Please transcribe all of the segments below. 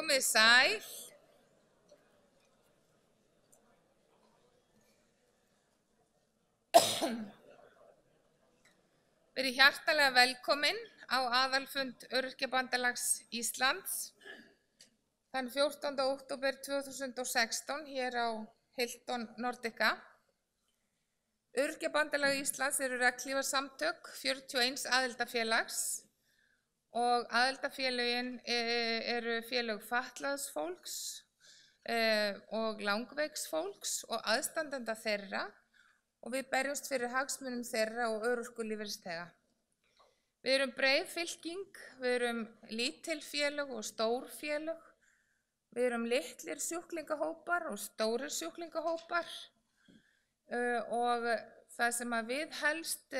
Komið sæl. Verið hjartalega velkomin á aðalfund Öryrkjabandalags Íslands þann 14. október 2016 hér á Hilton Nordica. Öryrkjabandalag Íslands eru regnhlífarsamtök 41 aðildafélags og aðildafélögin eru félög fatlaðs fólks og langveiks fólks og aðstandenda þeirra og við berjumst fyrir hagsmunum þeirra og örorkulífeyrisþega. Við erum breið fylking, við erum lítil félög og stór félög, við erum litlir sjúklingahópar og stórir sjúklingahópar og það sem að við helst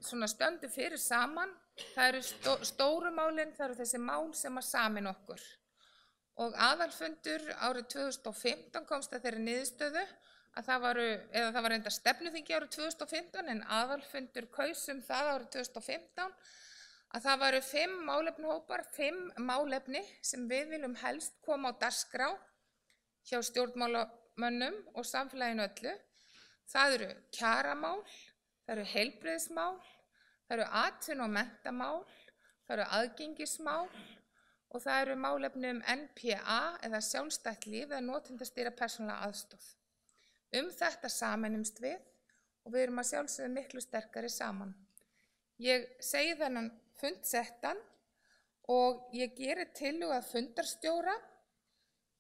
stöndum fyrir saman, það eru stóru málin, það eru þessi mál sem að samin okkur. Og aðalfundur árið 2015 komst að þeirri niðurstöðu að það var enda stefnuþingi árið 2015 en aðalfundur kaus það árið 2015 að það varu 5 málefnahópar, 5 málefni sem við viljum helst koma á dagskrá hjá stjórnmálamönnum og samfélaginu öllu. Það eru kjaramál, það eru heilbrigðismál, það eru atvinnu- og menntamál, það eru aðgengismál og það eru málefni NPA eða sjálfstætt líf eða notendastýrða persónulega aðstoð. Þetta sameinumst við og við erum að sjálfsögðu miklu sterkari saman. Ég segi þennan fund settan og ég geri tillögu að fundarstjóra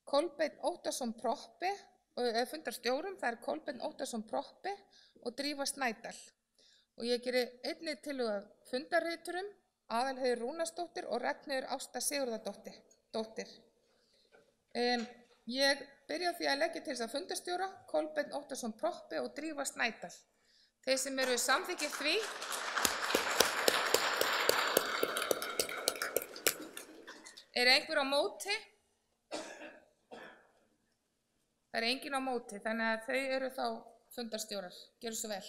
Kolbeinn Óttarsson Proppé, fundarstjórum, það er Kolbeinn Óttarsson Proppé og Drífa Snædal. Og ég geri einnig tillögu að fundarriturum Aðalheiður Rúnarsdóttir og Ragnheiður Ásta Sigurðardóttir. Ég byrja á því að leggja til þess að fundarstjóra Kolbeinn Óttarsson Proppé og Drífa Snædal. Þeir sem eru samþykkir því einhver á móti? Það engin á móti, þannig að þau eru þá fundarstjórar. Gjörðu svo vel.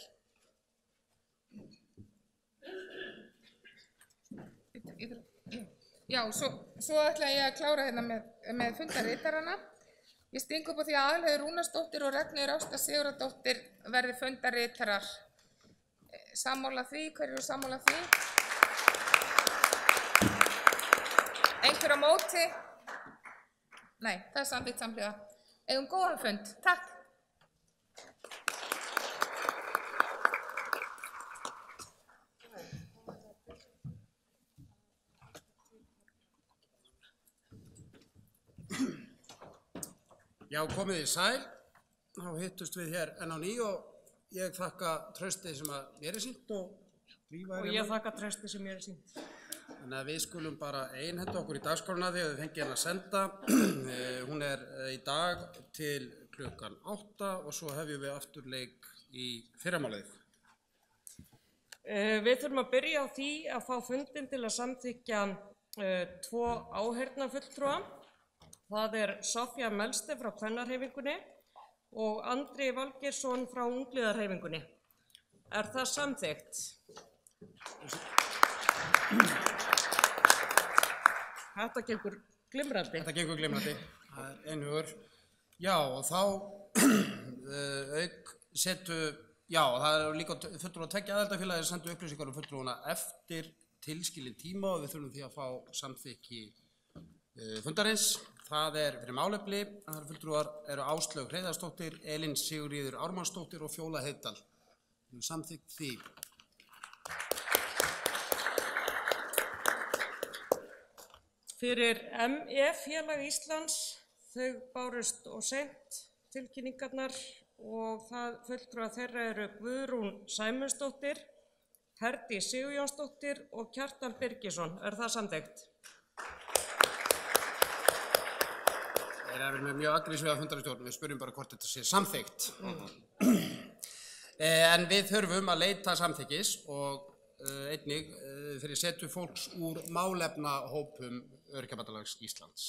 Já, svo ætla ég að klára hérna með fundarritarana. Ég sting upp á því að Aðalheiður Rúnarsdóttir og Ragnheiður Ásta Sigurðardóttir verði fundarritarar. Sammála því, hverju eru sammála því? Einhver á móti? Nei, það er samþykkt samhliða. Eigum góðan fund. Takk. Já, komið í sæl. Þá hittust við hér enn á ný og ég þakka traustið sem að mér sýnt og ég þakka traustið sem mér sýnt. Þannig að við skulum bara einhenda okkur í dagskrána þegar við fengið henni að senda. Hún í dag til klukkan 8 og svo hefjum við aftur leik í fyrramálið. Við þurfum að byrja á því að fá fundinn til að samþykkja 2 áheyrnarfulltrúa. Það er Soffía Melste frá Kvennarhreyfingunni og Andri Valgeirsson frá Ungliðarhreyfingunni. Er það samþykkt? Þetta gengur glimrandi. Þetta gengur glimrandi. Það er einhugur. Já, og þá það er líka fulltrúar 2 aðildafélagir sendu upplýsingar fulltrúana eftir tilskilinn tíma og við þurfum því að fá samþykki fundarins. Það er fyrir málefni, það eru fulltrúar Áslaug Hreiðarsdóttir, Elín Sigurríður Ármannsdóttir og Fjóla Heiðdal. Við erum samþykkt því. Fyrir ME-félag Íslands, þau bárust og seint tilkynningarnar og fulltrúar þeirra eru Guðrún Sæmundsdóttir, Herdís Sigurjónsdóttir og Kjartan Birgisson. Er það samþykkt? Þeir eru með mjög aggressíva fundarstjórn, við spyrjum bara hvort þetta sé samþykkt. En við þurfum að leita samþykkis og einnig fyrir setu fólks úr málefnahópum Öryrkjabandalags Íslands.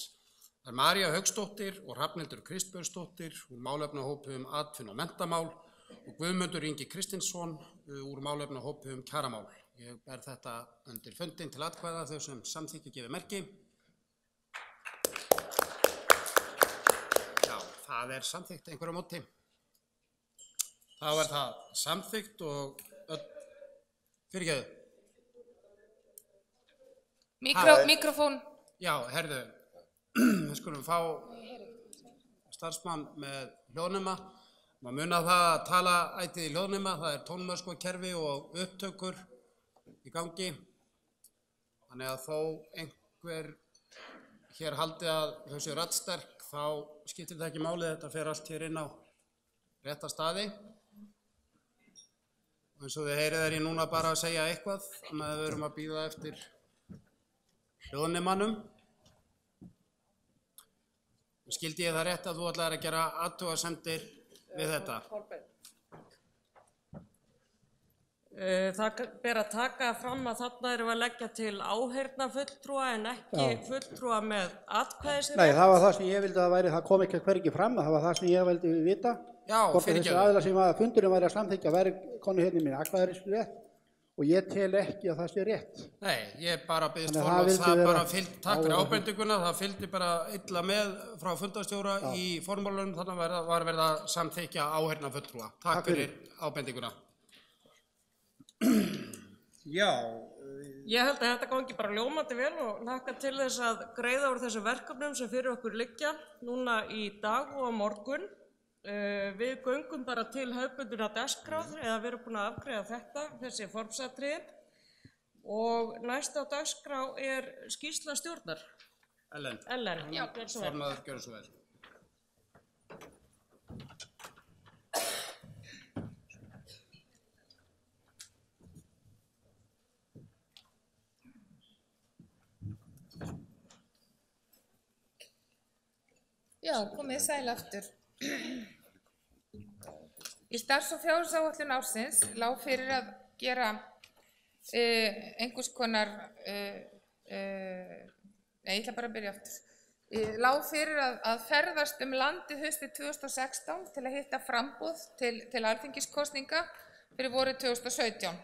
Það er María Hauksdóttir og Hrafnhildur Kristbjörnsdóttir úr málefnahópum atvinnu- og menntamál og Guðmundur Ingi Kristinsson úr málefnahópum kjaramál. Ég ber þetta undir fundinn til atkvæða þau sem samþykki gefi merki. Það samþykkt einhverju móti. Þá það samþykkt og fyrirgefðu. Mikrofón. Já, herðu, við skulum fá starfsmann með hljóðnema. Maður muna það að tala ætið í hljóðnema, það tónmörskukerfi og upptökur í gangi. Þannig að þó einhver hér haldi að þau séu raddsterk, þá skiptir það ekki máli, þetta fer allt hér inn á rétta staði. Og eins og þið heyrið ég núna bara að segja eitthvað, þannig að við erum að bíða eftir hljóðnemannum. Skildi ég það rétt að þú ætlaðir að gera athugasemdir við þetta? Það ber að taka fram að þarna erum við að leggja til áheyrnarfulltrúa en ekki fulltrúa með atkvæðisrétt. Nei, það var það sem ég vildi að væri, það kom ekki hvergi fram, það var það sem ég vildi vita. Já, hvort þessi aðilar sem að fundurinn væri að samþykkja væri konu hérna með atkvæðisrétt og ég tel ekki að það sé rétt. Nei, ég bara byggðist formans, það bara fylgdi, takk fyrir ábendinguna, það fylgdi bara illa með frá fundarstjóra í formálunum, þannig var verið að samþykkja áheyrnarfulltrúa. Takk fyrir ábendinguna. Já. Ég held að þetta gangi bara ljómandi vel og hlakka til þess að greiða úr þessu verkefnum sem fyrir okkur liggja núna í dag og á morgun. Við göngum bara til hefðbundinna dagskrár eða við erum búin að afgreiða þessi formsatriði og næst á dagskrá skýrsla stjórnar. Ellen, já, formaður, gjörðu svo vel. Já, komið sæl aftur. Í starfs- og fjárhagsáætlun ársins lá fyrir að gera einhvers konar, ég ætla bara að byrja aftur. Lá fyrir að ferðast landið haustið 2016 til að hitta framboð til alþingiskosninga fyrir vorið 2017.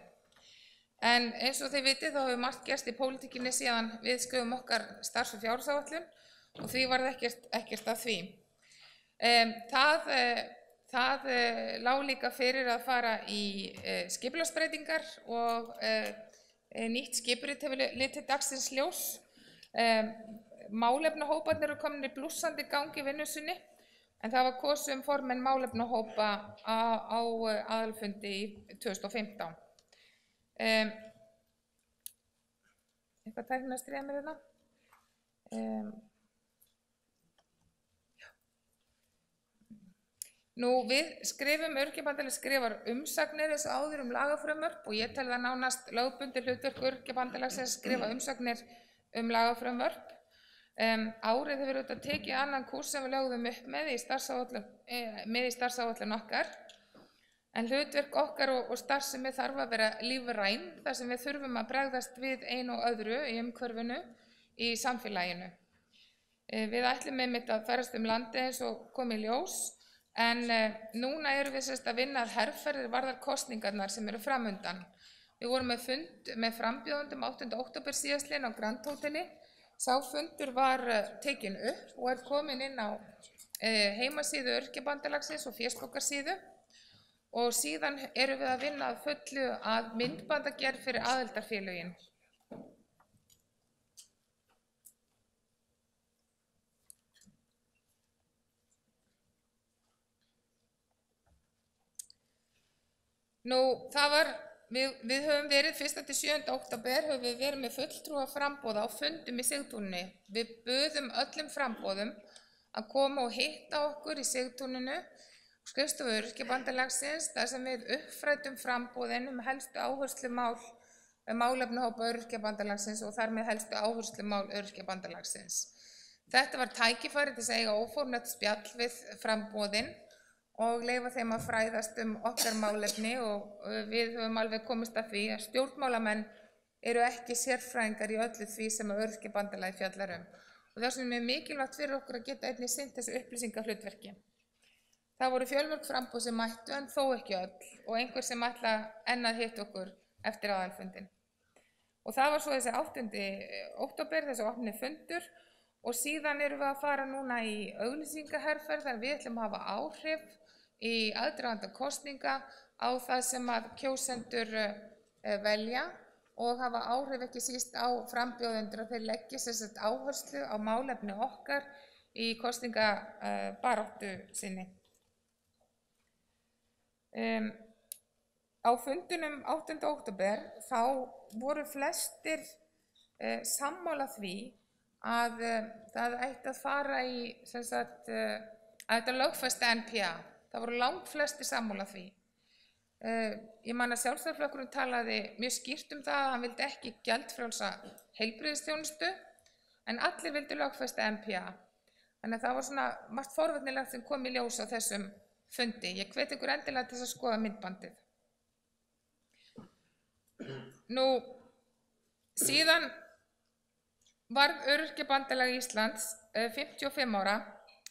En eins og þið vitið þá hefur margt gerst í pólitíkinni síðan við skrifum okkar starfs- og fjárhagsáætlun og því varð ekkert af því. Það lá líka fyrir að fara í skipulagsbreytingar og nýtt skipurit hefur litið dagsins ljós. Málefnahóparnir eru komin í blússandi gangi í vinnu sinni en það var kosið formenn málefnahópa á aðalfundi í 2015. Eitthvað tæknilega að stríða mér þetta? Við skrifum, Öryrkjabandalagið skrifar umsagnir þessu áður lagafrumvörp og ég tel það nánast lögbundið hlutverk Öryrkjabandalagsins að skrifa umsagnir lagafrumvörp. Árið hefur auðvitað tekið annan kúrs sem við lögðum upp með í starfsáætlun okkar. En hlutverk okkar og starfsemi þarf að vera lífræn þar sem við þurfum að bregðast við einu og öðru í umhverfinu í samfélaginu. Við ætlum einmitt að ferðast landið eins og kom í ljós. En núna erum við að vinna að herferðir varðar kosningarnar sem eru framundan. Við vorum með fund með frambjóðendum 8. október síðastliðinn á Grand Hóteli. Sá fundur var tekinn upp og komin inn á heimasíðu Öryrkjabandalagsins og fésbókarsíðu. Og síðan erum við að vinna að fullu að myndbandagerð fyrir aðildarfélögin. Við höfum verið 1. til 7. október höfum við verið með fulltrúa framboða á fundum í Sigtúninu. Við buðum öllum framboðum að koma og hitta okkur í Sigtúninu skrifstofu Öryrkjabandalagsins þar sem við uppfræddum framboðin helstu áherslumál málefnahópa Öryrkjabandalagsins og þar með helstu áherslumál Öryrkjabandalagsins. Þetta var tækifæri til að eiga óformlegt spjall við framboðin og leyfa þeim að fræðast okkar málefni og við höfum alveg komist að því að stjórnmálamenn eru ekki sérfræðingar í öllu því sem Öryrkjabandalagið fjallar og þess vegna er mikilvægt fyrir okkur að geta einnig sinnt þessu upplýsingahlutverki. Það voru fjölmörg framboð sem mættu en þó ekki öll og einhver sem ætla enn að hitta okkur eftir aðalfundin. Og það var svo þessi 8. október, þessi opni fundur og síðan erum við að fara núna í auglýsingaherferð þar við ætlum að hafa áhrif í aðdraganda kosninga á það sem að kjósendur velja og hafa áhrif ekki síst á frambjóðendur að þeir leggja sem sagt áherslu á málefni okkar í kosningabaráttu sinni. Á fundunum 8. október þá voru flestir sammála því að það ætti að fara í sem sagt, að þetta lögfesta NPA. Það voru langflestir sammála því. Ég man að Sjálfstæðisflokkurinn talaði mjög skýrt það að hann vildi ekki gjaldfrjálsa heilbrigðisþjónustu en allir vildu lögfesta NPA. Þannig að það var svona margt forvitnilegt sem kom í ljós á þessum fundi. Ég hvet ykkur endilega til að skoða myndbandið. Nú, síðan varð Öryrkjabandalag Íslands 55 ára,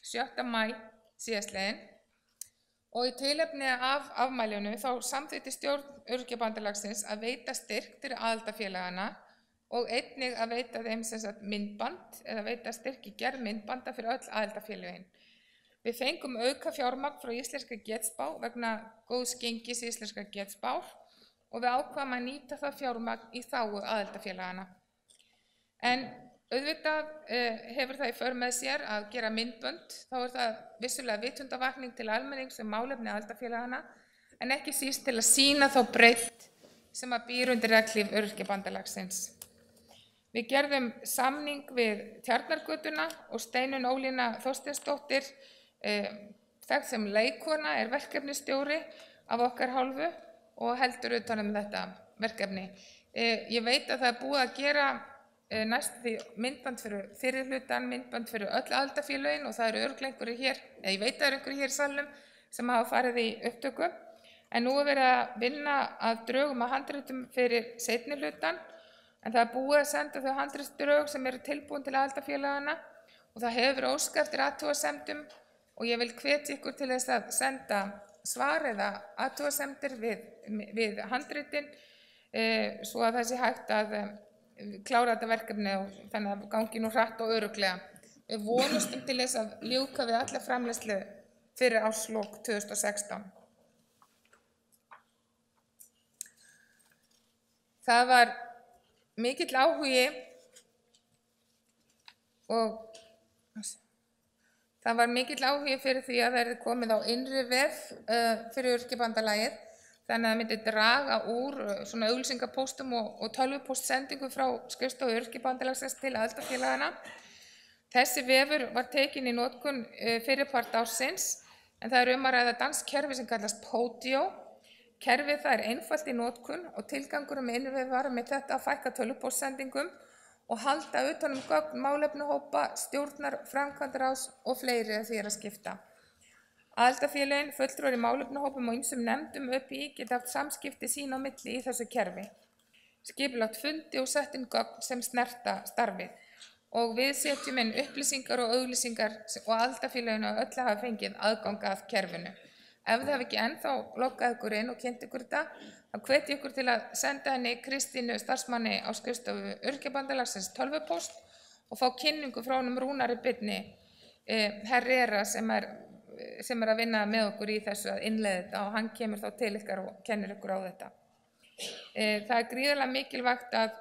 7. maí síðastliðinn og í tilefni af afmælinu þá samþykkti stjórn Öryrkjabandalagsins að veita styrk til aðildarfélagana og einnig að veita þeim sem sagt myndband eða veita styrk í gerð myndbanda fyrir öll aðildarfélögin. Við fengum auka fjármagn frá Íslenska getspá vegna góðs gengis Íslenska getspár og við ákváðum að nýta það fjármagn í þágu aðildarfélagana. En auðvitað hefur það í för með sér að gera myndbönd, þá það vissulega vitundavakning til almennings málefni aðildarfélagana, en ekki síst til að sýna þá breidd sem að býr undir regnhlíf Öryrkjabandalagsins. Við gerðum samning við Tjarnargötuna og Steinunn Ólína Þorsteinsdóttir, þekkt sem leikkona, verkefnisstjóri af okkar hálfu og heldur utan þetta verkefni. Ég veit að það búið að gera næstu því myndband fyrir fyrirhlutan, myndband fyrir öll aðildarfélögin og það eru örugglega einhverjir hér, ég veit að það eru einhverjir hér í salnum sem hafa farið í upptöku. En nú verið að vinna að drögum að handritum fyrir seinni hlutan, en það búið að senda þau handritsdrög sem eru tilbúin til aðildarfélagana og það hefur verið óskað eftir athugasemdum og ég vil hvetja ykkur til þess að senda svar eða athugasemdir við handritin svo að það sé hægt að klára þetta verkefni og þannig að gangi nú hratt og örugglega. Við vonumst til þess að ljúka við alla framleiðslu fyrir árslok 2016. Það var mikill áhugi fyrir því að það er komið á innri vef fyrir Öryrkjabandalagið. Þannig að það myndi draga úr svona auglýsingapóstum og tölvupóstsendingu frá skrifstofu Öryrkjabandalagsins til aðildarfélagana. Þessi vefur var tekin í notkun fyrripart ársins en það er að ræða danskt kerfi sem kallast Podio. Kerfið það er einfalt í notkun og tilgangurum með innri vef var með þetta að fækka tölvupóstsendingum og halda utan gögn málefnahópa, stjórnar, framkvæmdaráðs og fleiri að því að skipta. Aðildarfélögin, fulltrúar í málefnahópum og ýmsum nefndum UPÍ geta haft samskipti sín á milli í þessu kerfi. Skipulagt fundi og sett inn gögn sem snerta starfið og við setjum inn upplýsingar og auglýsingar og aðildarfélögin og öll hafa fengið aðgang að kerfinu. Ef það hafi ekki ennþá loggað ykkur inn og kynnt ykkur þetta, þá hvet ég ykkur til að senda henni Kristínu starfsmanni á skrifstofu Öryrkjabandalagsins tölvupóst og fá kynningu frá honum Rúnari Birni Herrera sem er að vinna með okkur í þessu að innleiða þetta og hann kemur þá til ykkar og kennir ykkur á þetta. Það er gríðarlega mikilvægt að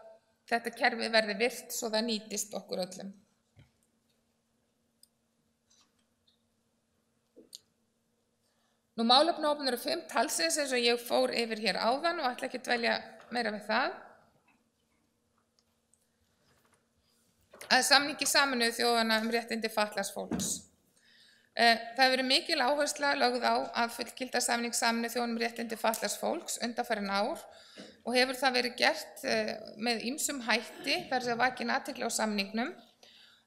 þetta kerfi verði virt svo það nýtist okkur öllum. Nú málefnahópin eru 5 talsins eins og ég fór yfir hér áðan og ætla ekki að dvelja meira við það. Að samningi Sameinuðu þjóðanna réttindi fatlaðs fólks. Það hefur verið mikil áhersla lögð á að fullgilda samning Sameinuðu þjóðanna réttindi fatlaðs fólks undanfarin ár og hefur það verið gert með ýmsum hætti þar sem vakin athygli á samningnum.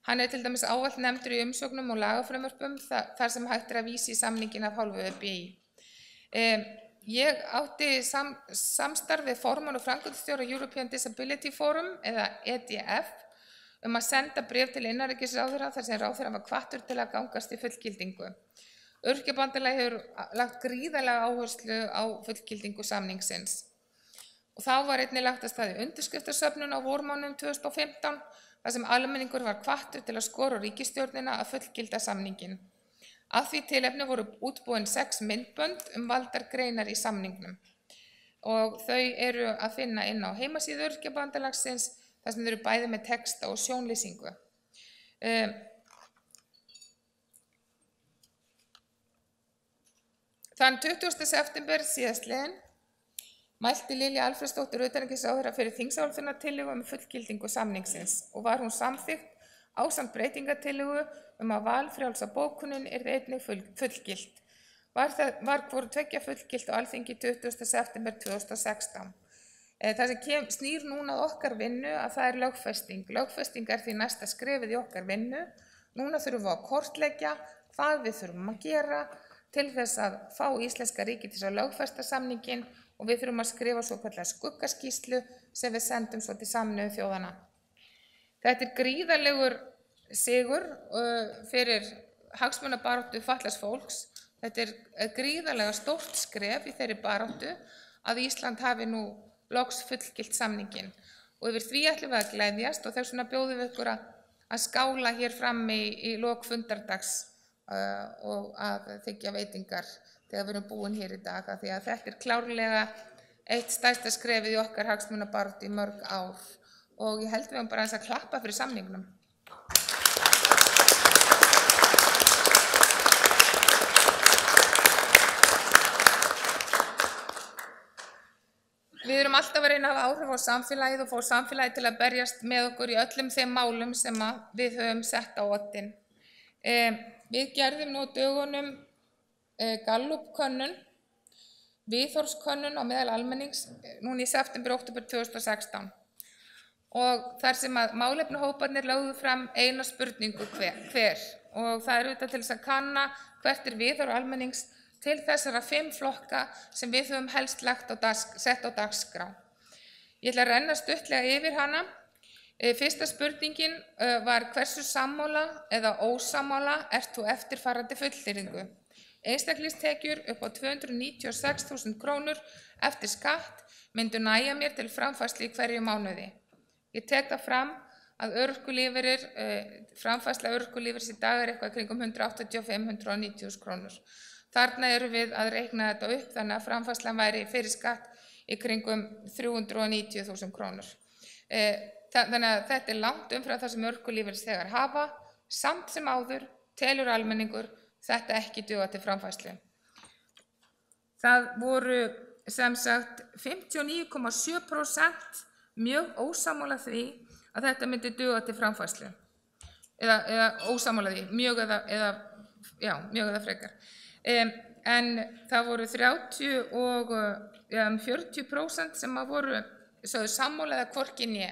Hann er til dæmis ávallt nefndur í umsögnum og lagafrumvörpum þar sem hægt er að vísa í samningin af hálfu ÖBÍ. Ég átti samstarf við formann og framkvæmdastjóra European Disability Forum eða EDF að senda bréf til innanríkisráðherra þar sem ráðherra var hvattur til að gangast í fullgildingu. Öryrkjabandalagið hefur lagt gríðarlega áherslu á fullgildingu samningsins. Og þá var einnig lagt af stað í undirskriftasöfnun á vormánuðum 2015 þar sem almenningur var hvattur til að skora á ríkisstjórnina að fullgilda samninginn. Af því tilefni voru útbúin 6 myndbönd valdar greinar í samningnum og þau eru að finna inn á heimasíðu Öryrkjabandalagsins þar sem þau eru bæði með texta og sjónlýsingu. Þann 20. september síðastliðinn mælti Lilja Alfreðsdóttir utanríkisráðherra fyrir þingsályktunartillögu fullgildingu samningsins og var hún samþykkt ásamt breytingartillögu að valfrjálsa bókunin yrði einnig fullgilt. Var hvoru tveggja fullgilt á Alþingi 20. september 2016. Það sem snýr núna að okkar vinnu að það lögfesting. Lögfesting því næsta skrefið í okkar vinnu. Núna þurfum við að kortleggja hvað við þurfum að gera til þess að fá íslenska ríkið til að lögfesta samninginn og við þurfum að skrifa svokallaða skuggaskýrslu sem við sendum svo til Sameinuðu þjóðanna. Þetta gríðarlegur sigur fyrir hagsmunabaráttu fatlaðs fólks. Þetta gríðarlega stórt skref í þeirri baráttu að Ísland hafi nú loks fullgilt samninginn og yfir því ætlum við að gleðjast og þess vegna bjóðum við ykkur að skála hér fram í lok fundardags og að þiggja veitingar þegar við erum búin hér í dag því að þetta klárlega eitt stærsta skrefið í okkar hagsmunabaráttu í mörg ár og ég held við bara aðeins að klappa fyrir samningnum. Við erum alltaf að reyna að hafa áhrif á samfélagið og fá samfélagið til að berjast með okkur í öllum þeim málum sem við höfum sett á oddinn. Við gerðum nú dögunum Gallup-könnun, viðhorfskönnun á meðal almennings núna í september-október 2016 og þar sem að málefnahóparnir lögðu fram eina spurningu hver og það auðvitað til þess að kanna hvert viðhorf almennings til þessara 5 flokka sem við höfum helst sett á dagskrá. Ég ætla að renna stuttlega yfir hana. Fyrsta spurningin var hversu sammála eða ósammála ert þú eftirfarandi fullyrðingu? Einstaklingstekjur upp á 296.000 krónur eftir skatt myndu nægja mér til framfærslu í hverju mánuði. Ég tek það fram að örorkulífeyrir, framfærsla örorkulífeyris í dag eitthvað kringum 185–190.000 krónur. Þarna erum við að reikna þetta upp þannig að framfærslan væri fyrir skatt í kringum 390.000 krónur. Þannig að þetta langt umfram það sem örorkulífeyrisþegar hafa, samt sem áður telur almenningur þetta ekki duga til framfærslu. Það voru sem sagt 59,7% mjög ósammála því að þetta myndi duga til framfærslu. Eða ósammála því, mjög eða frekar. En það voru 30 og 40% sem voru sammála eða hvorki né.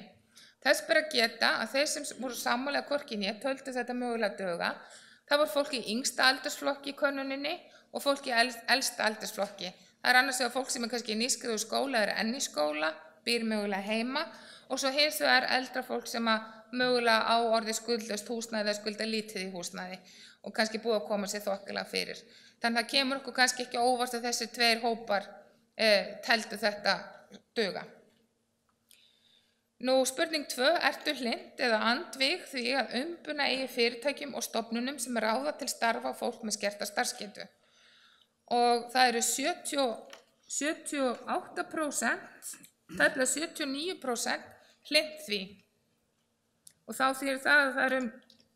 Þess ber að geta að þeir sem voru sammála eða hvorki né töldu þetta mögulega duga. Það voru fólk í yngsta aldursflokki í könnuninni og fólk í elsta aldursflokki. Það annars vegar fólk sem kannski nýskriðu skóla eða enn í skóla, býr mögulega heima og svo hins vegar eldra fólk sem mögulega á orði skuldlaust húsnæði eða skulda lítið í húsnæði og kannski búið að koma sér þokkalega fyrir. Þannig að það kemur okkur kannski ekki óvart að þessir 2 hópar teldu þetta duga. Nú spurning 2, ertu hlynnt eða andvíg því að umbuna eigi fyrirtækjum og stofnunum sem ráða til starfa fólk með skerta starfsgetu? Og það eru 78%, tæplega 79% hlynnt því. Og þá þýðir það að það eru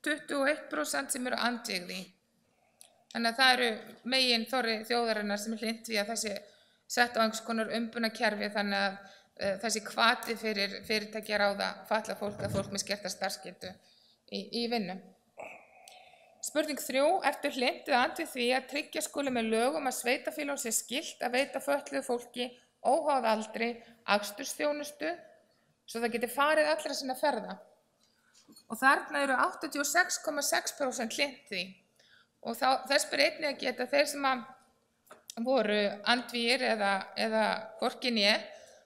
21% sem eru andvíg því. Þannig að það eru megin þorri þjóðarinnar sem hlynnt því að þessi sett á einhvers konar umbunarkerfi þannig að þessi hvati fyrir fyrirtæki að ráða fatlað fólk að fólk með skerta starfsgetu í vinnu. Spurning 3, ertu hlynnt eða andvíg því að tryggja skuli með lögum að sveitarfélögum sé skylt að veita fötluðu fólki óháð aldri akstursþjónustu svo það geti farið allra sinna ferða. Og þarna eru 86,6% hlynnt því. Og þess ber einnig að geta þeir sem voru andvígir eða hvorki né,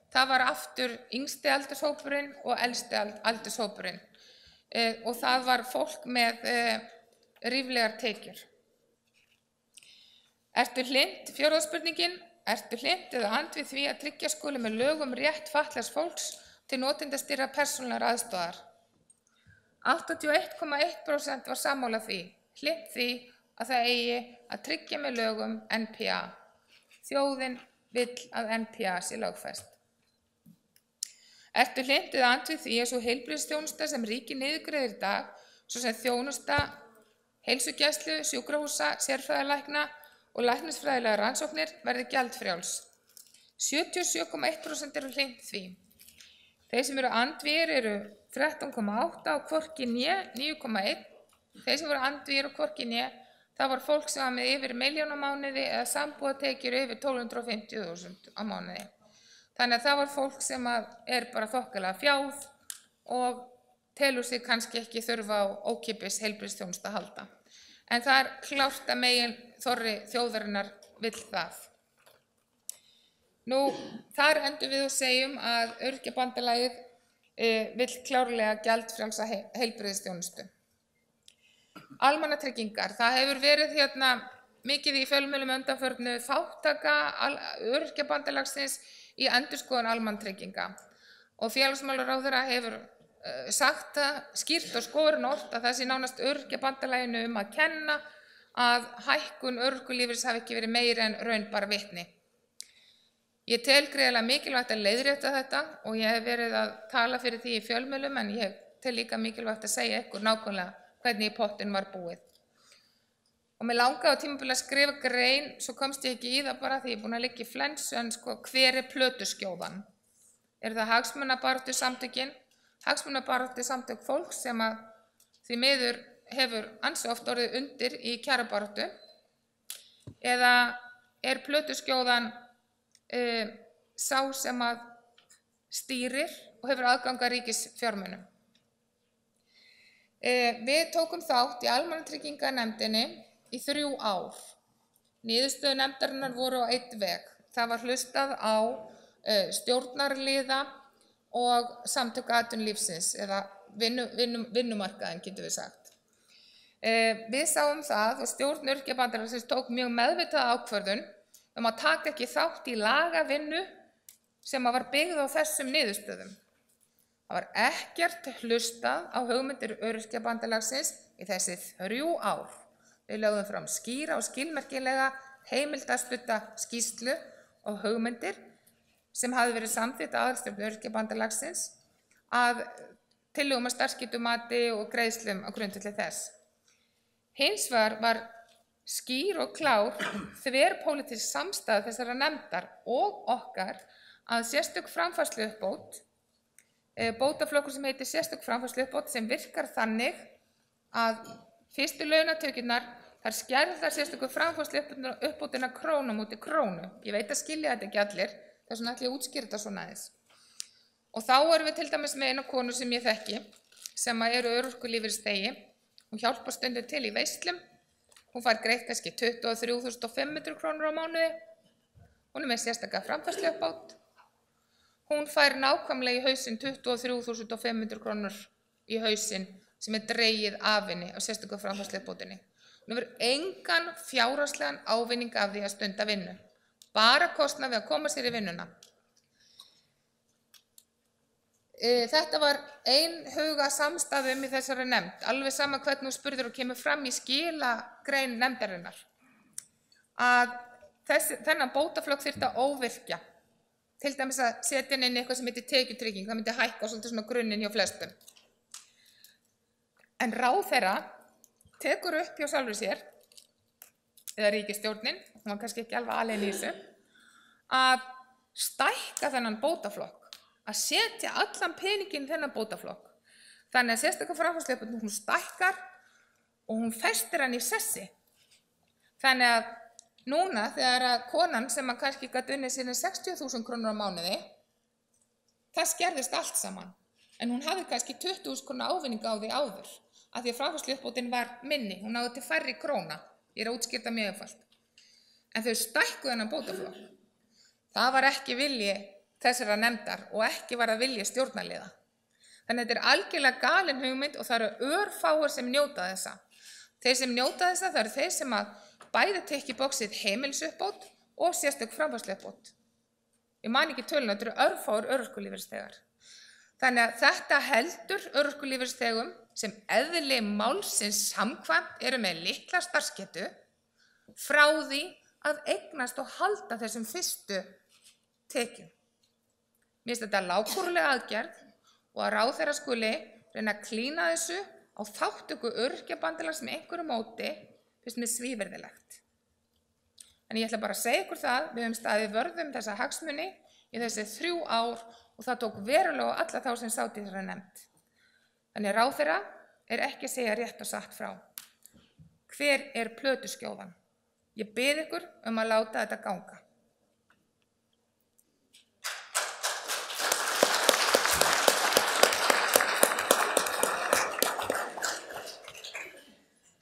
það var aftur yngsti aldurshópurinn og elsti aldurshópurinn. Og það var fólk með ríflegar tekjur. Ertu hlynnt, 4. spurningin, ertu hlynnt eða andvíg því að tryggja skuli með lögum rétt fatlaðs fólks til notendastýrðrar persónulegrar aðstoðar? 81,1% var sammála því, hlynnt því að það eigi að tryggja með lögum NPA. Þjóðin vill að NPA sé lögfest. Ertu hlynnt eða andvíg því að sú heilbrigðisþjónusta sem ríkið niðurgreiðir í dag, svo sem þjónusta, heilsugæslu, sjúkrahúsa, sérfræðilækna og læknisfræðilegar rannsóknir verði gjaldfrjáls. 77,1% eru hlynnt því. Þeir sem eru andvígir eru 13,8% og hvorki né 9,1%. Þeir sem voru andvígir og hvorki né, það var fólk sem var með yfir 1 milljón á mánuði eða sambúðartekjur yfir 1250.000 á mánuði. Þannig að það var fólk sem er bara þokkalega fjáð og telur sig kannski ekki þurfa á ókeypis heilbrigðisþjónustu að halda. En það er klárt að megin þorri þjóðarinnar vill það. Nú, þar endur við og segjum að Öryrkjabandalagið vill klárlega gjaldfrjálsa heilbrigðisþjónustu. Almannatryggingar, það hefur verið mikið í fjölmiðlum undanförnu þáttaka Öryrkjabandalagsins í endurskoðun almannatrygginga og félagsmálaráðherra hefur sagt það skýrt og skorinort að það sé nánast Öryrkjabandalaginu að kenna að hækkun örorkulífeyris hafi ekki verið meiri en raun bar vitni. Ég tel gríðarlega mikilvægt að leiðrétta þetta og ég hef verið að tala fyrir því í fjölmiðlum en ég tel líka mikilvægt að segja ykkur nákvæmlega hvernig í pottinn var búið. Og mig langaði á tímabili að skrifa grein, svo komst ég ekki í það bara því ég er búin að liggja í flensu, en hver er plötuskjóðan? Er það hagsmunabaráttusamtökin, hagsmunabaráttusamtök fólks sem að því miður hefur ansi oft orðið undir í kjarabaráttu, eða er plötuskjóðan sá sem að stýrir og hefur aðgang að ríkisfjármunum? Við tókum þátt í almannatrygginganefndinni í 3 ár. Niðurstöður nefndarinnar voru á einn veg. Það var hlustað á stjórnarliða og samtök atvinnulífsins eða vinnumarkaðinn, getum við sagt. Við sáum það og stjórn Öryrkjabandalagsins tók mjög meðvitaða ákvörðun að taka ekki þátt í lagavinnu sem var byggð á þessum niðurstöðum. Það var ekkert hlustað á hugmyndir Öryrkjabandalagsins í þessi 3 ár. Við lögðum fram skýra og skilmerkilega heimildastudda skýrslu og hugmyndir sem hafði verið samþykkt af aðalstjórn Öryrkjabandalagsins að tillögum að starfsgetumati og greiðslum á grundvelli þess. Hins vegar var skýr og klár þverpólitísk samstaða þessara nefndar og okkar að sérstök framfærsluuppbót, bótaflokkur sem heitir sérstök framfærsluuppbót sem virkar þannig að fyrstu launatekjurnar þar skerða sérstöku framfærsluuppbótina krónu móti krónu. Ég veit að skilja þetta ekki allir, þess vegna ætla ég að útskýra þetta svona aðeins. Og þá erum við til dæmis með eina konu sem ég þekki, sem eru örorkulífeyrisþegi. Hún hjálpar stundum til í veislum. Hún fær greitt kannski 23.500 krónur á mánuði. Hún er með sérstaka framfærsluuppbót. Hún fær nákvæmlega í hausinn 23.500 krónur í hausinn sem er dregið af henni á sérstöku framfærsluuppbótinni. Hún hefur engan fjárhagslegan ávinning af því að stunda vinnu. Bara kostnað við að koma sér í vinnuna. Þetta var einhuga samstaða í þessari nefnd, alveg sama hvernig þú spurðir og kemur fram í skilagrein nefndarinnar, að þennan bótaflokk þyrfti að óvirkja, til dæmis að setja inn eitthvað sem heitir tekjutrygging, það myndi hækka svolítið svona grunninn hjá flestum. En ráðherra tekur upp hjá sjálfur sér, eða ríkisstjórnin, hún var kannski ekki alveg alein í þessu, að stækka þennan bótaflokk, að setja allan peninginn í þennan bótaflokk. Þannig að sérstaklega framfærsluuppbótin hún stækkar og hún festir hann í sessi. Þannig að núna þegar að konan sem að kannski gat unnið sér 60.000 krónur á mánuði, það skerðist allt saman. En hún hafði kannski 20.000 krónur ávinning á því áður, af því að framfærsluuppbótin var minni, hún náði til færri króna. Ég er að útskýra mjög einfalt. En þau stækkuðu þennan bótaflokk. Það var ekki vilji þessara nefndar og ekki var að vilja stjórnarliða. Þannig að þetta er algjörlega galin hugmynd og það eru örfáir sem njóta þessa. Þeir sem njóta þessa, það eru þeir sem að bæði tekja í bóksið heimilsuppbót og sérstök framfærsluuppbót. Ég man ekki töluna, þetta eru örfáir örorkulífeyrisþegar. Þannig að þetta heldur örorkulífeyrisþegum sem eðli málsins samkvæmt eru með litla starfsgetu frá því að eignast og halda þessum fyrstu tekjum. Mér finnst þetta lágkúruleg aðgerð og að ráðherra skuli reyna að klína þessu á þátttöku öryrkjabandalags með einhverju móti finnst mér svívirðilegt. En ég ætla bara að segja ykkur það, við höfum staðið vörðum þessa hagsmuni í þessi 3 ár og það tók verulega á alla þá sem sátu í þessari nefnd. Þannig ráðherra er ekki að segja rétt og satt frá. Hver er plötuskjóðan? Ég bið ykkur að láta þetta ganga.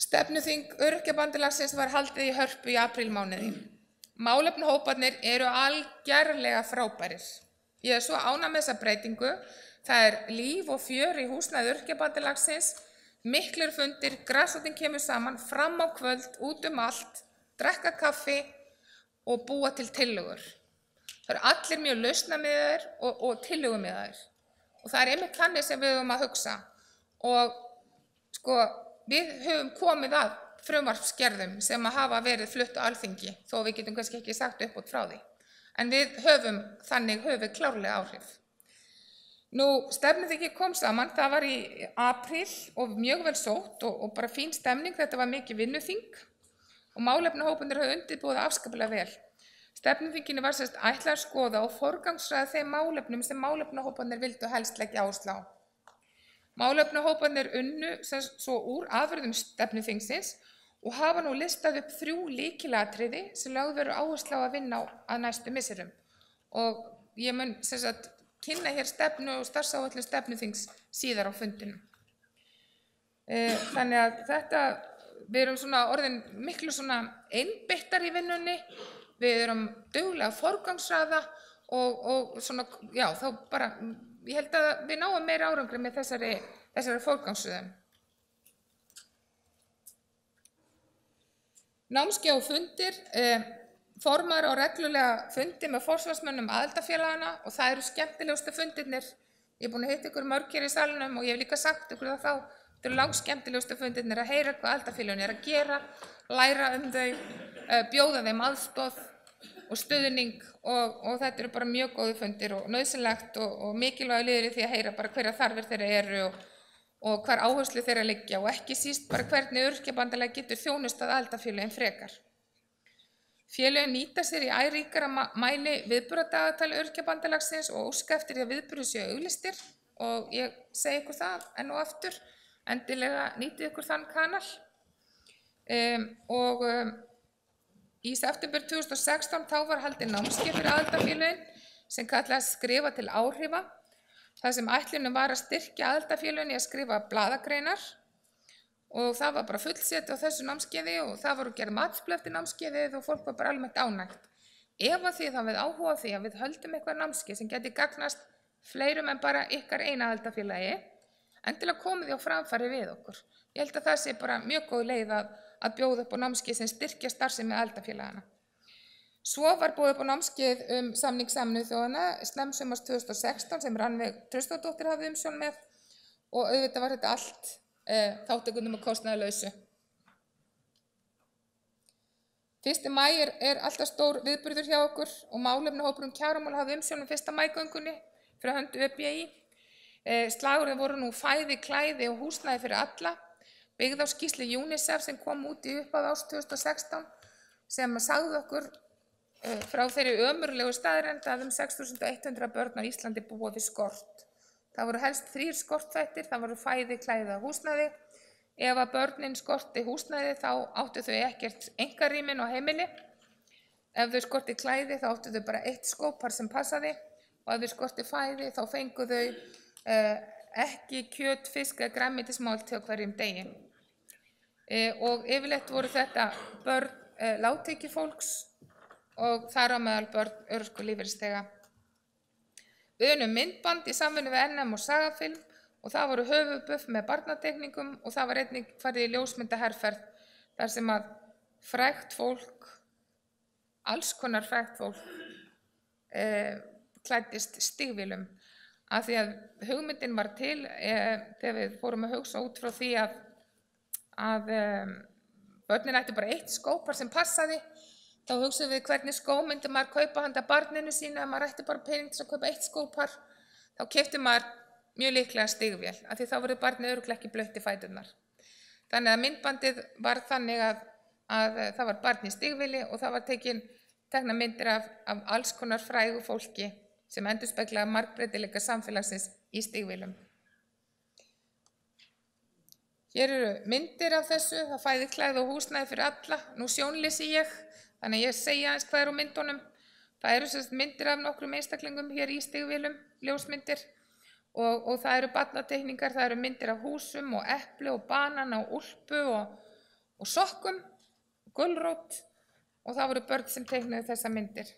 Stefnuþing Öryrkjabandalagsins var haldið í Hörpu í aprílmánuði. Málefnahóparnir eru algerlega frábærir. Ég er svo ánægð með þessa breytingu. Það er líf og fjör í húsnæði Öryrkjabandalagsins, miklir fundir, grasrótin kemur saman, fram á kvöld, út allt, drekka kaffi og búa til tillögur. Það eru allir mjög lausnamiðaðir og tillögumiðaðir. Og það er einmitt þannig sem við höfum að hugsa. Og sko, við höfum komið að frumvarpsgerðum sem að hafa verið flutt á Alþingi, þó við getum kannski ekki sagt upp út frá því. En við höfum klárlega áhrif. Stefnuþingið kom saman, það var í apríl og mjög vel sótt og bara fín stemning, þetta var mikið vinnuþing og málefnahóparnir höfðu undirbúið afskaplega vel. Stefnuþinginu var ætlað að skoða og forgangsraða þeim málefnum sem málefnahóparnir vildu helst leggja áherslu á. Málefnahóparnir unnu svo úr afurðum stefnuþingsins og hafa nú listað upp 3 lykilatriði sem lögð verður áherslu á að vinna á að næstu misserum. Og ég mun kynna hér stefnu og starfsáætlun stefnuþings síðar á fundinum. Þannig að við erum orðin miklu einbeittar í vinnunni, við erum duglega að forgangsraða og þá bara, ég held að við náum meira árangri með þessari forgangsröðun. Námskeið og fundir, formaður á reglulega fundi með forsvarsmönnum aðildarfélaganna og það eru skemmtilegustu fundirnir. Ég er búin að hitta ykkur mörg hér í salnum og ég hef líka sagt ykkur það þá, þetta eru langskemmtilegustu fundirnir að heyra hvað aðildarfélagin er að gera, læra þau, bjóða þeim aðstoð og stuðning og þetta eru bara mjög góði fundir og nauðsynlegt og mikilvægur liður í því að heyra bara hverjar þarfir þeirra eru og hvar áherslu þeirra liggja og ekki síst bara hvernig Öryrkjabandalag getur þjónustað aðildarfélögin frekar. Félögin nýta sér í æ ríkara mæli viðburðardagatal Öryrkjabandalagsins og óska eftir því að viðburðir séu auglýstir og ég segi ykkur það enn og aftur, endilega nýtið ykkur þann kanal. Í september 2016 þá var haldið námskeið fyrir aðildarfélögin sem kallaðist Skrifa til áhrifa. Það sem ætlunin var að styrkja aðildarfélögin í að skrifa blaðagreinar og það var bara fullseti á þessu námskeiði og það voru gerð matsblöð eftir námskeiðið og fólk var bara almennt ánægt. Ef að þið hafið áhuga á því að við höldum eitthvað námskeið sem geti gagnast fleirum en bara ykkar eina aðildarfélagi, endilega komið því á framfæri við okkur. Ég held að það sé bara mjög góð leið að bjóða upp á námskeið sem styrkja starfsemi aðildarfélagana. Svo var boðið upp á námskeið samning Sameinuðu þjóðanna snemmsumars 2016 sem Rannveig Traustadóttir hafði umsjón með og auðvitað var þetta allt þátttakendum og kostnaðarlausu. 1. maí er alltaf stór viðburður hjá okkur og málefnahópur kjaramála hafði umsjón með 1. maí-göngunni fyrir hönd ÖBÍ. Slagorðin voru nú fæði, klæði og húsnæði fyrir alla, byggð á skýrslu UNICEF sem kom út í upphafi árs 2016 sem sagði okkur frá þeirri ömurlegu staðreynd að 6.100 börn á Íslandi búa við skort. Það voru helst 3 skortþættir, það voru fæði, klæði og húsnæði. Ef að börnin skorti húsnæði þá áttu þau ekkert einkarýmin á heimili. Ef þau skorti klæði þá áttu þau bara 1 skópar sem passaði og ef þau skorti fæði þá fengu þau ekki kjöt, fisk eða grænmetismáltíð á hverjum degi. Og yfirleitt voru þetta börn lágtekjufólks og þar á meðal börn örorkulífeyrisþega. Við unnum myndband í samvinnu við NM og Sagafilm og það voru höfuðbuff með barnateikningum og það var einnig farið í ljósmyndaherferð þar sem að frægt fólk, alls konar frægt fólk, klæddist stígvélum af því að hugmyndin var til þegar við fórum að hugsa út frá því að börnin ættu bara eitt skópar sem passaði. Þá hugsaðum við hvernig skó myndi maður kaupa handa barninu sínu ef maður ætti bara pening til að kaupa eitt skópar. Þá keypti maður mjög líklega stígvél af því þá verður barnið örugglega ekki blautt í fæturnar. Þannig að myndbandið var þannig að það var barn í stígvéli og það var tekna myndir af alls konar frægu fólki sem endurspeglaði margbreytileika samfélagsins í stígvélum. Hér eru myndir af þessu, það fæði klæði og húsnæði fyrir alla. Nú sjónleysi ég, þannig að ég segi aðeins hvað er á myndunum. Það eru myndir af nokkrum einstaklingum hér í stígvélum, ljósmyndir. Og það eru barnateikningar, það eru myndir af húsum og epli og banana og úlpu og sokkum, gulrót og það voru börn sem teiknuðu þessa myndir.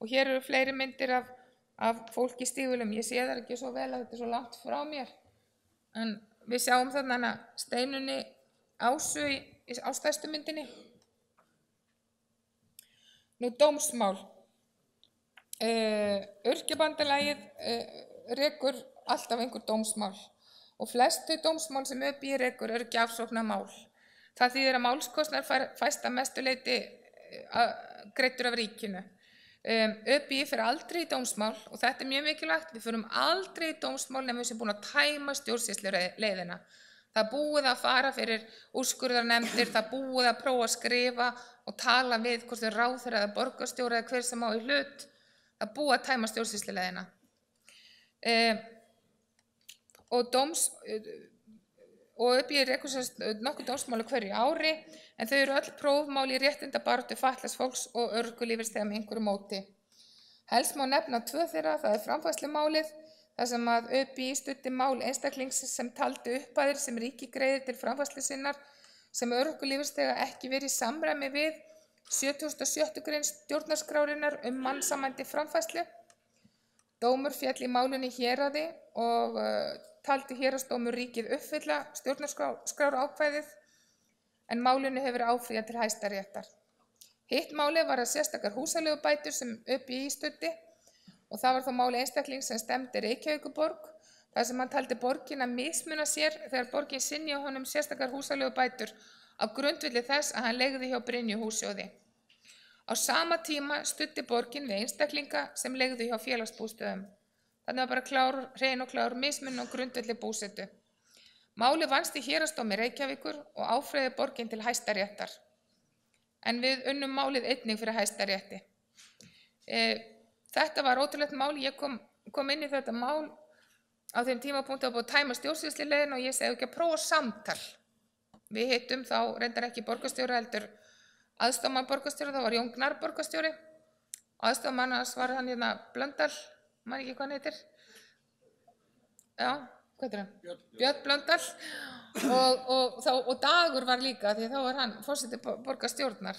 Og hér eru fleiri myndir af fólki í stígvélum. Ég sé það ekki svo vel að þetta er svo langt frá mér. En við sjáum þarna Steinunni Ásu á stærstu myndinni. Nú dómsmál. Öryrkjabandalagið rekur alltaf einhver dómsmál og flest þau dómsmál sem ÖBÍ rekur eru gjafsóknarmál. Það þýðir að málskostnaður fæst að mestu leyti greiddur af ríkinu. ÖBÍ fer aldrei í dómsmál og þetta er mjög mikilvægt. Við förum aldrei í dómsmál nema við sem búin að tæma stjórnsýsluleiðina. Það búið að fara fyrir úrskurðarnefndir, það búið að prófa að skrifa og tala við hvort þau ráðherra eða borgarstjóri eða hver sem á í hlut. Það búið að tæma stjórnsýsluleiðina. Og ÖBÍ rekur nokkuð dómsmáli hverju ári en þau eru öll prófmál í réttindabaráttu fatlaðs fólks og örorkulífeyrisþega með einhverju móti. Helst má nefna 2 þeirra, það er framfærslumálið, þar sem að ÖBÍ studdi mál einstaklings sem taldi upphæðir sem ríkið greiðir til framfærslu sinnar sem örorkulífeyrisþega ekki verið í samræmi við 76. grein stjórnarskrárinnar mannsæmandi framfærslu. Dómur féll í málinu í héraði og taldi héraðsdómur ríkið uppfylla stjórnarskrárákvæðið en málinu hefur áfrýjað til Hæstaréttar. Hitt málið var að sérstakar húsaleigubætur sem ÖBÍ studdi og það var þá máli einstaklings sem stemdi Reykjavíkurborg þar sem hann taldi borgin að mismuna sér þegar borgin synjaði honum sérstakar húsaleigubætur á grundvelli þess að hann leigði hjá Brynju hússjóði. Á sama tíma studdi borgin við einstaklinga sem leigðu hjá félagsbústöðum. Þannig var bara hrein og klár mismunun á grundvelli búsetu. Málið vannst í héraðsdómi Reykjavíkur og áfrýjaði borgin til Hæstaréttar. En við unnum málið einnig fyrir Hæstarétti. Þetta var ótrúlegt mál. Ég kom inn í þetta mál á þeim tímapunkti að búið að tæma stjórnsýsluleiðina og ég segi ekki að prófa samtal. Við hittum þá reyndar ekki borgarstjóra heldur aðstoðarmann borgarstjóra, það var Jón Gnarr borgarstjóri og aðstoðarmann hans var hann hérna Blöndal, man ekki hvað hann heitir. Já, hvað heitir hann? Björn Blöndal og Dagur var líka því þá var hann forseti borgarstjórnar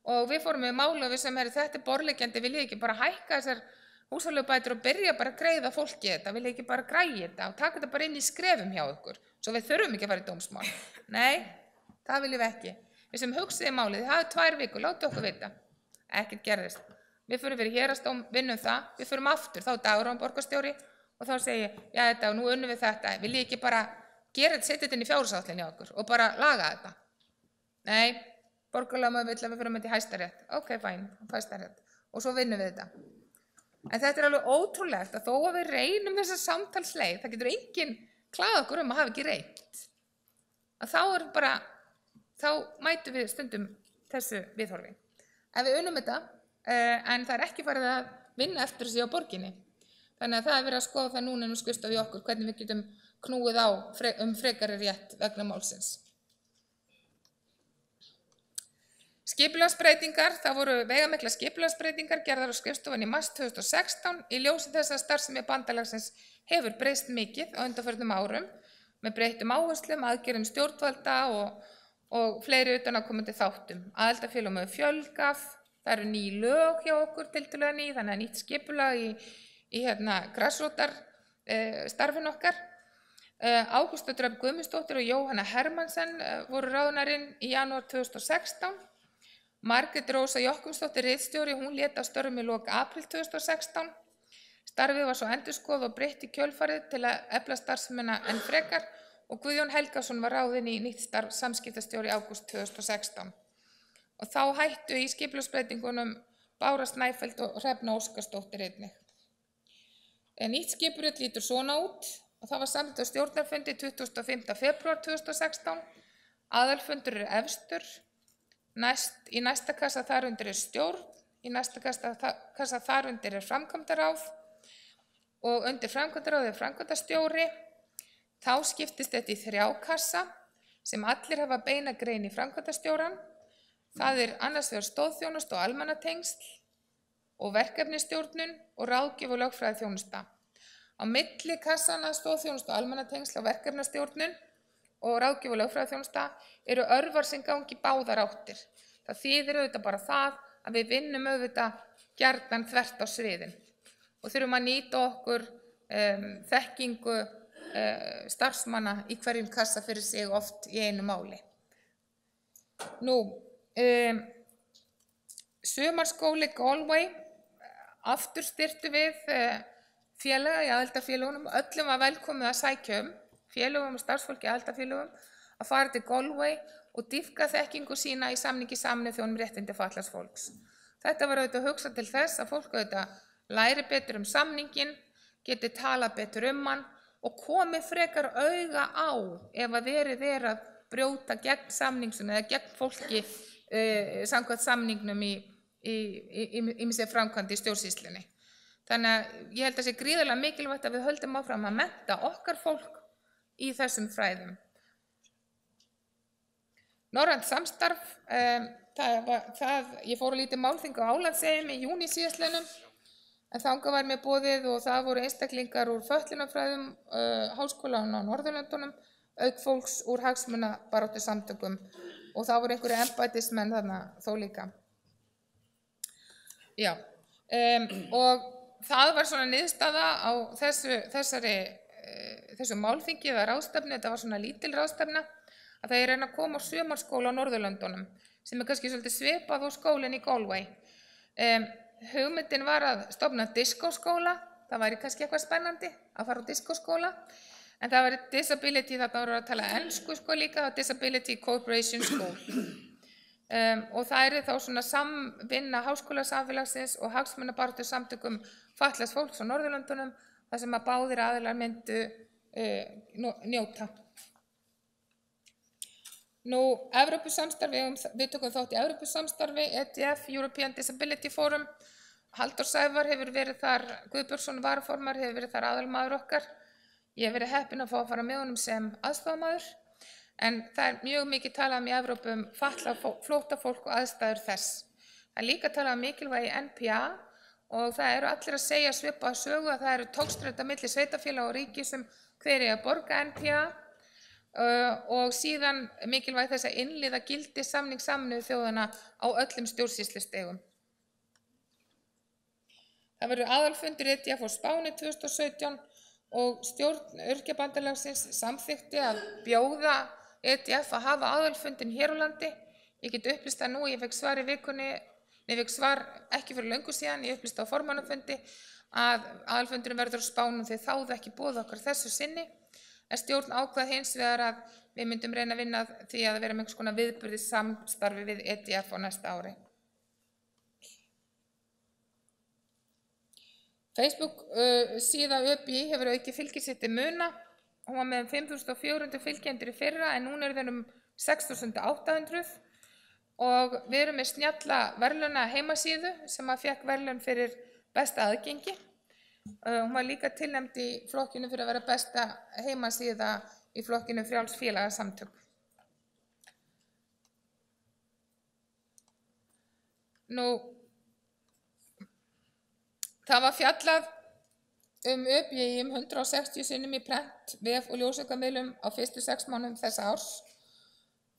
og við fórum með máli og við sem þetta er borðleggjandi, viljið ekki bara hækka þessar húsaleigubætur og byrja bara að greiða fólki þetta, viljið ekki bara græja þetta og taka þetta bara inn í skrefum hjá ykkur svo við þurfum ekki að fara í dómsmál. Nei, það viljum við ekki. Við sem hugsiði málið, þið hafið 2 vikur, láttu okkur vita. Ekkert gerðist. Við förum fyrir héraðsdóm, vinnum það, við förum aftur, þá Dagur án borgarstjóri og þá segi ég, já þetta, nú unnum við þetta, viljið ekki bara setja þetta inn í fjárhagsáætlun hjá okkur og bara laga þetta. Nei, borgarlögmaður vill að við förum þetta í Hæstarétt. Ok, fæn, Hæstarétt. Og svo vinnum við þetta. En þetta er alveg ótrúlegt að þó að við reynum þessa samtalsleið, það getur enginn klæða okkur að hafa ekki reynt. Að þá mætum við stundum þessu viðhorfi. Ef við unnum þetta, en það er ekki farið að vinna eftir þessi á borginni. Þannig að það er verið að skoða það núna skrifstofu í okkur, hvernig við getum knúið á frekari rétt vegna málsins. Skipulagsbreytingar, það voru veigamiklar skipulagsbreytingar gerðar á skrifstofunni í mars 2016 í ljósi þess að starfsemi bandalagsins hefur breyst mikið á undanförnum árum með breyttum áherslum, aðgerðum stjórnvalda og fleiri utanaðkomandi þáttum. Aðildarfélögum hefur fjölgað, það eru ný lög hjá okkur tiltölulega ný, þannig að nýtt skipulag í grasrótar starfin okkar. Ágústa Dröfn Guðmundsdóttir og Jóhanna Hermansen voru ráðnarinn í janúar 2016. Margrét Rósa Jochumsdóttir ritstjóri, hún lét af störfum í lok apríl 2016. Starfið var svo endurskoðað og breytt í kjölfarið til að efla starfsemina enn frekar og Guðjón Helgason var ráðinn í nýtt starf samskiptastjóri í ágúst 2016. Og þá hættu í skipulagsbreytingunum Bára Snæfelld og Hrefna Óskarsdóttir einnig. Nýtt skipurit lítur svona út og það var samþykkt á stjórnarfundi 25. febrúar 2016. Aðalfundur efstur, í næsta kassa þar undir stjórn, í næsta kassa þar undir framkvæmdaráð og undir framkvæmdaráð framkvæmdastjóri. Þá skiptist þetta í 3 kassa sem allir hafa beina grein í framkvæmdastjóran. Það annars vegar stoðþjónusta og almannatengsl og verkefnisstjórnun og ráðgjöf og lögfræðiþjónusta. Á milli kassana stoðþjónusta og almannatengsl og verkefnisstjórnun og ráðgjöf og lögfræðiþjónusta eru örvar sem gangi báðar áttir. Það þýðir auðvitað bara það að við vinnum auðvitað gjarnan þvert á sviðin og þurfum að nýta okkur þekkingu starfsmanna í hverjum kassa fyrir sig oft í einu máli. Sumarskóli Galway, aftur styrktu við félaga í aðildarfélögunum, öllum var velkomið að sækja félögum og starfsfólki í aðildarfélögum að fara til Galway og dýpka þekkingu sína í samningi Sameinuðu þjóðanna um réttindi fatlaðs fólks. Þetta var auðvitað hugsað til þess að fólk auðvitað læri betur samninginn, geti talað betur hann og komið frekar auga á ef að verið að brjóta gegn samningsum eða gegn fólki samkvæmt samningnum í sér framkvæmd í stjórnsýslunni. Þannig að ég held að það sé gríðarlega mikilvægt að við höldum áfram að mennta okkar fólk í þessum fræðum. Norrænt samstarf, ég fór á lítið málþing á Álandseyjum í júní síðastliðnum, en þangað var mér boðið og það voru einstaklingar úr fötlunarfræðum háskólanum á Norðurlöndunum, auk fólks úr hagsmunabaráttusamtökum og það voru einhverjir embættismenn þarna þó líka. Já, og það var svona niðurstaða á þessu málþingi eða ráðstefnu, þetta var svona lítil ráðstefna, að það reyna að koma á sumarskóla á Norðurlöndunum sem kannski svolítið svipað á skólinn í Galway. Hugmyndin var að stofna diskóskóla, það væri kannski eitthvað spennandi að fara á diskóskóla, en það væri disability, þarna voru að tala ensku líka, Disability Cooperation School. Og það þá svona samvinna háskólasamfélagsins og hagsmunabaráttusamtökum fatlaðs fólks á Norðurlöndunum, þar sem að báðir aðilar myndu njóta. Evrópusamstarfi, við tökum þátt í Evrópusamstarfi, EDF, European Disability Forum. Halldór Sævar hefur verið þar, Guðbjörnsson varaformaður hefur verið þar aðalmaður okkar. Ég hef verið heppin að fá að fara með honum sem aðstoðarmaður, en það mjög mikið talað í Evrópu fatlað flóttafólk og aðstæður þess. Það líka talað mikilvægi NPA og það eru allir að segja svipaða sögu að það eru togstreita milli sveitarfélaga og ríki sem hver að borga NPA og síðan mikilvægi þess að innleiða gildi samning Sameinuðu þjóðanna á öllum stjórnsýslustigum. Það verður aðalfundur EDF á Spáni 2017 og stjórn Öryrkjabandalagsins samþykkti að bjóða EDF að hafa aðalfundin hér á landi. Ég get upplýst það nú, ég fekk svar í vikunni, ég fekk svar ekki fyrir löngu síðan, ég upplýst á formannafundi að aðalfundurinn verður á Spáni og þeir þáðu ekki boða okkar þessu sinni. En stjórn ákvað hins vegar að við myndum reyna að vinna því að vera með einhvers konar viðburði samstarfi við EDF á næsta ári. Facebook síða ÖBÍ hefur aukið fylgi sitt til muna. Hún var með 5.400 fylgjendur í fyrra en núna eru þeir 6.800 og við erum með snjalla verðlauna heimasíðu sem að fékk verðlaun fyrir besta aðgengi. Hún var líka tilnefnd í flokkinu fyrir að vera besta heimasíða í flokkinu frjáls félagasamtök. Það var fjallað ÖBÍ 160 sinnum í prent, vef og ljósvakamiðlum á fyrstu 6 mánuðum þessa árs.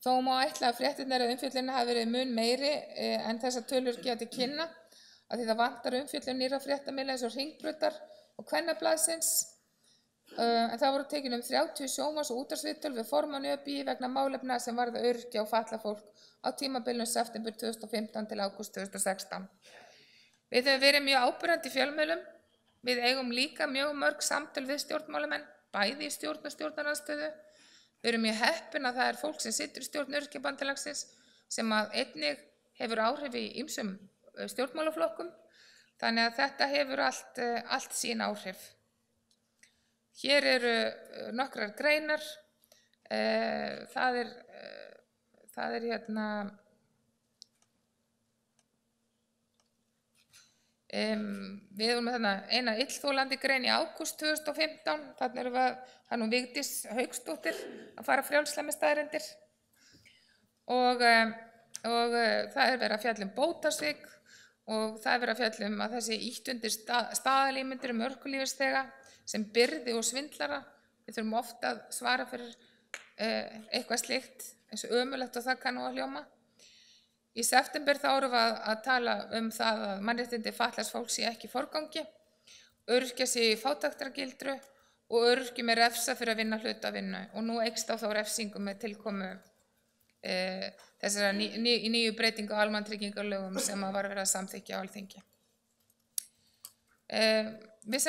Þó má ætla að fréttirnar eða umfjöllun hafi verið mun meiri en þessar tölur gefa til kynna, að því það vantar umfjöllun nýrra fréttamiðla eins og Hringbrautar og Kvennablaðsins. En það voru tekin 30 sjónvarps- og útvarpsviðtöl við formann ÖBÍ vegna málefna sem varða öryrkja og fatlað fólk á tímabilinu september 2015 til ágúst 2016. Við höfum verið mjög áberandi í fjölmiðlum. Við eigum líka mjög mörg samtöl við stjórnmálamenn, bæði í stjórn og stjórnarandstöðu. Við erum mjög heppin að það fólk sem situr í stjórn Öryrkjabandalagsins sem að einnig hefur áhrif í ýmsum stjórnmálaflokkum. Þannig að þetta hefur allt sín áhrif. Hér eru nokkrar greinar. Það er hérna við erum með þarna eina illþolandi grein í ágúst 2015. Þannig erum við það nú Vigdís Hauksdóttir að fara frjálslega með staðreyndir og það er verið að fjalla um bótasvik og það er verið að fjalla um að þessi ýtt undir staðalímyndir örorkulífeyrisþega sem byrði og svindlara. Við þurfum ofta að svara fyrir eitthvað slíkt eins og ömurlegt og það kann nú að hljóma. Í september þá erum við að tala um það að mannréttindi fatlaðs fólks sé ekki í forgangi, öryrkja sé í fátæktargildru og öryrkjum er refsað fyrir að vinna hlutavinnu og nú eykst á þá refsingu með tilkomu þessara nýju breytingu á almannatryggingalögum sem var verið að samþykkja á Alþingi. Við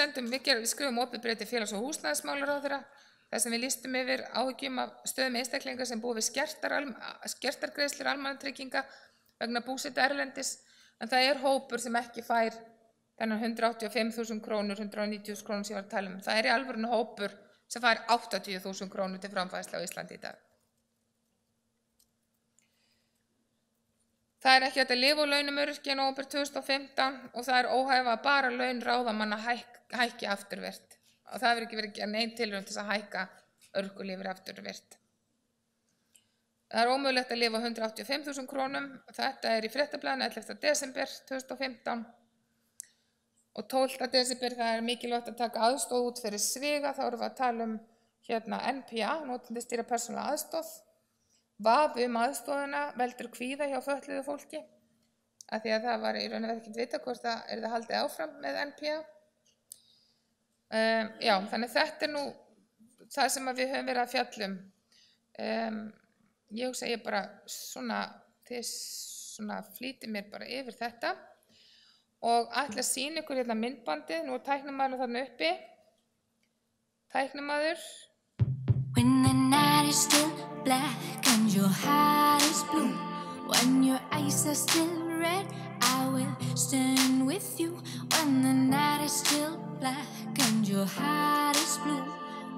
skrifum opið breyti félags- og húsnæðismálaráðherra þar sem við lýstum yfir áhyggjum af stöðum einstaklinga sem búa við skertar greiðslur almannatrygginga vegna búsetu erlendis, en það er hópur sem ekki fær þennan 185.000 krónur, 190.000 krónur sem ég var að tala um. Það er í alvörinu hópur sem fær 80.000 krónur til framfærslu á Íslandi í dag. Það er ekki hægt að lifa á launum öryrkja í nóvember 2015 og það er óhæfa að bara laun ráðamanna hækki afturvirkt. Og það hefur ekki verið gerð nein tilraun til að hækka örorkulífeyri afturvirkt. Það er ómögulegt að lifa á 185.000 krónum. Þetta er í Fréttablaðinu 11. desember 2015 og 12. desember það er mikilvægt að taka aðstoð út fyrir sviga. Þá erum við að tala um NPA, notendastýrða persónulega aðstoð. Vafi aðstoðina veldur kvíða hjá fötluðu fólki af því að það var í raun og veru ekkert vita hvort það yrði haldið áfram með NPA. Þannig þetta er nú það sem við höfum verið að fjalla um. Ég hugsa ég bara flýti mér bara yfir þetta og ætla að sýna ykkur hérna myndbandið. Nú er tæknimaðurinn þarna uppi. Tæknimaður. When the night is still black and your heart is blue, when your eyes are still red, I will stand with you. When the night is still black and your heart is blue,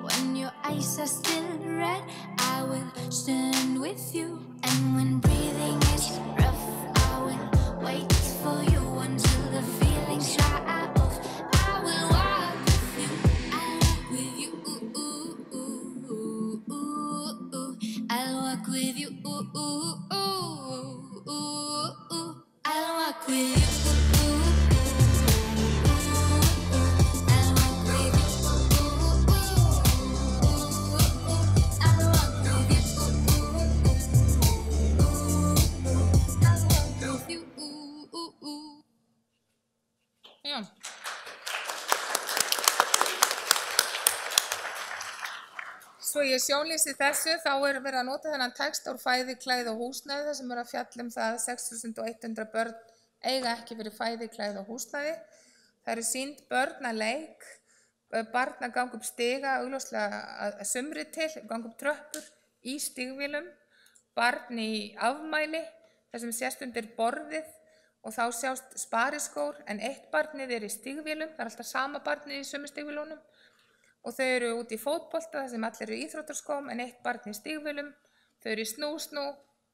when your eyes are still red, I will stand with you. And when breathing is rough, I will wait for you until the feelings dry off. I will walk with you, I'll walk with you, ooh, ooh, ooh, ooh, ooh, ooh. I'll walk with you, ooh, ooh, ooh, ooh, ooh. I'll walk with you. Svo ég sjónlýsi þessu, þá er verið að nota þennan text úr fæði, klæði og húsnæði þar sem er að fjalla um það að 6.100 börn eiga ekki fyrir fæði, klæði og húsnæði. Það eru sýnd börn að leik, barn að ganga upp stiga, augljóslega að sumri til, ganga upp tröppur í stígvélum, barn í afmæli þar sem sést undir borðið og þá sjást spariskór en eitt barnið er í stígvélum, það er alltaf sama barnið í sömu stígvélunum. Og þau eru út í fótbolta þar sem allir eru í íþróttaskóm en eitt barn í stígvélum. Þau eru í snú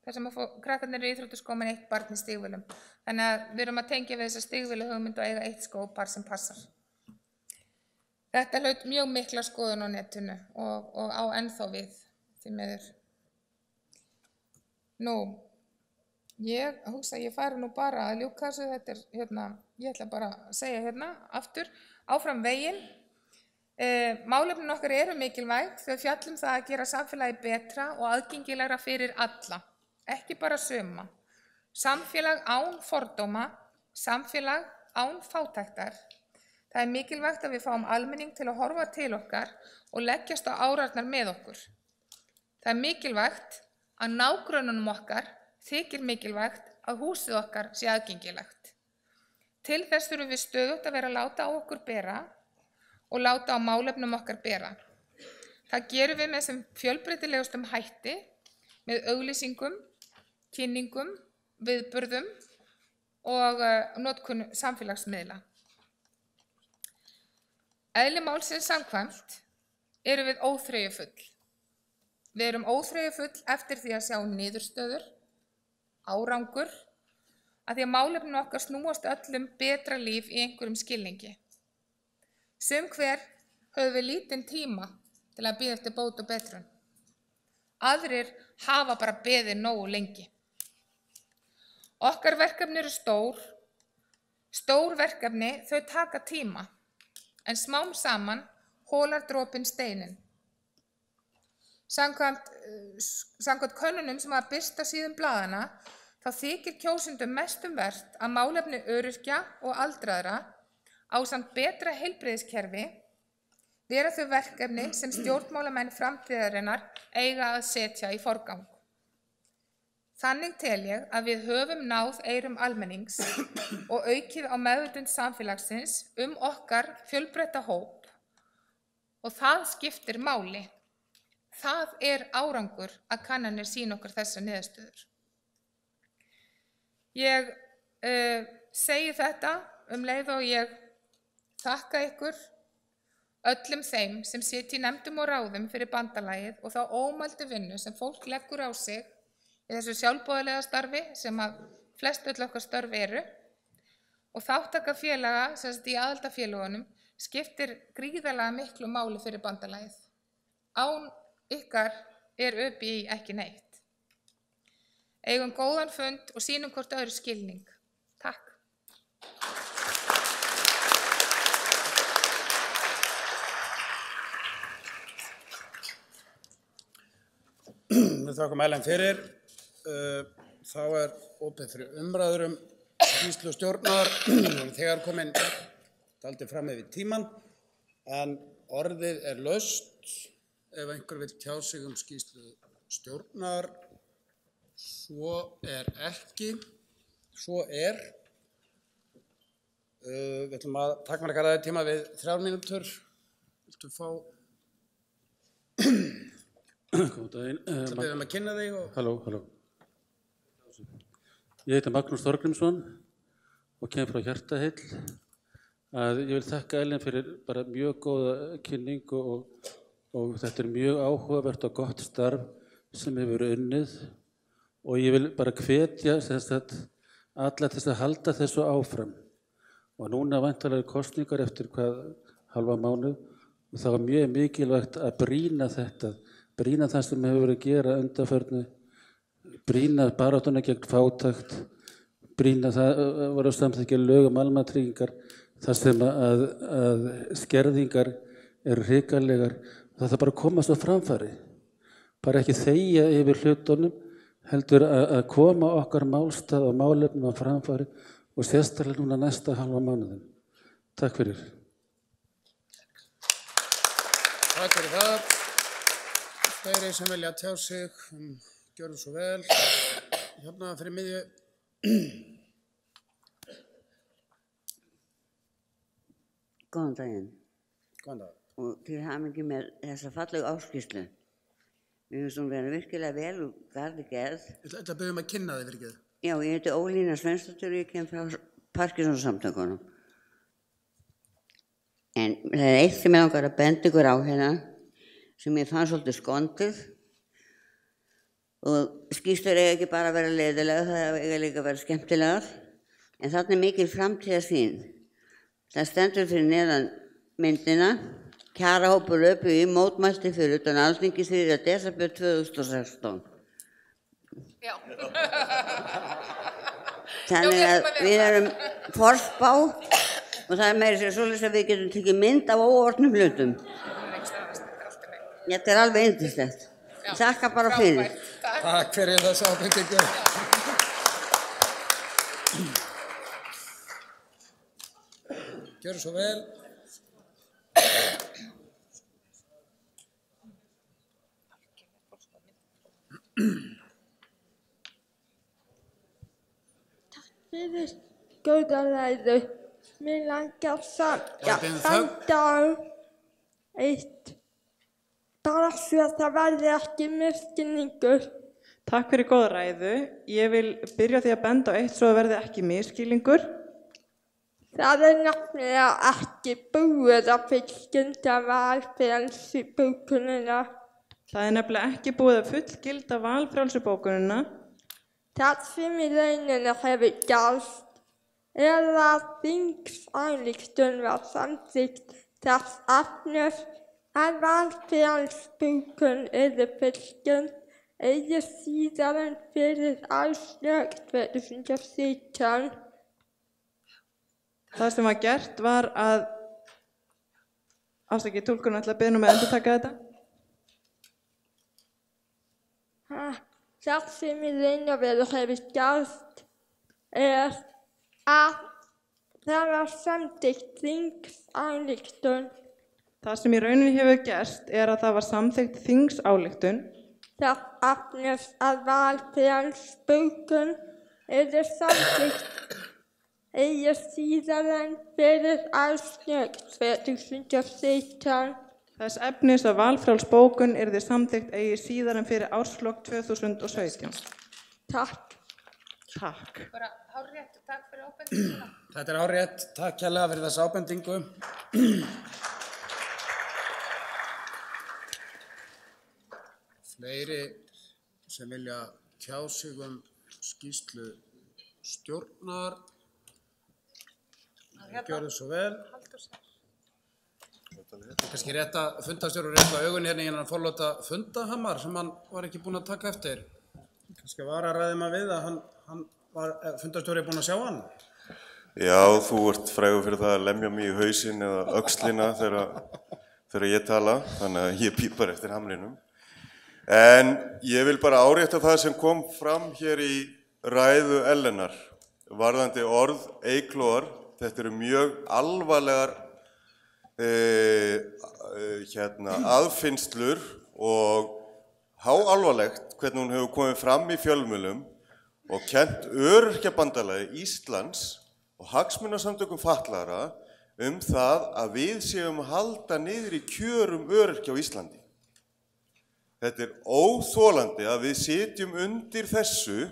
þar sem krakkarnir eru í íþróttaskóm en eitt barn í stígvélum. Þannig að við erum að tengja við þessa stígvélu hugmynd og eiga eitt skópar sem passar. Þetta hlaut mjög mikla skoðun á netinu og á ennþá við því miður. Nú, ég hugsa að ég fari nú bara að ljúka þessu. Þetta er hérna, ég ætla bara að segja hérna aftur, áfram veginn. Málefnin okkar eru mikilvæg þegar fjallum það að gera samfélagi betra og aðgengilegra fyrir alla, ekki bara suma. Samfélag án fordóma, samfélag án fátæktar. Það er mikilvægt að við fáum almenning til að horfa til okkar og leggjast á árarnar með okkur. Það er mikilvægt að nágrönnunum okkar þykir mikilvægt að húsið okkar sé aðgengilegt. Til þess þurfum við stöðugt að vera að láta á okkur bera og láta á málefnum okkar bera. Það gerum við með sem fjölbreytilegustum hætti, með auglýsingum, kynningum, viðburðum og notkun samfélagsmiðla. Eðli málsins samkvæmt erum við óþreyjufull. Við erum óþreyjufull eftir því að sjá niðurstöður, árangur, að því að málefnin okkar snúast öllum betra líf í einhverjum skilningi. Sum hver höfum við lítinn tíma til að bíða eftir bót og betrun. Aðrir hafa bara beðið nógu lengi. Okkar verkefni eru stór. Stór verkefni þau taka tíma, en smám saman holar dropinn steininn. Samkvæmt könnunum sem hafa birst á síðum blaðanna, þá þykir kjósendum mestum vert að málefni öryrkja og aldraðra ásamt betra heilbrigðiskerfi vera þau verkefni sem stjórnmálamenn framtíðarinnar eiga að setja í forgang. Þannig tel ég að við höfum náð eyrum almennings og aukið á meðvitund samfélagsins okkar fjölbreytta hóp og það skiptir máli. Það árangur að kannanir sýna okkur þessar niðurstöður. Ég segi þetta leið og ég þakka ykkur öllum þeim sem sitja í nefndum og ráðum fyrir bandalagið og þá ómældu vinnu sem fólk leggur á sig í þessu sjálfboðaliða starfi sem að flest öll okkar störf eru og þátttaka félaga sem sagt í aðildarfélögunum skiptir gríðarlega miklu máli fyrir bandalagið. Án ykkar ÖBÍ ekki neitt. Eigum góðan fund og sýnum hvort öðru skilning. Takk. Við þakkum Ellen fyrir. Þá opið fyrir umræður skýrslu stjórnar. Þegar komin dálítið fram yfir tímann, en orðið laust. Ef einhver vill tjá sig skýrslu stjórnar, svo ekki. Svo við ætlum að takmarka ræðutíma við 3 mínútur. Viltu fá? Góðan daginn. Það byrðum að kynna þig. Halló. Ég heiti Magnús Þorgrímsson og kem frá Hjartaheill. Ég vil þakka Ellen fyrir bara mjög góða kynningu og þetta mjög áhugavert og gott starf sem hefur unnið og ég vil bara hvetja alla til að halda þessu áfram. Og núna væntanlega kosningar eftir halva mánuð og það var mjög mikilvægt að brýna það sem hefur verið að gera undanfarnu, brýna baráttuna gegn fátækt, brýna það var að samþykkja lög almannatryggingar þar sem að skerðingar eru hrikalegar. Það þarf bara að komast á framfæri, bara ekki þegja yfir hlutunum, heldur að koma okkar málstað og málefnum á framfæri og sérstaklega núna næsta halva mánuðin. Takk fyrir. Takk fyrir það. Fleiri sem vilja tjá sig, gjörðu svo vel. Hérna fyrir miðju. Góðan daginn. Góðan dag. Og til hamingju með þessa fallegu áskýrslu. Við höfum verið virkilega vel og garði gerð. Ég ætla að biðja að kynna þig fyrir ekki. Já, ég heiti Ólína Sveinsdóttir og ég kem frá Parkinsons-samtökunum. En það eitt sem ég langar að benda ykkur á hérna, sem ég fann svolítið skondið. Og skýrslur eiga ekki bara að vera leiðilega, það eiga líka að vera skemmtilegar. En þarna mikil framtíðarsýn. Það stendur fyrir neðan myndina. Kjarahópur ÖBÍ mótmælti fyrir utan Alþingi 3. desember 2016. Já. Þannig að við erum forspá og það meira sér svoleiðis að við getum tekið mynd af óorðnum hlutum. Þetta alveg yndislegt. Þakka bara fyrir. Takk fyrir þessa ábendingu. Gjörðu svo vel. Takk fyrir góða ræðu. Mér langar samt að benda á eitt. Bara svo að það verði ekki misskilningur. Takk fyrir góða ræðu. Ég vil byrja á því að benda á eitt svo að verði ekki misskilningur. Það nefnilega ekki búið að fullgilda valfrjálsubókunina. Það nefnilega ekki búið að fullgilda valfrjálsubókunina. Það sem í rauninni hefur gerst að þingsályktun var samþykkt þess efnis að valfrjálsubókun yrði fullgild eigi síðar en fyrir árslok 2017. Það sem var gert var að, afsakið túlkurinn ætla að biðja að endurtaka þetta. Það sem í raun og veru hefur gerst að það var samþykkt þingsályktun. Það sem í rauninni hefur gerst að það var samþykkt þingsályktun. Það efnis að valfrjálsubókun yrði samþykkt eigi síðar en fyrir árslok 2017. Þess efnis að valfrjálsbókun yrði samþykkt eigi síðar en fyrir árslok 2017. Takk. Takk. Bara hárrétt og takk fyrir ábendinguna. Þetta hárrétt. Takk kærlega fyrir þessa ábendingu. Fleiri sem vilja tjá sig skýrslu stjórnar. Gjörðu svo vel. Það er kannski rétt að fundarstjóri rétta augun hérna í hennan forláta fundahamar sem hann var ekki búinn að taka eftir. Kannski var að ræða maður við að fundarstjóri búinn að sjá hann. Já, þú ert frægur fyrir það að lemja mig í hausinn eða öxlina þegar ég tala, þannig að ég pípar eftir hamrinum. En ég vil bara árétta það sem kom fram hér í ræðu Ellenar varðandi orð Eyglóar. Þetta eru mjög alvarlegar aðfinnslur og háalvarlegt hvernig hún hefur komið fram í fjölmiðlum og kennt Öryrkjabandalagi Íslands og hagsmunasamtökum fatlaðra það að við séum að halda niður í kjörum öryrkja á Íslandi. Þetta óþolandi að við sitjum undir þessu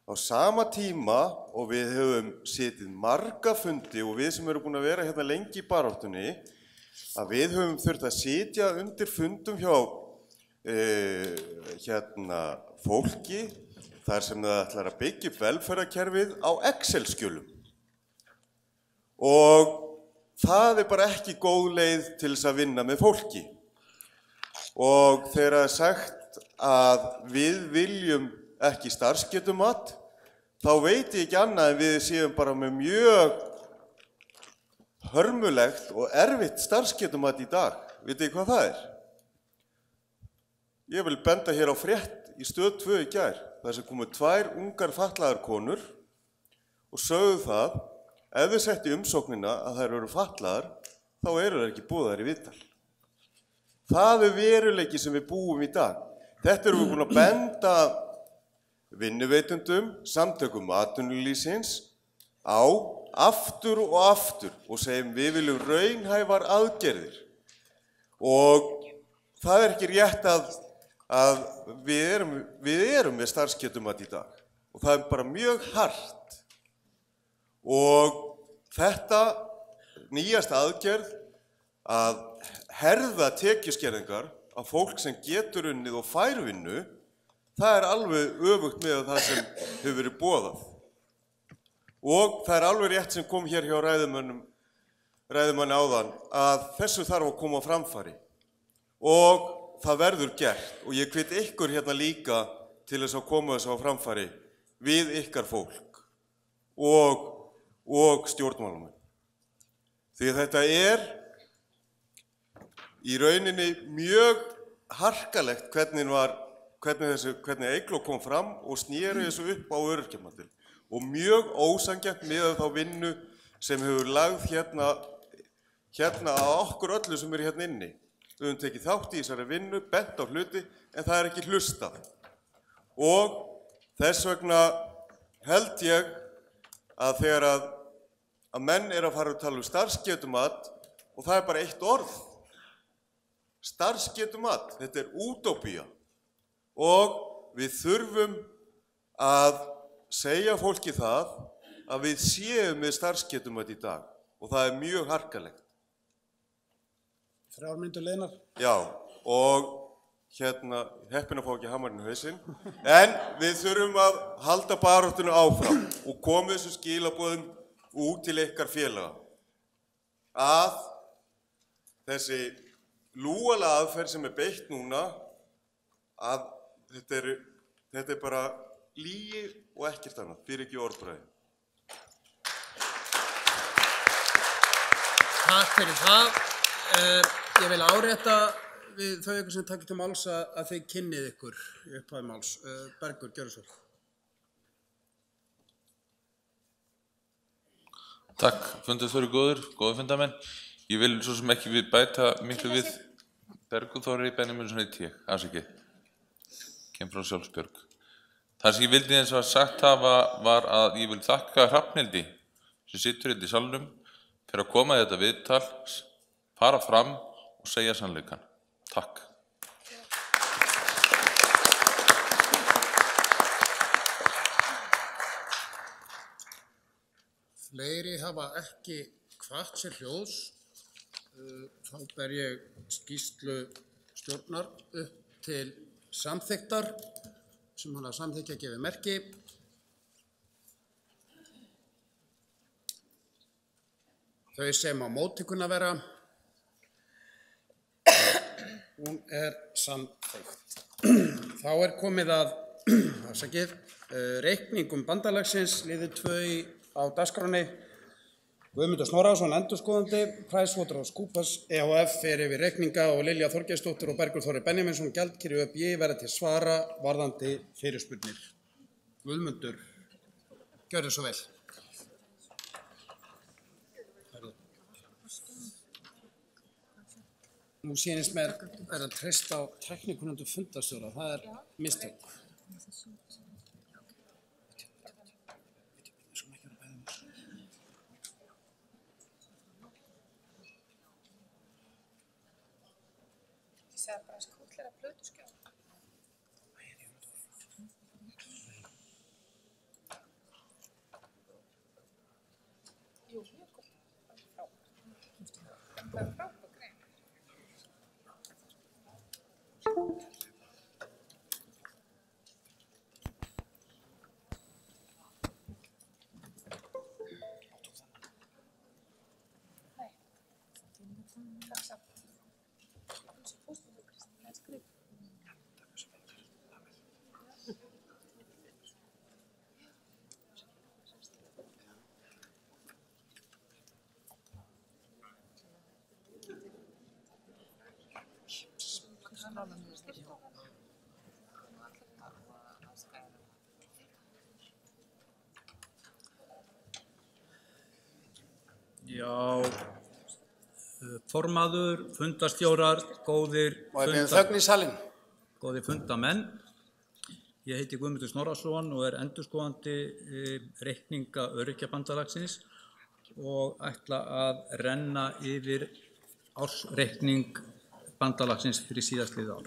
á sama tíma og við höfum setið marga fundi og við sem erum búin að vera hérna lengi í baráttunni að við höfum þurft að sitja undir fundum hjá fólki þar sem það ætlar að byggja upp velferðarkerfið á Excel-skjölum. Og það bara ekki góð leið til þess að vinna með fólki. Og þegar það sagt að við viljum ekki starfsgetumat, þá veit ég ekki annað en við séum bara með mjög hörmulegt og erfitt starfsgetumat í dag. Vitið þið hvað það er? Ég vil benda hér á frétt í Stöð 2 í gær, þar sem komu 2 ungar fatlaðar konur og sögðu það, ef þið setti umsóknina að þær eru fatlaðar, þá eru þær ekki boðaðar í viðtal. Það er veruleiki sem við búum í dag. Þetta erum við búin að benda vinnuveitendum, samtökum atvinnulífsins á aftur og segjum við viljum raunhæfar aðgerðir. Og það er ekki rétt að við erum með starfsgetumat í dag og það er bara mjög hart. Og þetta nýjasta aðgerð að herða tekjuskerðingar af fólk sem getur unnið og fær vinnu, það er alveg öfugt með það sem hefur verið boðað. Og það er alveg rétt sem kom hér hjá ræðumanni áðan að þessu þarf að koma á framfæri. Og það verður gert og ég hvet ykkur hérna líka til þess að koma þessu á framfæri við ykkar fólk og stjórnmálamenn. Því að þetta er í rauninni mjög harkalegt hvernig Eygló kom fram og sneri þessu upp á öryrkjamati og mjög ósanngjarnt miðað þá vinnu sem hefur lagð hérna á okkur öllu sem eru hérna inni. Við höfum tekið þátt í þessari vinnu, bent á hluti, en það er ekki hlustað. Og þess vegna held ég að þegar að menn eru að fara að tala starfsgetumat og það er bara eitt orð, starfsgetumat, þetta útópía og við þurfum að segja fólki það að við séum með starfsgetumat í dag og það mjög harkalegt. 3 mínútur liðnar. Já, og heppin að fá ekki hamarinn í hausinn, en við þurfum að halda baráttuna áfram og koma þessu skilaboðum út til ykkar félaga að þessi lúgalega aðferð sem beitt núna, að þetta bara lygi og ekkert annað, fyrir ekki orðbragði. Takk fyrir það. Ég vil árétta við þau ykkur sem takkir til máls að þið kynnið ykkur í upphafi máls. Bergur, gjörðu svo. Takk, fundur þau eru góður fundamenn. Ég vil svo sem ekki bæta miklu við Bergur Þóri Benjamínsson heiti ég, afsakið. Kem frá Sjálfsbjörg. Það sem ég vildi eins og sagt hafa var að ég vil þakka Hrafnhildi sem situr hérna í salnum fyrir að koma í þetta viðtal, fara fram og segja sannleikann. Takk. Fleiri hafa ekki hvatt sér hljóðs. Þá ber ég skýrslu stjórnar upp til samþykktar sem hann að samþykkja gefið merki. Þau sem á móti kunna vera, hún samþykkt. Þá komið að reikningum bandalagsins liður 2 á dagskránni. Guðmundur Snorrason, endurskoðandi, PricewaterhouseCoopers EHF fer yfir reikninga og Lilja Þorgeirsdóttir og Bergur Þóri Benjamínsson, gjaldkeri ÖBÍ, verða til svara varðandi fyrirspurnir. Guðmundur, gjörðu svo vel. Nú sýnist mér að treysta á tæknikunnandi fundarstjóra, það mistök. Það bara skútlega plötuskjá. Jú, mjög gott. Það frábært grein. Nei, takk samt. Já, formaður, fundarstjórar, góðir fundamenn. Ég heiti Guðmundur Snorrason og endurskoðandi reikninga Öryrkjabandalagsins og ætla að renna yfir ársreikning bandalagsins fyrir síðastliðið ár.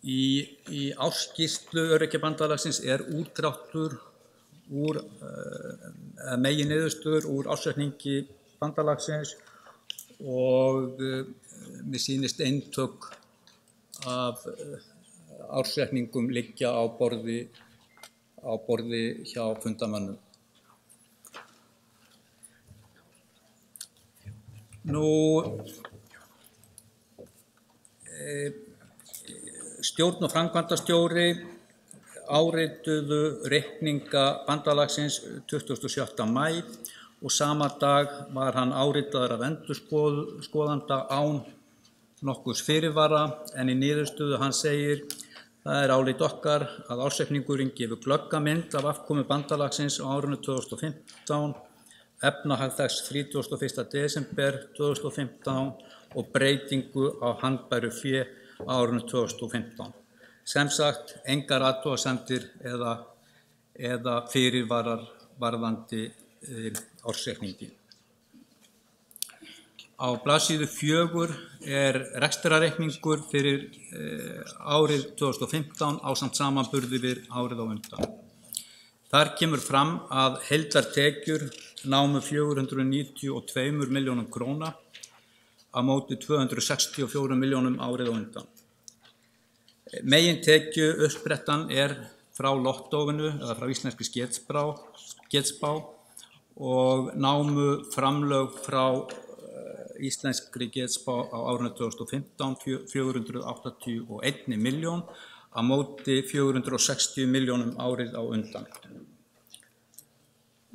Í ársskýrslu Öryrkjabandalagsins útdráttur úr meginniðurstöður úr ársreikningi bandalagsins og mér sýnist eintök af ársreikningum liggja á borði hjá fundamönnum. Stjórn og framkvæmdastjóri árituðu reikninga bandalagsins 27. maí og sama dag var hann áritaður af endurskoðanda án nokkurs fyrirvara en í niðurstöðu hann segir: það álit okkar að ársreikningurinn gefur glögga mynd af afkomu bandalagsins á árinu 2015, efnahag þess 31. desember 2015 og breytingu á handbæru fé á árinu 2015. Sem sagt, engar athugasemdir eða fyrirvarar varðandi ársreikningin. Á blaðsíðu 4 er rekstrarreikningur fyrir árið 2015 ásamt samanburði við árið á undan. Þar kemur fram að heildartekjur námu 492 milljónum króna á móti 264 milljónum árið á undan. Megintekju uppsprettan er frá lottóinu eða frá íslenskri sketsspá og námu framlög frá íslenskri sketsspá á árinu 2015 481 milljón á móti 460 milljónum árið á undan.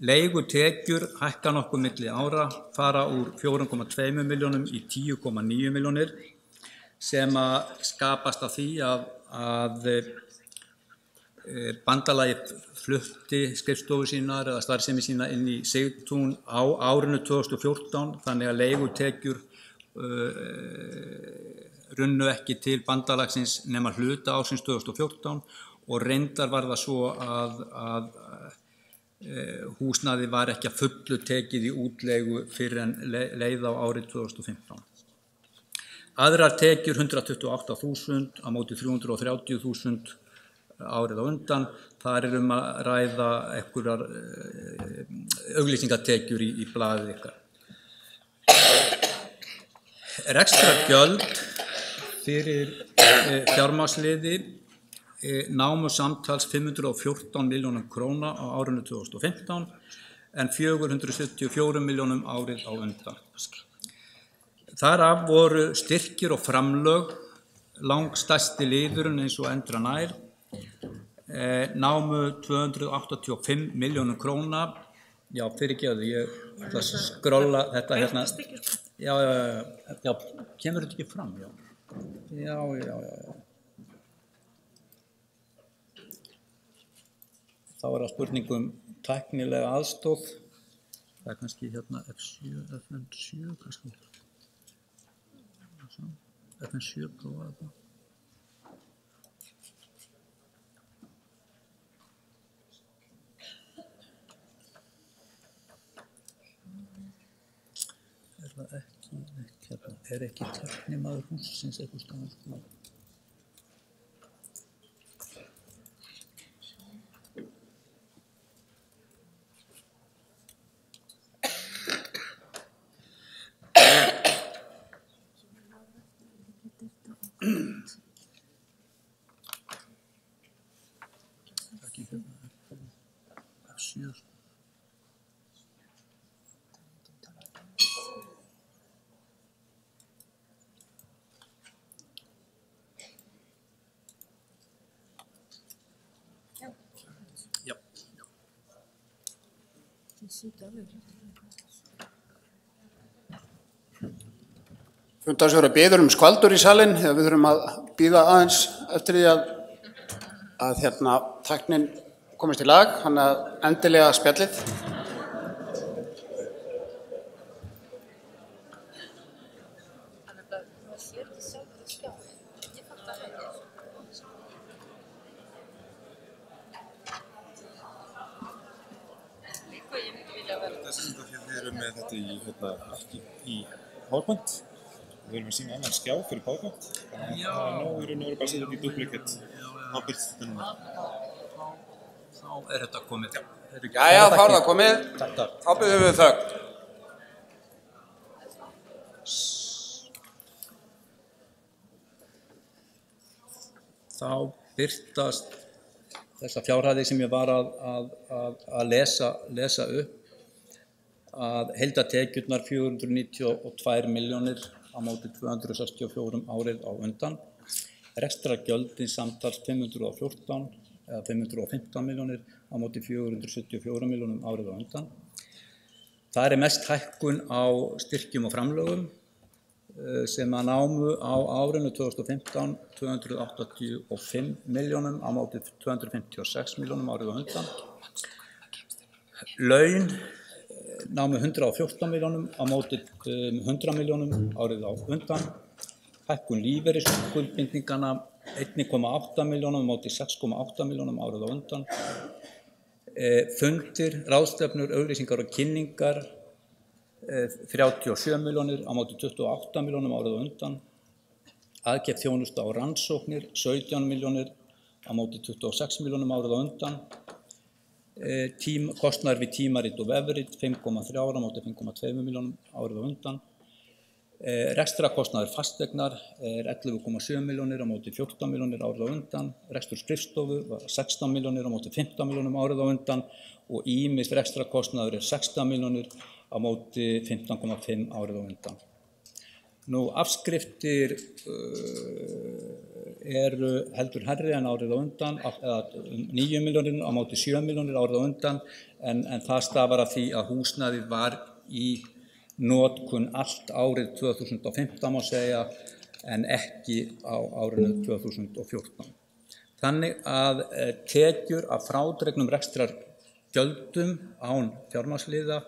Leigutekjur hækka nokkuð milli ára, fara úr 4,2 milljónum í 10,9 milljónir sem að skapast af því að bandalagið flutti skrifstofu sínar eða starfsemi sína inn í Sigtún á árinu 2014 þannig að leigutekjur runnu ekki til bandalagsins nema hluta ársins 2014 og reyndar var það svo að húsnæði var ekki að fullu tekið í útleigu fyrir en leið á árið 2015. Aðrar tekjur 128.000 á móti 330.000 árið á undan. Það er að ræða einhverjar auglýsingatekjur í blaðið ykkar. Rekstrargjöld fyrir fjármagnsliði námu samtals 514 milljónum króna á árinu 2015 en 474 milljónum árið á undan. Þar af voru styrkir og framlög langstærsti liðurinn eins og endra nær námu 285 milljónum króna. Já, fyrirgefðu, ég ætla að skrolla þetta hérna. Já, kemur þetta ekki fram? Já. Þá er það spurningum tæknilega aðstoð. Það er kannski hérna FN7 kannski. FN7 prófaði það. Er það ekki, hérna, er ekki tæknimaður hússins eitthvað staðar? Fundarstjóri biður skvaldur í salinn þegar við þurfum að bíða aðeins eftir því að tæknin komist í lag, þannig að endilega spjallið. Við erum með þetta ekki í PowerPoint. Við erum að sína annan skjá fyrir PowerPoint. Þannig að það er nóg í raun og veru bara að setja þetta í duplicate. Þá byrst þetta núna. Þá er þetta komið. Jæja, þá er það komið. Þá byrjum við þögn. Þá birtast þessa fjárhæði sem ég var að lesa upp að heildartekjurnar 492 milljónir á móti 264 árið á undan. Rekstrargjöldin samtals 514 eða 515 milljónir á móti 474 milljónum árið á undan. Það er mest hækkun á styrkjum og framlögum sem að námu á árinu 2015 285 milljónum á móti 256 milljónum árið á undan. Laun námu 114 milljónum á móti 100 milljónum árið á undan. Hækkun lífeyrisskuldbindingana 1,8 milljónum á móti 6,8 milljónum árið á undan. Fundir, ráðstefnur, auglýsingar og kynningar 37 milljónir á móti 28 milljónum árið á undan. Aðgerð þjónusta og rannsóknir 17 milljónir á móti 26 milljónum árið á undan. Kostnaður við tímarit og vefrit 5,3 á móti 5,2 milljónum árið á undan. Rekstrakostnaður fasteignar 11,7 milljónir á móti 14 milljónir árið á undan. Rekstur skrifstofu var 16 milljónir á móti 15 milljónum árið á undan og ýmis rekstrakostnaður 16 milljónir á móti 15,5 árið á undan. Nú afskriftir eru heldur hærri en árið á undan, eða 9 milljónir á móti 7 milljónir árið á undan, en það stafar af því að húsnæðið var í notkun allt árið 2015 má segja, en ekki á árinu 2014. Þannig að tekjur af frádregnum rekstrargjöldum án fjármagnsliða,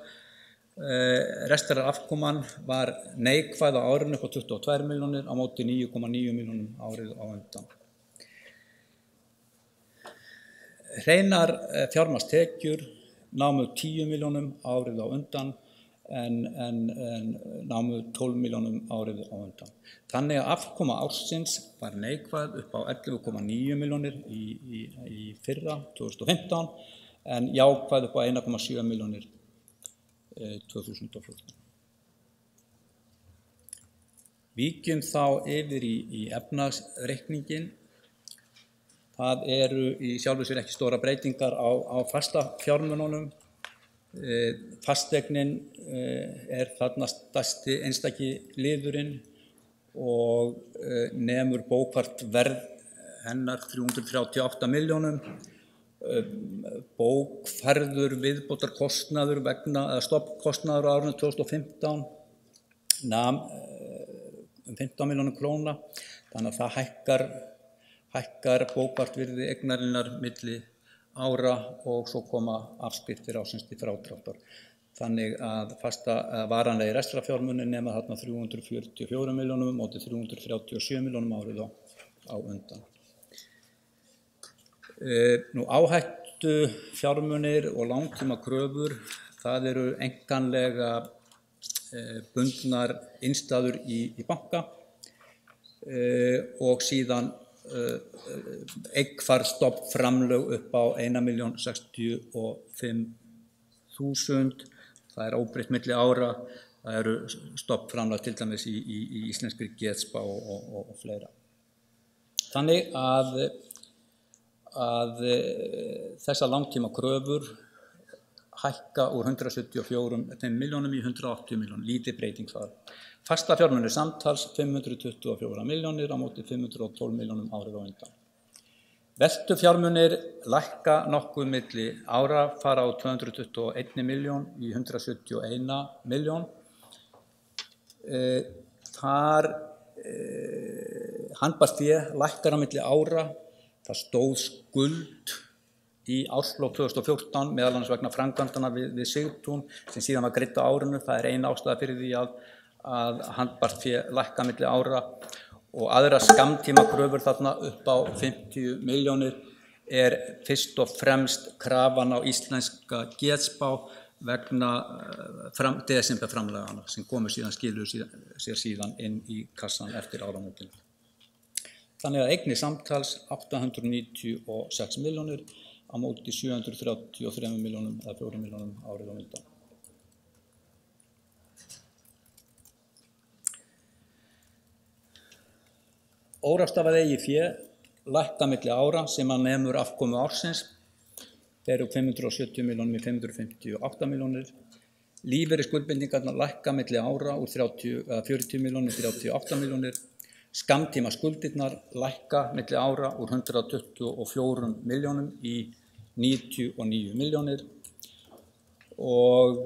rekstrarafkoman var neikvæð á árinu upp á 22 milljónir á móti 9,9 milljónum árið á undan. Hreinar fjármagnstekjur námu 10 milljónum árið á undan, en námu 12 milljónum árið á undan. Þannig að afkoma ársins var neikvæð upp á 11,9 milljónir í fyrra 2015, en jákvæð upp á 1,7 milljónir 2014. Víkjum þá yfir í efnahagsreikningin. Það eru í sjálfu sér ekki stóra breytingar á fasta fjármununum. Fasteignin þarna stærsti einstaki liðurinn og nemur bókfært verð hennar 338 milljónum. Bókfærður viðbótarkostnaður vegna stofnkostnaður á árinu 2015 nam 15 milljónum króna, þannig að það hækkar bókfært virði eignarinnar milli ára og svo koma afskriftir ársins til frádráttar. Þannig að varanlegir rekstrarfjármunir nema þarna 344 milljónum móti 337 milljónum árið á undan. Nú áhættu fjármunir og langtíma kröfur, það eru einkanlega bundnar innstæður í banka og síðan eigfarstofnframlög upp á 1.065.000. Það óbreytt milli ára. Það eru stofnframlög til dæmis í íslenskri geðspá og fleira. Þannig að þessar langtíma kröfur hækka úr 174 milljónum í 180 milljónum, lítið breyting þar. Fasta fjármunir samtals 524 milljónir á móti 512 milljónum árið á undan. Veltu fjármunir lækka nokkuð milli ára, fara á 221 milljón í 171 milljón. Þar handbært lækkar á milli ára, það stóð skuld í árslok 2014 meðal annars vegna framkvæmdana við Sigtún sem síðan var greidd á árinu. Það ein ástæða fyrir því að handbært fé lækka milli ára og aðra skammtíma kröfur þarna upp á 50 milljónir fyrst og fremst krafan á íslenska geðspá vegna desemberframlagana sem skiluðu sér síðan inn í kassan eftir áramótin. Þannig að eignir samtals 896 milljónir á móti 733 milljónum eða 4 milljónum árið á undan. Óráðstafað eigið fé lækka milli ára sem að nemur afkomu ársins. Þeir eru 570 milljónum í 558 milljónir. Lífeyrisskuldbindingarnar lækka milli ára úr 40 milljónum í 38 milljónir. Skammtíma skuldirnar lækka milli ára úr 124 milljónum í 99 milljónir og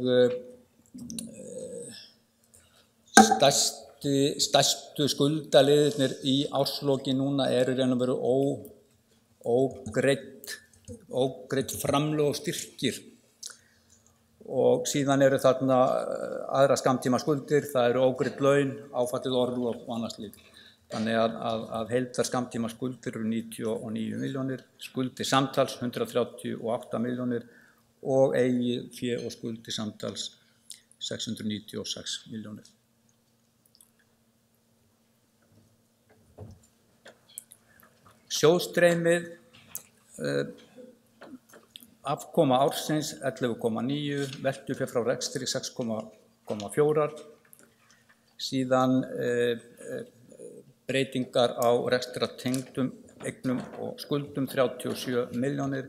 stærstu skuldaliðirnir í ársloki núna eru í raun og veru ógreidd framlög og styrkir og síðan eru þarna aðra skammtíma skuldir, það eru ógreidd laun, áfallið orlof og annað slíkt. Þannig að heildar skammtíma skuldir eru 99 milljónir, skuldir samtals 138 milljónir og eigið fé og skuldir samtals 696 milljónir. Sjóðstreymið, afkoma ársins 11,9, veltufé frá rekstri 6,4, síðan breytingar á rekstratengdum eignum og skuldum 37 milljónir,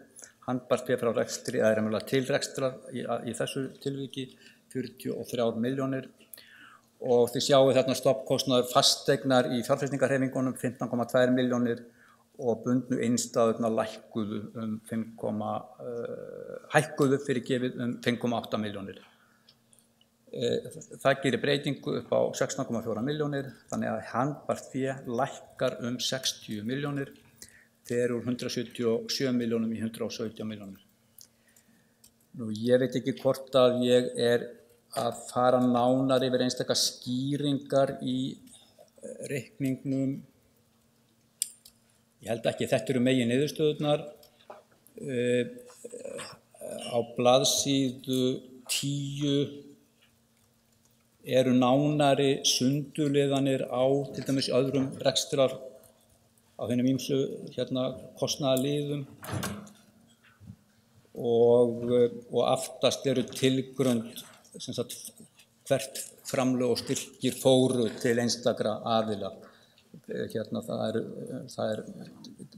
handbært fé frá rekstri, eða raunverulega til rekstrar í þessu tilviki 43 milljónir og þið sjáu þarna stofnkostnaður fasteignar í fjárfestingarhreyfingunum 15,2 milljónir og bundnu innstæðurnar hækkuðu fyrirgefið 5,8 milljónir. Það gerir breytingu upp á 16,4 milljónir, þannig að handbært fé lækkar 60 milljónir, fer úr 177 milljónum í 117 milljónir. Nú, ég veit ekki hvort að ég að fara nánar yfir einstakar skýringar í reikningnum. Ég held ekki, þetta eru megin niðurstöðurnar. Á blaðsíðu 10 eru nánari sundurliðanir á til dæmis öðrum rekstrar á hinum ýmsu kostnaðarliðum og aftast eru tilgrönd hvert framlög og styrkir fóru til einstakra aðila. Það er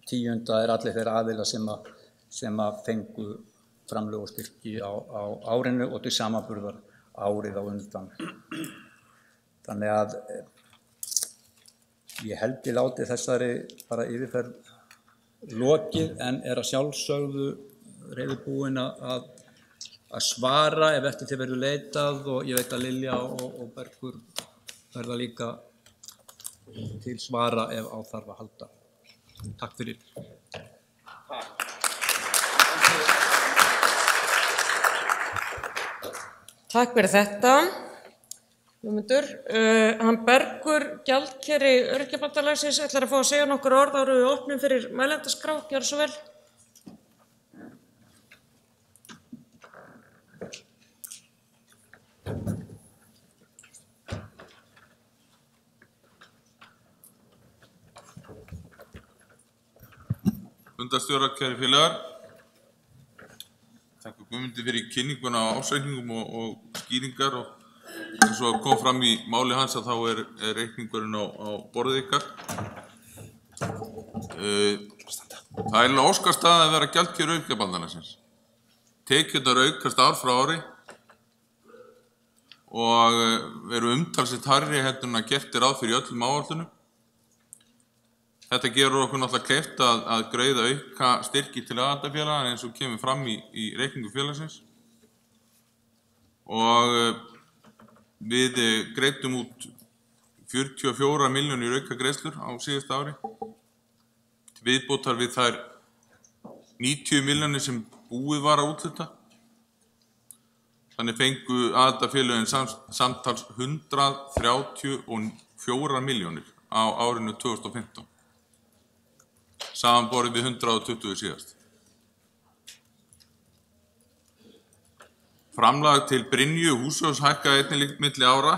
tíunda allir þeirra aðila sem fengu framlög og styrki á árinu og til samanburðar árið á undan. Þannig að ég held ég láti þessari bara yfirferð lokið en að sjálfsögðu reiðubúin að svara ef eftir þið verður leitað og ég veit að Lilja og Bergur verða líka til svara ef á þarf að halda. Takk fyrir. Takk fyrir þetta. Guðmundur, hann Bergur, gjaldkeri Öryrkjabandalagsins, ætlar að fá að segja nokkur orð áður en við opnum fyrir mælendaskrá. Gjörðu svo vel. Fundarstjóra, kæri félagar. Takk Guðmundi fyrir kynninguna á ársreikningum og skýringar og eins og kom fram í máli hans að þá er reikningurinn á borðið ykkar. Það er óskastað að vera gjaldkeri Öryrkjabandalagsins. Tekjurnar aukast ár frá ári og eru umtalsvert hærri heldur en að gert ráð fyrir í öllum áætlunum. Þetta gerur okkur náttúrulega kleift að greiða auka styrki til aðildarfélaga eins og kemur fram í reikningu félagsins. Og við greiddum út 44 milljónir auka greiðslur á síðasta ári. Til viðbótar við þær 90 milljónir sem búið var að úthluta. Þannig fengu aðildarfélögin samtals 134 milljónir á árinu 2015. Samanborið við 120 síðast. Framlag til Brynju húsjóðs hækkaði einnig milli ára,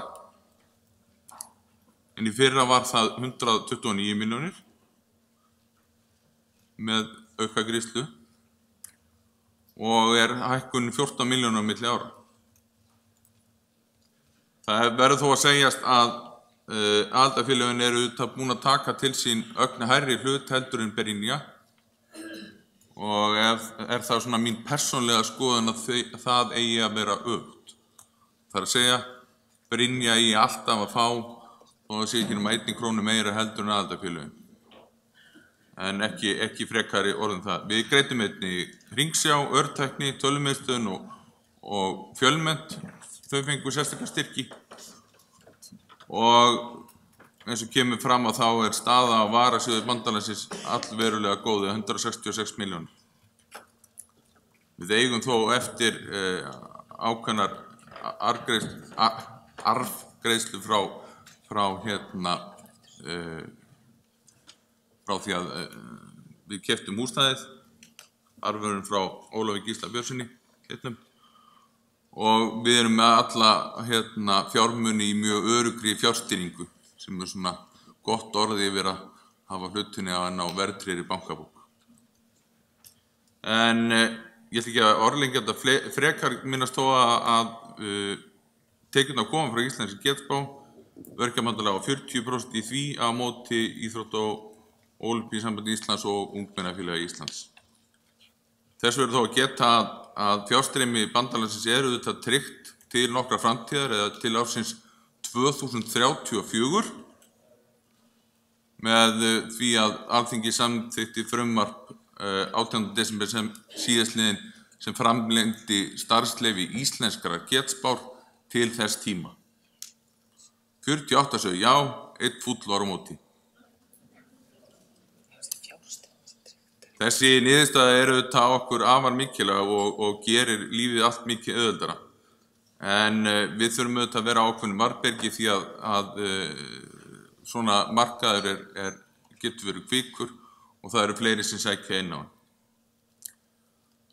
en í fyrra var það 129 milljónir með aukagreiðslu og hækkun 14 milljónir milli ára. Það verður þó að segjast að aðildarfélögin eru búin að taka til sín ögn hærri hlut heldur en Brynja og það svona mín persónlega skoðun að það eigi að vera öfugt. Það er að segja, Brynja eigi alltaf að fá og það sé ekki nema 1 krónu meira heldur en aðildarfélögin. En ekki frekari orðum það. Við greiddum einnig Hringsjá, Örtækni, Tölumiðstöðin og Fjölmennt. Þau fengu sérstaklega styrki. Og eins og kemur fram að þá staða á varasjóði bandalagsins allverulega góð, 166 milljónir. Við eigum þó eftir ákveðnar arfgreiðslu frá því að við keyptum húsnæðið, arfurinn frá Ólafi Gísla Björnssyni, og við erum með alla fjármuni í mjög öruggri fjárstýringu sem svona gott orði yfir að hafa hlutinni á verðtryggðri bankabók. En ég ætla ekki að orðlengja þetta frekar minnast þó að tekjurnar koma frá Íslenskri getspá, Öryrkjabandalag á 40% í því á móti Íþrótta- og Ólympíusambandi Íslands og Ungmennafélagi Íslands. Þess verður þó að geta að fjárstreymi bandalagsins eru auðvitað tryggt til nokkra framtíðar eða til ársins 2034 með því að Alþingi samþykkti frumvarp 18. desember sem síðastliðinn sem framlengdi starfsleyfi íslenskrar getspár til þess tíma. 48 sögðu já, 1 fúll var á móti. Þessi niðurstaða er auðvitað okkur afar mikilvæg og gerir lífið allt mikið auðveldara. En við þurfum auðvitað að vera ákveðnum varðbergi því að svona markaður getur verið kvikur og það eru fleiri sem sækja inn á hann.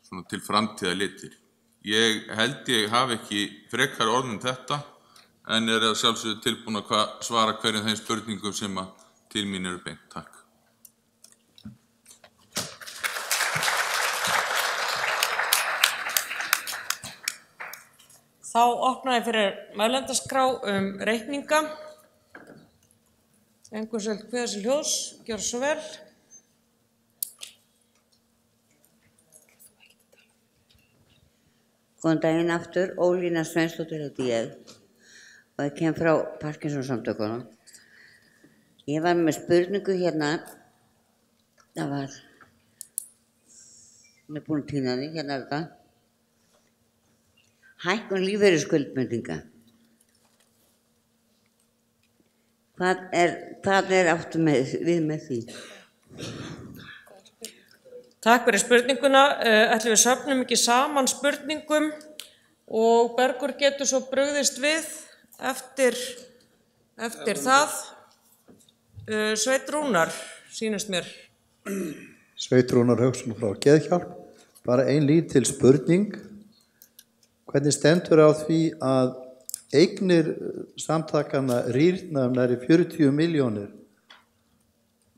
Svona til framtíðar litir. Ég held ég hafi ekki frekar orðum þetta en að sjálfsögðu tilbúin að svara hverjum þeim spurningum sem til mín eru beint. Takk. Þá opnaði fyrir mælendaskrá reikninga. Einhver sem kveða sér ljós, gjör svo vel. Góðan daginn aftur, Ólína Sveinsdóttir heiti ég og ég kem frá Parkinsonsamtökunum. Ég var með spurningu hérna, það var, ég er búin að týna því, hérna er þetta. Hækkun lífeyrisskuldbindinga. Hvað er áttu við með því? Takk fyrir spurninguna. Ætlum við söfnum ekki saman spurningum og Bergur getur svo brugðist við eftir það. Sveinn Rúnar, sýnist mér. Sveinn Rúnar Hauksson frá Geðhjálp. Bara ein lítil spurning. Hvernig stendur á því að eignir samtakanna rýrna nærri 40 milljónir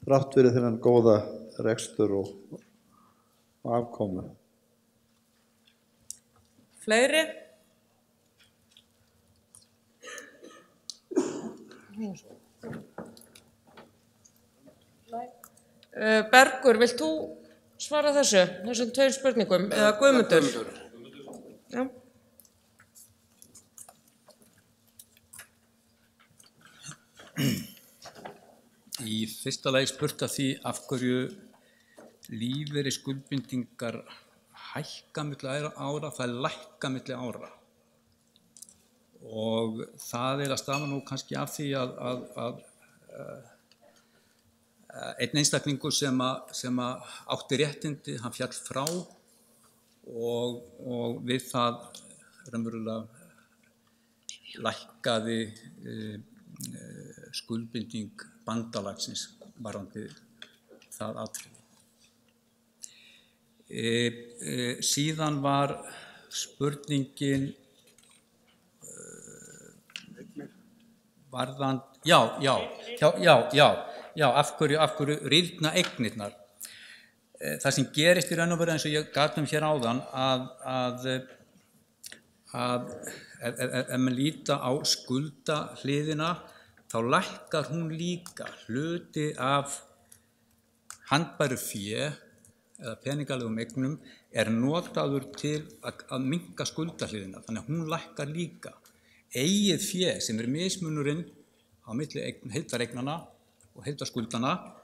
þrátt fyrir þennan góða rekstur og afkomu? Fleiri? Bergur, vilt þú svara þessum tveir spurningum eða Guðmundur? Já. Í fyrsta lagi spurt að því af hverju lífeyrisskuldbindingar hækka milli ára, það lækka milli ára. Og það að stafa nú kannski af því að einn einstaklingur sem átti réttindi, hann fjall frá og við það raunverulega lækkaði skuldbinding bandalagsins varðandi það atriði. Síðan var spurningin varðan, af hverju rýrna eignirnar. Það sem gerist í raun og veru eins og ég gat hér áðan að ef maður líta á skuldahliðina þá lækkar hún líka. Hluti af handbæru fé eða peningalegum eignum notaður til að minnka skuldahliðina, þannig að hún lækkar líka. Eigið fé sem mismunurinn á milli heildareignana og heildarskuldana,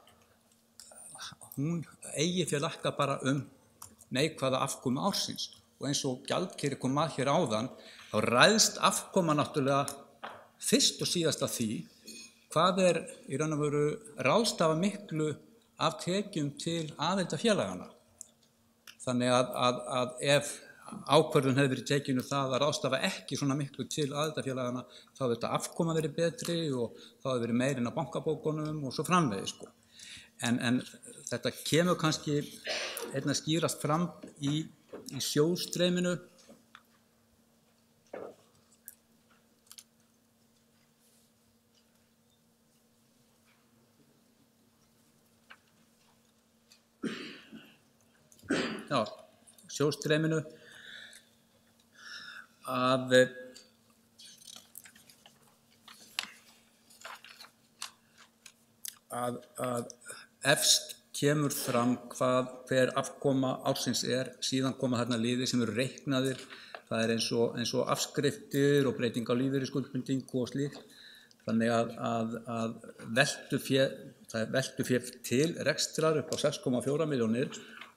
hún eigið fé lækkar bara neikvæða afkomu ársins. Og eins og gjaldkeri kom að hér áðan, þá ræðst afkoma náttúrulega fyrst og síðast að því hvað í raun og veru ráðstafa miklu af tekjum til aðildarfélagana. Þannig að ef ákvörðun hefði verið tekinu það að ráðstafa ekki svona miklu til aðildarfélagana, þá hefði þetta afkoma verið betri og þá hefði verið meirinn á bankabókunum og svo framvegis. En þetta kemur kannski einna skýrast fram í sjóðstreyminu sjóðstreyminu að efst kemur fram hver afkoma ársins síðan koma þarna liðir sem eru reiknaðir, það eins og afskriftir og breyting á lífeyrisskuldbindingu og slíkt, þannig að veltufé til rekstrar upp á 6,4 milljónir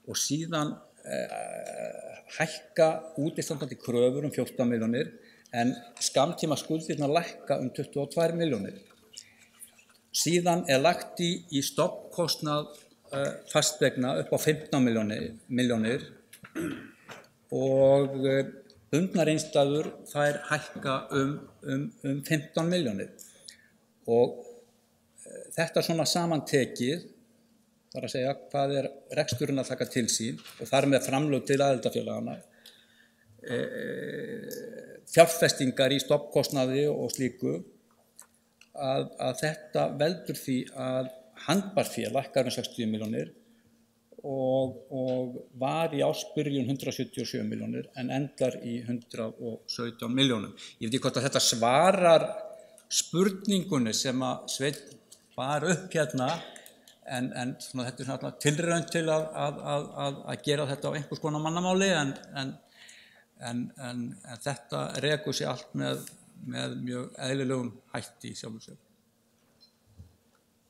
og síðan hækka útistandandi kröfur 14 milljónir en skammtíma skuldirnar lækka 22 milljónir. Síðan lagt í stofnkostnað fasteigna upp á 15 milljónir og bundnar innstæður þær hækka 15 milljónir og þetta svona samantekið, þar að segja hvað reksturinn að taka til sín og þar með framlög til aðildarfélagana, fjárfestingar í stofnkostnaði og slíku, að þetta veldur því að handbærfé lækkar 60 milljónir og var í ársbyrjun 177 milljónir en endar í 117 milljónum. Ég veit ekki hvort að þetta svarar spurningunni sem að Sveinn bar upp hérna en svona, þetta svona tilraun til að gera þetta á einhvers konar mannamáli en þetta rekur sig allt með mjög eðlilegum hætti í sjálfu sér.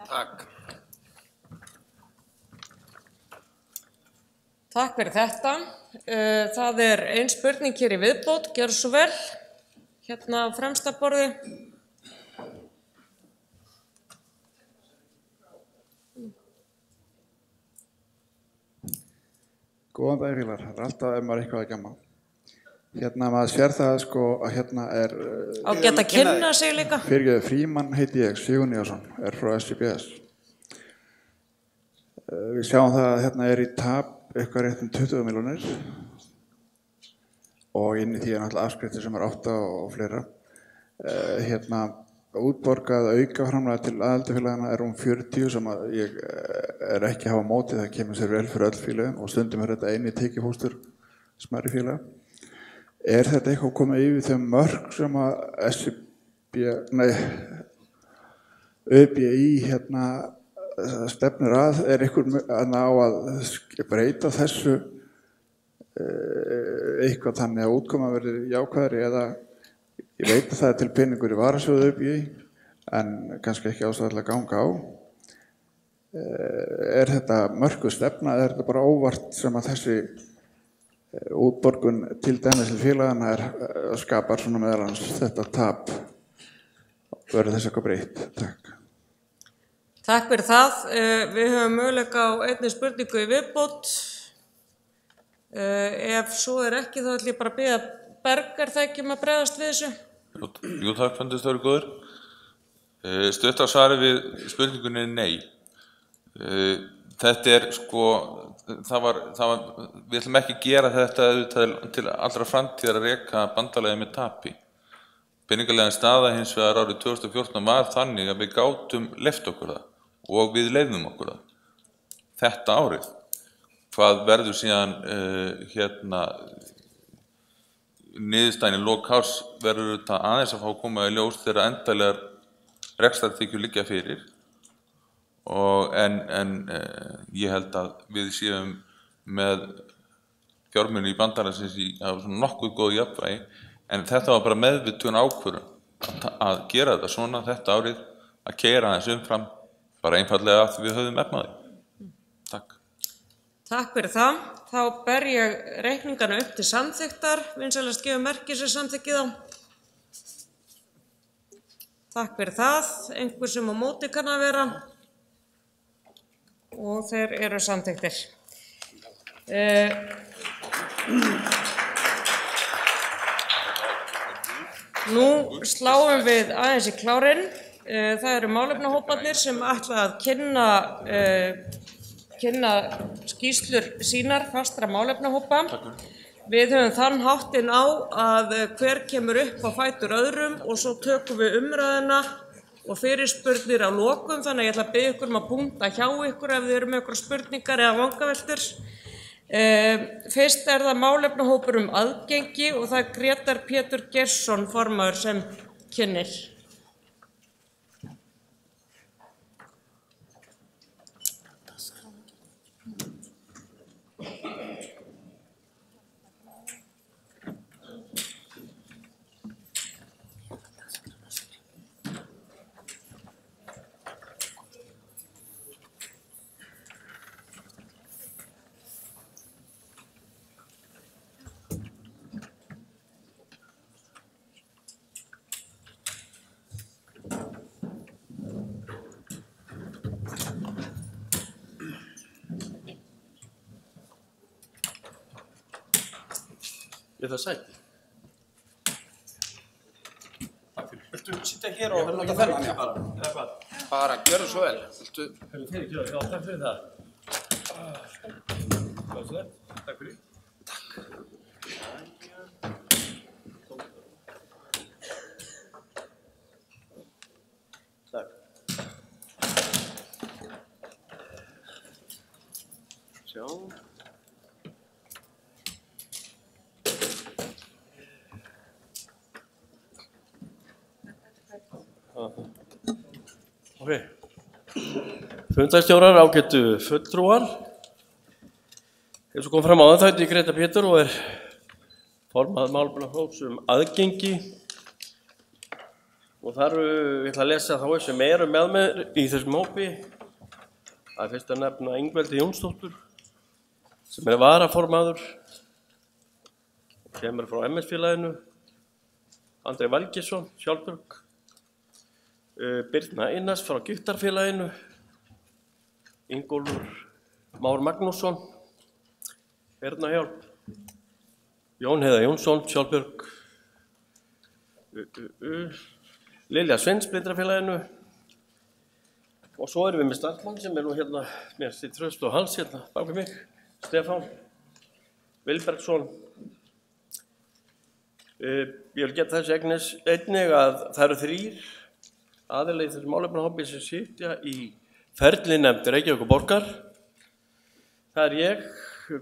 Takk. Takk fyrir þetta. Það ein spurning hér í viðbót, gjörðu svo vel, hérna á fremsta borði. Góðan dag, félagar. Það alltaf maður eitthvað að gjamma. Hérna maður sér það sko að hérna Á geta kynna sig líka. Fyrirgefðu, Frímann heiti ég, Sigurður Nýjarsson, frá SCBS. Við sjáum það að hérna í tap eitthvað rétt 20 milljónir og inn í því náttúrulega afskriftir sem 8 og fleira. Hérna útborgað aukaframlag til aðildarfélagana 40 sem að ég ekki hafa mótið, það kemur sér vel fyrir öll félögin og stundum þetta eini tekjufóstur smærri félaga. Þetta eitthvað komið yfir þau mörk sem að ÖBI hérna stefnir að, eitthvað á að breyta þessu eitthvað þannig að útkoma verður jákvæðari eða ég veit að það til peningur í varasjóðu ÖBI en kannski ekki ástæðilega ganga á. Þetta mörkuð stefna eða þetta bara óvart sem að þessi útborgun til dæmis til félagana skapar svona meðal annars þetta tap verður þess eitthvað breytt. Takk. Takk fyrir það. Við höfum möguleika á einni spurningu í viðbót. Ef svo ekki þá ætlum ég bara að biðja Berger það ekki að bregðast við þessu. Jú, takk, fundustöru góður. Stutt á svari við spurningunni nei. Þetta sko, við ætlum ekki að gera þetta til allra framtíðar að reka bandalagið með tapi. Peningalega staða hins vegar árið 2014 var þannig að við gátum leyft okkur það og við leyfðum okkur það. Þetta árið, hvað verður síðan niðurstaðan í lok árs verður þetta aðeins að fá að koma í ljós þegar endanlegar rekstrartekjur liggja fyrir. En ég held að við séum með fjármuni í bandalagsins á nokkuð góðu jafnvægi, en þetta var bara meðvituð ákvörðun að gera þetta svona þetta árið, að keyra aðeins umfram, bara einfaldlega að við höfðum efnaði. Takk. Takk fyrir það. Þá ber ég reikningana upp til samþykktar. Vinsælast gefur merki sem samþykkið á. Takk fyrir það. Einhver sem á móti kann að vera. Og þeir eru samþykktir. Nú sláum við aðeins í klárinn. Það eru málefnahóparnir sem ætla að kynna skýrslur sínar fastra málefnahópa. Við höfum þann háttinn á að hver kemur upp á fætur öðrum og svo tökum við umræðuna og fyrirspurnir á lokum, þannig að ég ætla að biðja ykkur að punkta hjá ykkur ef þið eru með ykkur spurningar eða vangaveltur. Fyrst það málefnahópur aðgengi og það Grétar Pétur Geirsson formaður sem kynnir. Við það sæti. Viltu sitja hér og nota þennan bara? Eða hvað? Bara, gjörðu svo vel. Viltu... Já, takk fyrir það. Takk fyrir. Takk. Sjá. Ok, fundarstjórar, ágætu fulltrúar. Eins og kom fram áðan þá heiti ég Grétar Pétur og formaður málefnahóps aðgengi. Og þar ég ætla að lesa þá sem eru með mér í þessum hópi. Það fyrst að nefna Ingveldi Jónsdóttur sem varaformaður, kemur frá MS-félaginu, Andri Valgeirsson, Sjálfbjörg, Birna Einars frá Giftarfélaginu, Ingólfur Már Magnússon, Birnahjálp, Jón Heiðar Jónsson, Sjálfbjörg, Lilja Sveins, Blindrafélaginu og svo erum við með starfsmann sem nú hérna með sitt tröst og hals hérna bak við mig, Stefán Vilbergsson. Ég vil geta þessu einnig að það eru 3 aðilar í þessu málefnahópi sem sitja í ferlinefnd Reykjavíkurborgar. Það er ég,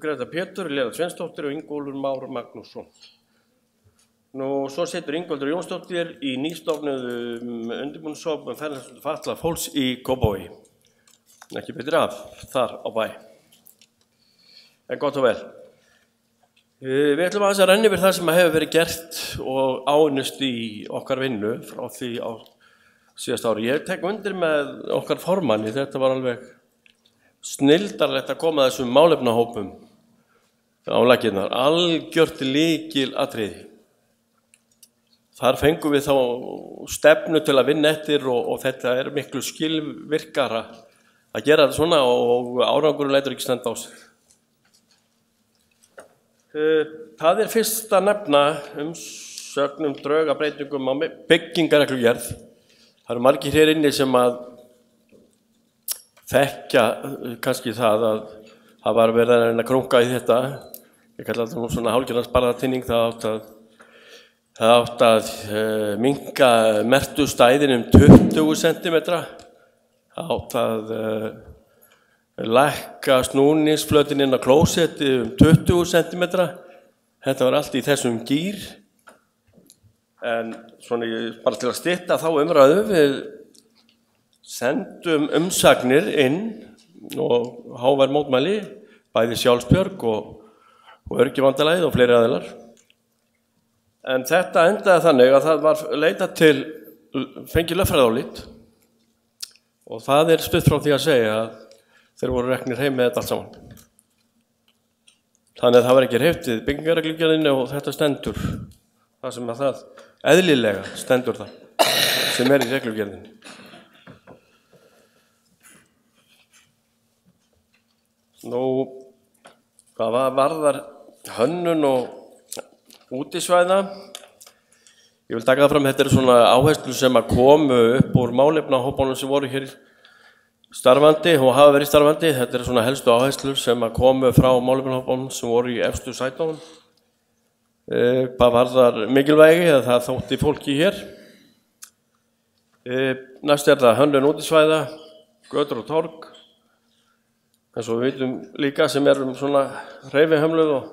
Grétar Pétur, Lilja Sveinsdóttir og Ingólfur Már Magnússon. Nú, svo situr Ingveldur Jónsdóttir í nýstofnuðum undirbúningshóp ferðarþjónustu fatlaðs fólks í Kópavogi. Ekki betri af þar á bæ. En gott og vel. Við ætlum aðeins að renna yfir það sem hefur verið gert og áunnist í okkar vinnu frá því á síðast ári. Ég tek undir með okkar formanni, þetta var alveg snilldarlegt að koma þessum málefnahópum á laggirnar, algjört lykilatriði. Þar fengum við þá stefnu til að vinna eftir og þetta er miklu skilvirkara að gera þetta svona og árangurinn lætur ekki standa á sig. Það er fyrst að nefna umsögnum draugabreytingum á byggingarreglugerð. Það eru margir hér inni sem að þekkja kannski það að það var verið að reyna að krunga í þetta. Ég kalla þetta nú svona hálfgerðan sparðatinning. Það átt að minnka merktu stæðin 20 cm. Það átt að lækka snúningsflötin inn á klósetti 20 cm. Þetta var allt í þessum gír. En svona bara til að stytta þá umræðu, við sendum umsagnir inn og hávær mótmæli, bæði Sjálfsbjörg og Öryrkjabandalagið og fleiri aðilar. En þetta endaði þannig að það var leitað til fengið lögfræðiálit og það er stutt frá því að segja að þeir voru reknir heim með þetta allt saman. Þannig að það var ekki hreyftið byggingarreglugerðinni og þetta stendur. Það sem að það eðlilega stendur það sem er í reglugerðinni. Nú, hvað varðar hönnun og útisvæða. Ég vil taka það fram, þetta eru svona áherslur sem að komu upp úr málefnahópunum sem voru hér starfandi og hafa verið starfandi. Þetta eru svona helstu áherslur sem að komu frá málefnahópunum sem voru í efstu sætunum. Hvað varðar mikilvægi, það þótti fólki hér. Næst er það hönnun útisvæða, götur og torg. eins og við vitum líka sem erum svona hreyfihömluð og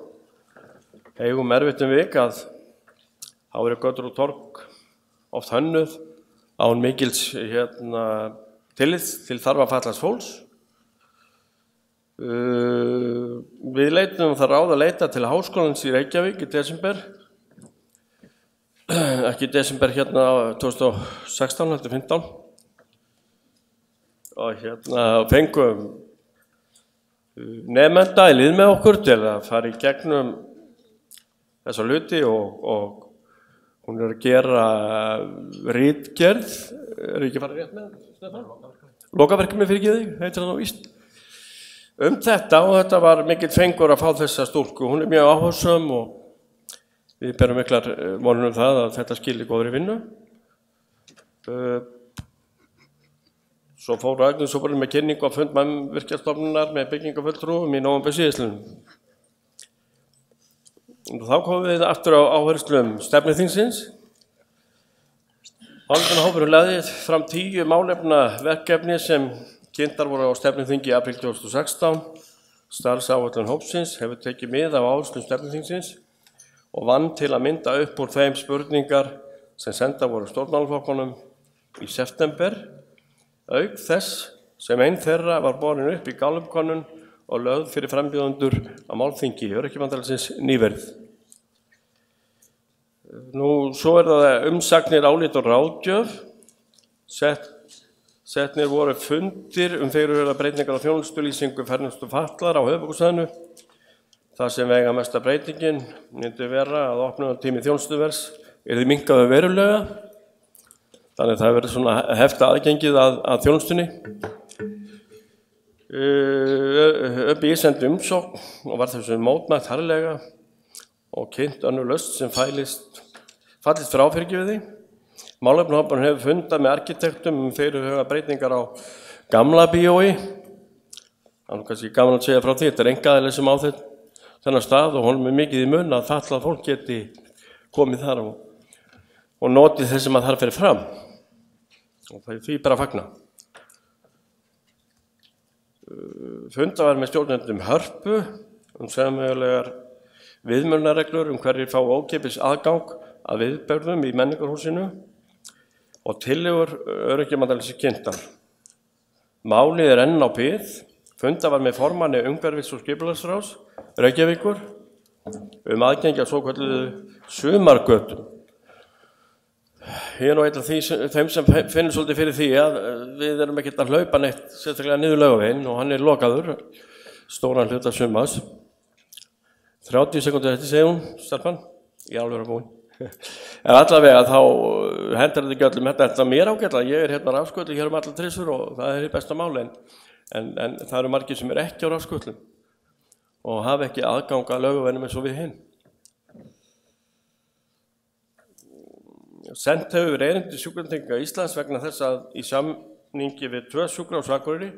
eigum erfitt vik að þá eru götur og torg oft hönnuð án mikils tillits til þarfa fatlaðs fólks. Við leitum það ráð að leita til Háskólans í Reykjavík í desember, ekki desember 2016, heldur 15, og fengum nemenda í lið með okkur til að fara í gegnum þessa hluti og hún er að gera ritgerð, ekki farið rétt með, Stefán? Lokaverkefni fyrir þig, heitir það á víst. Þetta og þetta var mikill fengur að fá þessa stúlku. Hún er mjög áhugasöm og við berum miklar vonir það að þetta skili góðri vinnu. Svo fór Agnes svo bara með kynningu á fund mannvirkjastofnunar með byggingafulltrúum í nóvember síðastliðnum. Þá komum við aftur á áherslum stefnuþingsins. Málefnahópurinn lagði fram 10 málefnaverkefni sem kynntar voru á stefnuþingi í apríl 2016. Starfsáætlun hópsins hefur tekið mið af áherslum stefnuþingsins og vann til að mynda upp úr þeim spurningar sem senda voru stjórnmálaflokkunum í september, auk þess sem einn þeirra var borin upp í Gallup-könnun og lögð fyrir frambjóðendur á málþingi Öryrkjabandalagsins nýverið. Svo það umsagnir, álit og ráðgjöf. Setnir voru fundir fyrirhugaðar breytingar á þjónustulýsingu fernustu fatlaðra á höfuðborgarsvæðinu. Það sem veiga mesta breytingin myndi vera að opnunartími þjónustuvers yrði minnkaður verulega. Þannig það verður svona hefta aðgengið að þjónustunni. ÖBÍ sendi umsókn og var þessu mótmælt harðlega og kynnt önnur lausn sem fallist frá fyrirgefið. Málefnahópurinn hefur fundað með arkitektum fyrirhugaðar breytingar á gamla bíói. Það er kannski gaman að segja frá því, þetta er einkaaðili sem á þennan stað og honum er mikið í mun að fatlað fólk geti komið þar og notið þess sem að þar fyrir fram. Og það er því bara að fagna. Fundað var með stjórnendum Hörpu sameiginlegar viðmiðunarreglur hverjir fá ókeypis aðgang að viðburðum í menningarhúsinu og tillögur Öryrkjabandalagsins kynntar. Málið er enn á bið. Fundað var með formanni umhverfis- og skipulagsráðs Reykjavíkur aðgengi að svokölluðu sumargötum. Ég er nú einn af þeim sem finnur svolítið fyrir því að við erum ekkert að hlaupa neitt sérstaklega niður Laugaveginn og hann er lokaður, stóran hluta sumars. 30 sekúndur eftir segir hún, stelpan, ég er alveg að búin. En allavega þá hendur þetta ekki öllum, þetta mér ágætlega, ég er hérna rafskutli, hér allar trissur og það er í besta máli en það eru margir sem er ekki á rafskutlum og hafa ekki aðgang að Laugaveginn eins og við hinn. Sent hefur erindi Sjúkratrygginga Íslands vegna þess að í samningi við 2 sjúkrahús á Akureyri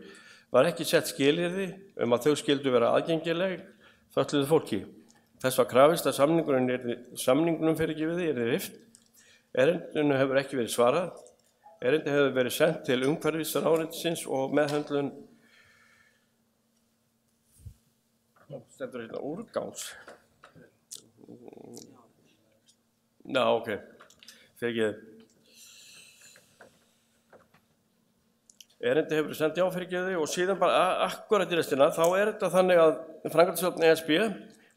var ekki sett skilyrði að þau skyldu vera aðgengileg fötluðu fólki. Þess var krafist að samningunum yrði rift. Erindinu hefur ekki verið svarað. Erindi hefur verið sent til umhverfisráðuneytisins og meðhöndlun stendur hérna úrgangs. Ok. Erindi hefur verið sendið á fyrirgeði og síðan bara akkurat í restina þá þetta þannig að framkvæmdastjórn ESB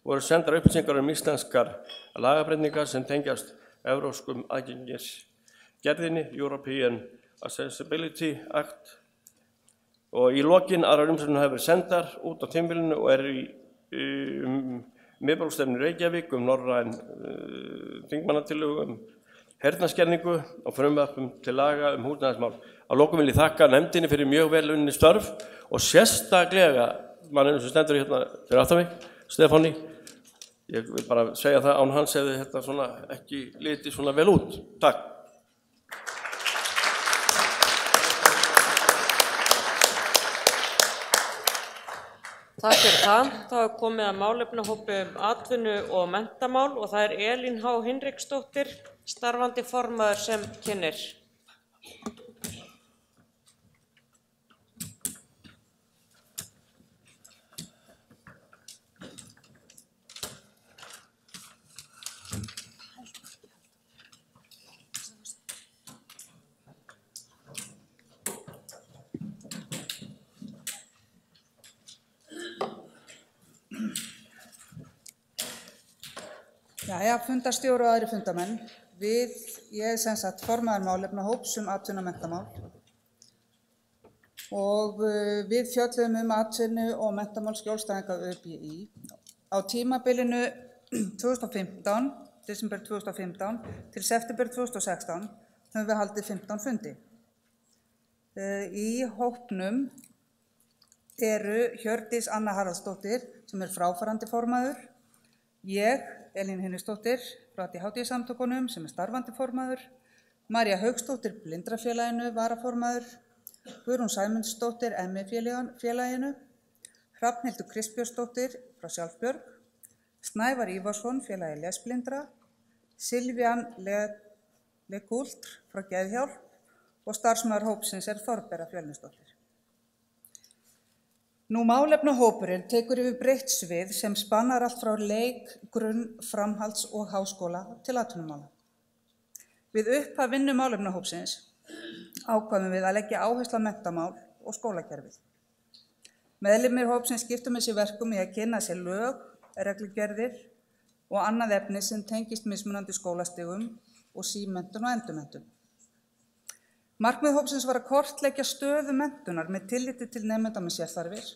voru sendar upplýsingar íslenskar lagabreytingar sem tengjast evrópskum aðgengisgerðinni, European Accessibility Act og í lokin aðrar umsóknir hafa verið sendar út á tímabilinu og í miðborgarstefnu Reykjavík norræn þingmannatillögu heyrnarskerðingu og frumvarpum til laga húsnæðismál. Að lokum vil ég þakka nefndinni fyrir mjög vel unnin störf og sérstaklega manninu sem stendur hérna fyrir aftan mig, Stefáni. Ég vil bara segja það án hans hefði þetta svona ekki litið svona vel út. Takk. Takk fyrir það. Þá er komið að málefnahópi atvinnu og menntamál og það er Elín H. Hinriksdóttir, starfandi formaður sem kynnir. Jæja, fundarstjóri og aðri fundamenn. Ég er sem sagt formaður málefnahóps atvinnu og menntamál og við fjölluðum atvinnu og menntamál skjólstæðinga ÖBÍ. Á tímabilinu 2015, desember 2015 til september 2016 höfum við haldið 15 fundi. Í hópnum eru Hjördís Anna Haraldsdóttir sem fráfarandi formaður, ég, Elín Hinriksdóttir frá ADHD-samtökunum sem starfandi formaður, María Hauksdóttir Blindrafélaginu varaformaður, Guðrún Sæmundsdóttir ME-félaginu, Hrafnhildur Kristbjörnsdóttir frá Sjálfbjörg, Snævar Ívarsson félagi lesblindra, Silvían Legúlt frá Geðhjálp og starfsmaður hópsins Þorbera Fjölnisdóttir. Nú málefnahópurinn tekur yfir breitt svið sem spannar allt frá leik, grunn, framhalds og háskóla til atvinnumála. Við upphaf vinnu málefnahópsins ákváðum við að leggja áherslu á menntamál og skólakerfið. Meðlimir hópsins skiptu með sér verkum í að kynna sér lög, reglugerðir og annað efni sem tengist mismunandi skólastigum og símenntun og endurmenntun. Markmið hópsins var að kortleggja stöðu menntunar með tilliti til nemenda með sérþarfir,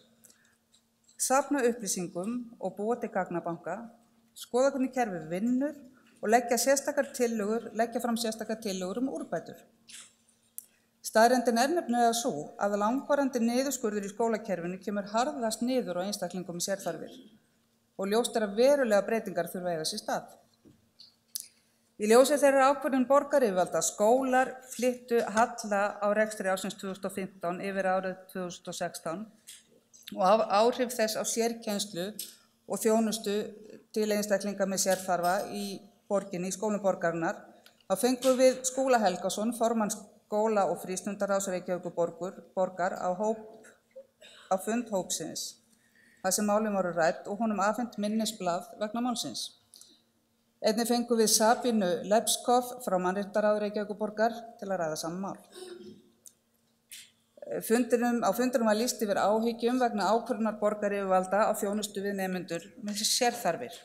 safna upplýsingum og búa til gagnabanka, skoða hvernig kerfið vinnur og leggja fram sérstakar tillögur úrbætur. Staðreyndin nefnilega sú að langvarandi niðurskurður í skólakerfinu kemur harðast niður á einstaklingum með sérþarfir og ljóst að verulega breytingar þurfa að eiga sér stað. Í ljósi þeirra ákvörðun borgaryfirvalda skólar flyttu halla á rekstri ársins 2015 yfir árið 2016 og áhrif þess á sérkennslu og þjónustu til einstaklinga með sérþarfa í borginni, í skólum borgarinnar, þá fengum við Skúla Helgason, formann skóla- og frístundaráðs Reykjavíkurborgar á fund hópsins, þar sem málin voru rædd og honum afhent minnisblað vegna málsins. Einnig fengum við Sabínu Lepskov frá Mannréttindaráði Reykjavíkurborgar til að ræða sama mál. Á fundinum var lýst yfir áhyggjum vegna ákvörðunar borgaryfirvalda á þjónustu við nemendur með sérþarfir.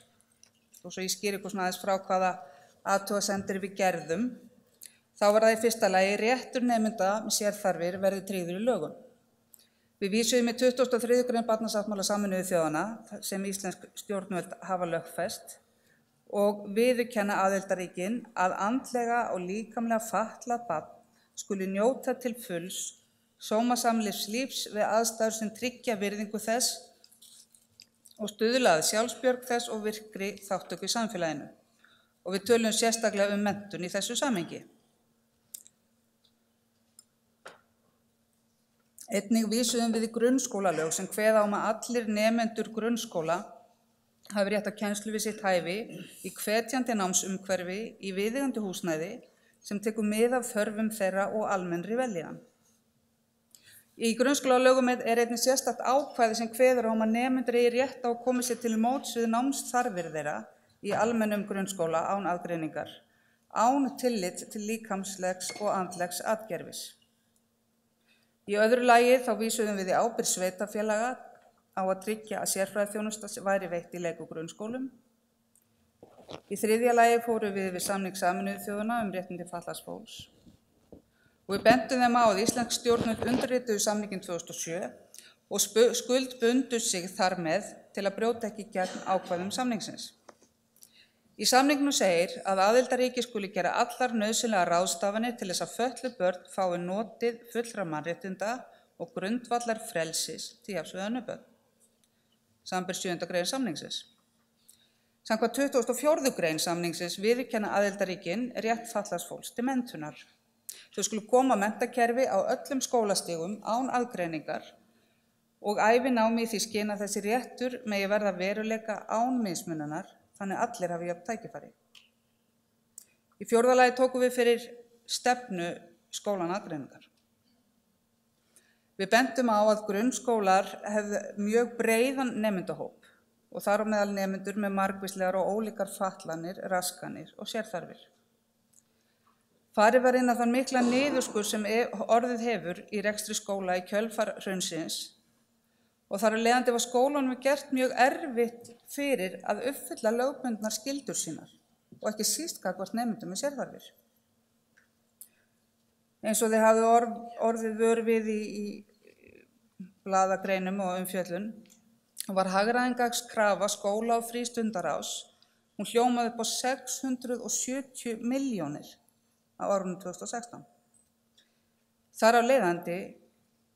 Og svo ég skýri ykkur aðeins frá hvaða athugasemdir við gerðum. Þá var það í fyrsta lagi réttur nemenda með sérþarfir verði tryggður í lögum. Við vísuðum í 23. grein Barnasáttmála Sameinuðu þjóðanna sem íslensk stjórnvöld hafa lögfest og viðurkenna aðildarríkin að andlega og líkamlega fatlað barn skuli njóta til fulls sómasamlegs lífs við aðstæður sem tryggja virðingu þess og stuðla að sjálfsbjörg þess og virkri þátttöku í samfélaginu. Og við tölum sérstaklega menntun í þessu samhengi. Einnig vísuðum við í grunnskólalög sem kveða að allir nemendur grunnskóla hafi rétt á kennslu við sitt hæfi í hvetjandi námsumhverfi í viðeigandi húsnæði sem tekur mið af þörfum þeirra og almennri vellíðan. Í grunnskólalögum einnig sérstakt ákvæði sem kveður á að nemendur eigi rétt á að koma sér til móts við námsþarfir þeirra í almennum grunnskóla án aðgreiningar, án tillit til líkamslegs og andlegs atgerfis. Í öðru lagi þá vísuðum við í ábyrgð sveitarfélaga á að tryggja að sérfræðiþjónusta væri veitt í leik- og grunnskólum. Í þriðja lagi fórum við samning Sameinuðu þjóðanna réttindi fatlaðs fólks. Og við bentum þeim á að íslensk stjórnvöld undirrituðu samninginn 2007 og skuldbundu sig þar með til að brjóta ekki gegn ákvæðum samningsins. Í samningnum segir að aðildarríki skuli gera allar nauðsynlegar ráðstafanir til þess að fötluð börn fái notið fullra mannréttinda og grundvallar frelsis til jafns við önnur börn. Samanber 7. grein samningsins. Samkvæmt 24. grein samningsins viðurkenna aðildarríkin rétt fatlaðs fólks til menntunar. Þau skulu koma menntakerfi á öllum skólastigum án aðgreiningar og ævinámi í því skyni að þessi réttur megi verða veruleika án mismununar, þannig allir hafi jöfn tækifæri. Í fjórða lagi tókum við fyrir stefnu skólan aðgreiningar. Við bentum á að grunnskólar hefðu mjög breiðan nemendahóp og þar á meðal nemendur með margvíslegar og ólíkar fatlanir, raskanir og sérþarfir. Farið var inn á þann mikla niðurskurð sem orðið hefur í rekstri skóla í kjölfar hrunsins og þar af leiðandi var skólanum gert mjög erfitt fyrir að uppfylla lögbundnar skyldur sínar og ekki síst gagnvart nemendum með sérþarfir. Eins og þið hafið orðið vör við í blaðagreinum og umfjöllun var hagræðingarskrafa skóla og frístundarás, hún hljómaði upp á 670 milljónir á árinu 2016. Þar af leiðandi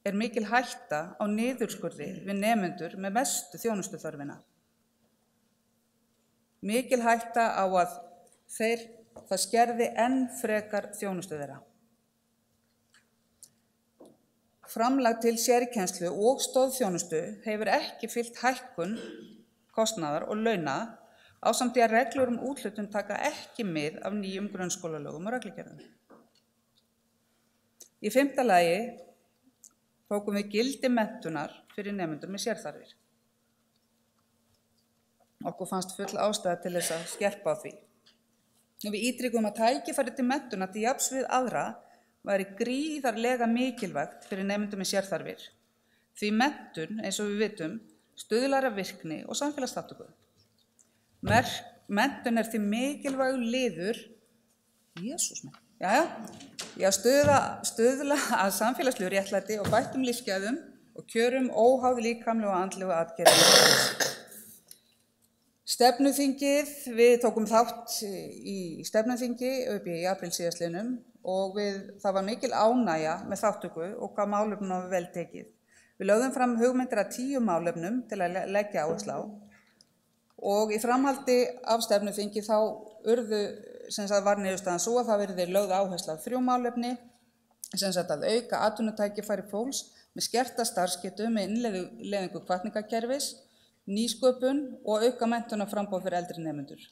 er mikil hætta á niðurskurði við nemendur með mestu þjónustuþörfina. Mikil hætta á að það skerði enn frekar þjónustu þeirra. Framlag til sérkennslu og stoðþjónustu hefur ekki fylgt hækkun kostnaðar og launa ásamt því að reglur úthlutun taka ekki mið af nýjum grunnskólalögum og reglugerðum. Í 5. lagi tókum við gildi menntunar fyrir nemendur með sérþarfir. Okkur fannst full ástæða til þess að skerpa á því. Við ítrykum að tækifæri til menntunar til jafns við aðra væri gríðarlega mikilvægt fyrir nemendur með sérþarfir. Því menntun, eins og við vitum, stuðlar að virkni og samfélagsþátttöku. Menntun er því mikilvægur liður stuðla að samfélagslegu réttlæti og bættum lífsgæðum og kjörum óháð líkamlegu og andlegu atgerðum. Stefnuþingið, við tókum þátt í stefnuþingi upp í apríl síðastliðnum og það var mikil ánægja með þátttöku og hvað málefnum var vel tekið. Við lögðum fram hugmyndir að 10 málefnum til að leggja áherslu á og í framhaldi af stefnuþingi þá var niðurstaðan svo að það verði lögð áherslu á 3 málefni, að auka atvinnutækifæri fólks með skerta starfsgetu með innleiðingu hvatningakerfis, nýsköpun og auka menntunarframboð fyrir eldri nemendur.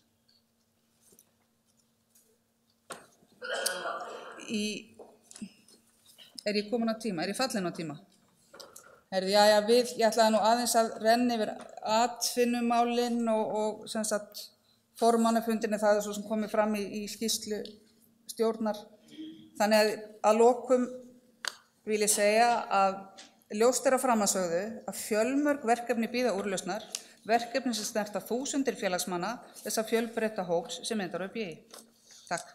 Er ég komin á tíma? Er ég fallin á tíma? Ég ætlaði nú aðeins að renna yfir atvinnumálin og formannafundinni, það er svo sem komið fram í skýrslu stjórnar. Þannig að lokum vil ég segja að ljóst er að framansögðu að fjölmörg verkefni bíða úrlausnar, verkefni sem snerta þúsundir félagsmanna þessa fjölbreytta hóps sem myndar upp í. Takk.